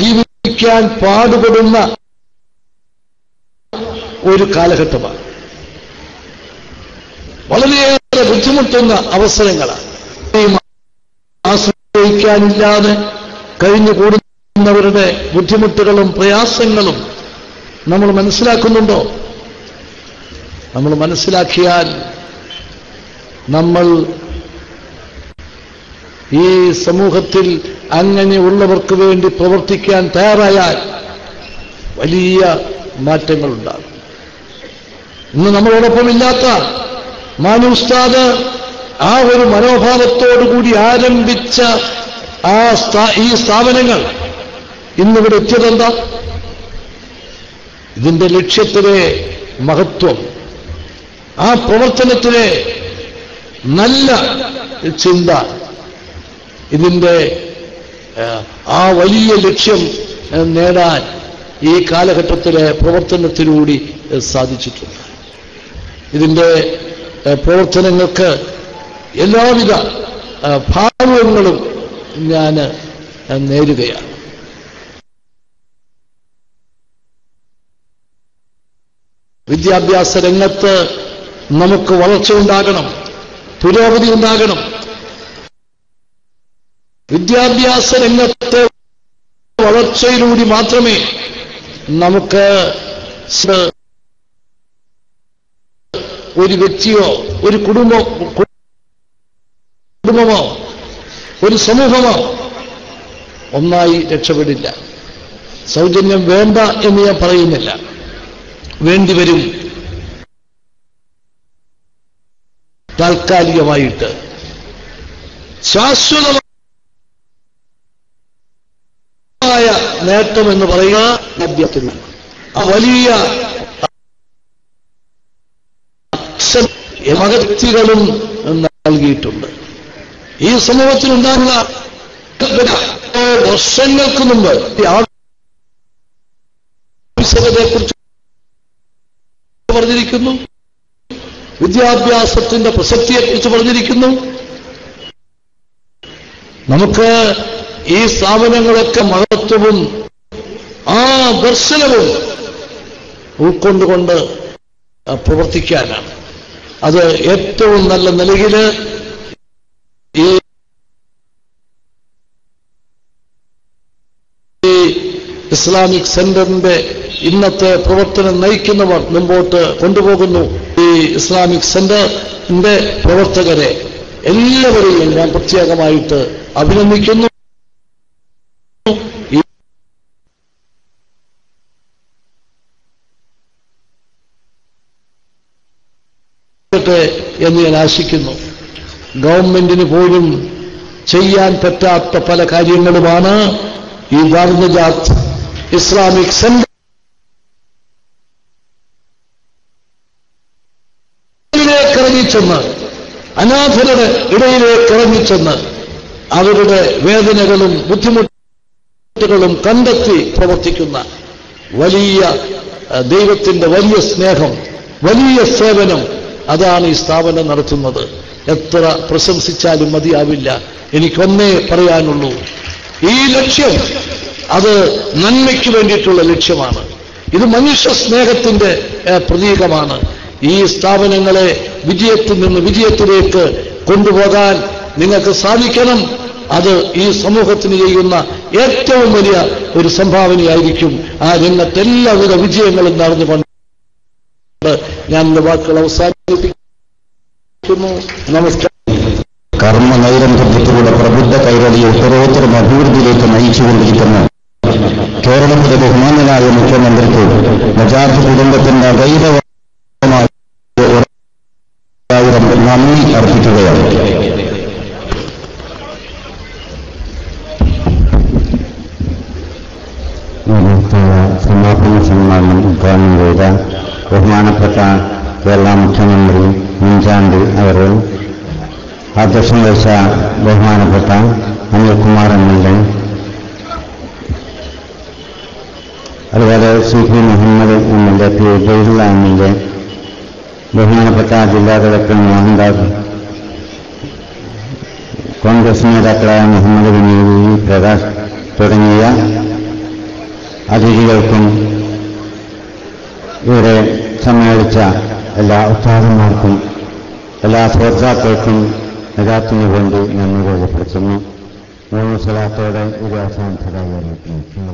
ജീവിക്കാൻ പാടുപെടുന്ന ഒരു കാലഘട്ടമാണ്. വളരെയേറെ ബുദ്ധിമുട്ടുന്ന അവസരങ്ങളാണ്. ആശ്രയിക്കാനില്ലാതെ കഴിഞ്ഞുകൂടുന്നവരുടെ ബുദ്ധിമുട്ടുകളും പ്രയാസങ്ങളും നമ്മൾ മനസ്സിലാക്കുന്നുണ്ടോ? നമ്മൾ മനസ്സിലാക്കിയാൽ നമ്മൾ ഈ സമൂഹത്തിൽ അങ്ങനെയുള്ളവർക്ക് വേണ്ടി പ്രവർത്തിക്കാൻ തയ്യാറായാൽ വലിയ മാറ്റങ്ങളുണ്ടാകും. ഇന്ന് നമ്മളോടൊപ്പമില്ലാത്ത മാനു ഉസ്താദ് ആ ഒരു മനോഭാവത്തോടുകൂടി ആരംഭിച്ച ഈ സ്ഥാപനങ്ങൾ ഇന്നിവിടെ എത്തിയതെന്താ? ഇതിന്റെ ലക്ഷ്യത്തിലെ മഹത്വം, ആ പ്രവർത്തനത്തിലെ നല്ല ചിന്ത, ഇതിന്റെ ആ വലിയ ലക്ഷ്യം നേടാൻ ഈ കാലഘട്ടത്തിലെ പ്രവർത്തനത്തിലൂടെ സാധിച്ചിട്ടുണ്ട്. ഇതിന്റെ പ്രവർത്തനങ്ങൾക്ക് എല്ലാവിധ ഭാവങ്ങളും ഞാൻ നേരുകയാണ്. വിദ്യാഭ്യാസ രംഗത്ത് നമുക്ക് വളർച്ച ഉണ്ടാകണം, പുരോഗതി ഉണ്ടാകണം. വിദ്യാഭ്യാസ രംഗത്തെ വളർച്ചയിലൂടെ മാത്രമേ നമുക്ക് ഒരു വ്യക്തിയോ ഒരു കുടുംബമോ ഒരു സമൂഹമോ ഒന്നായി രക്ഷപ്പെടില്ല. സൗജന്യം വേണ്ട എന്ന് ഞാൻ പറയുന്നില്ല, വേണ്ടിവരും. താൽക്കാലികമായിട്ട് ശാശ്വതമായ നേട്ടമെന്ന് പറയുക വിദ്യാഭ്യാസത്തിനാണ്. ആ വലിയ മഹത്വങ്ങളും നൽകിയിട്ടുണ്ട്. ഈ സമൂഹത്തിനുണ്ടാകുന്ന വർഷങ്ങൾക്ക് മുമ്പ് ആവശ്യകതയെക്കുറിച്ച് പറഞ്ഞിരിക്കുന്നു, വിദ്യാഭ്യാസത്തിന്റെ പ്രസക്തിയെക്കുറിച്ച് പറഞ്ഞിരിക്കുന്നു. നമുക്ക് ഈ സ്ഥാപനങ്ങളൊക്കെ മഹത്വവും ആ ദർശനവും ഉൾക്കൊണ്ടുകൊണ്ട് പ്രവർത്തിക്കാനാണ്. അത് ഏറ്റവും നല്ല നിലയിൽ ഈ ഇസ്ലാമിക് സെന്ററിന്റെ ഇന്നത്തെ പ്രവർത്തനം നയിക്കുന്നവർ മുമ്പോട്ട് കൊണ്ടുപോകുന്നു. ഈ ഇസ്ലാമിക് സെന്ററിന്റെ പ്രവർത്തകരെ എല്ലാവരെയും ഞാൻ പ്രത്യേകമായിട്ട് അഭിനന്ദിക്കുന്നു. എന്ന് ഞാൻ ആശിക്കുന്നു. ഗവൺമെന്റിന് പോലും ചെയ്യാൻ പറ്റാത്ത പല കാര്യങ്ങളുമാണ് ഈ ദാറുന്നജാത്ത് ഇസ്ലാമിക് സെന്ററിലേക്ക് ഇറങ്ങിച്ചെന്ന്, അനാഥരുടെ ഇടയിലേക്ക് ഇറങ്ങിച്ചെന്ന് അവരുടെ വേദനകളും ബുദ്ധിമുട്ടുകളും കണ്ടെത്തി പ്രവർത്തിക്കുന്ന വലിയ ദൈവത്തിന്റെ വലിയ സ്നേഹം, വലിയ സേവനം, അതാണ് ഈ സ്ഥാപനം നടത്തുന്നത്. എത്ര പ്രശംസിച്ചാലും മതിയാവില്ല. എനിക്കൊന്നേ പറയാനുള്ളൂ, ഈ ലക്ഷ്യം അത് നന്മയ്ക്ക് വേണ്ടിയിട്ടുള്ള ലക്ഷ്യമാണ്. ഇത് മനുഷ്യ സ്നേഹത്തിന്റെ പ്രതീകമാണ്. ഈ സ്ഥാപനങ്ങളെ വിജയത്തിൽ നിന്ന് വിജയത്തിലേക്ക് കൊണ്ടുപോകാൻ നിങ്ങൾക്ക് സാധിക്കണം. അത് ഈ സമൂഹത്തിന് ചെയ്യുന്ന ഏറ്റവും വലിയ ഒരു സംഭാവനയായിരിക്കും. ആ രംഗത്ത് എല്ലാവിധ വിജയങ്ങളും നടന്നുകൊണ്ട് ഞാൻ എന്റെ വാക്കുകൾ അവസാനിപ്പിക്കുന്നു. നമസ്കാരം. കർമ്മ നൈരന്തര്യത്തിലൂടെ പ്രബുദ്ധ കൈരളിയെ ഉത്തരോത്തരം അഭിവൃദ്ധിയിലേക്ക് നയിച്ചുകൊണ്ടിരിക്കുന്ന കേരളത്തിലെ ബഹുമാനനായ മുഖ്യമന്ത്രിക്ക് നജാത്ത് കുടുംബത്തിന്റെ അഗൈരവമായ നന്ദി അർപ്പിക്കുകയാണ്. സമാപന സമ്മാനം ഉദ്ഘാടനം ചെയ്ത ബഹുമാനപ്പെട്ട കേരള മുഖ്യമന്ത്രി ഉമ്മൻചാണ്ടി അവർ, അധ്യക്ഷം വഹിച്ച ബഹുമാനപ്പെട്ട അനിൽകുമാർ എം.എൽ.എ, അതുപോലെ CP Muhammad MLA, P. Ubaidulla MLA, ബഹുമാനപ്പെട്ട ജില്ലാ കളക്ടർ മോഹൻദാസ്, കോൺഗ്രസ് നേതാക്കളായ മുഹമ്മദ് വിനീത്, പ്രകാശ് തുടങ്ങിയ അതിഥികൾക്കും ഇവിടെ സമ്മേളിച്ച എല്ലാ ഉസ്താദന്മാർക്കും എല്ലാ ശ്രോതാക്കൾക്കും നജാത്തിന് വേണ്ടി നന്ദി രേഖപ്പെടുത്തുന്നു. മൂന്ന് സ്വലാത്തോടെ ഇത് അവസാനിച്ചതായി അറിയിക്കുന്നു.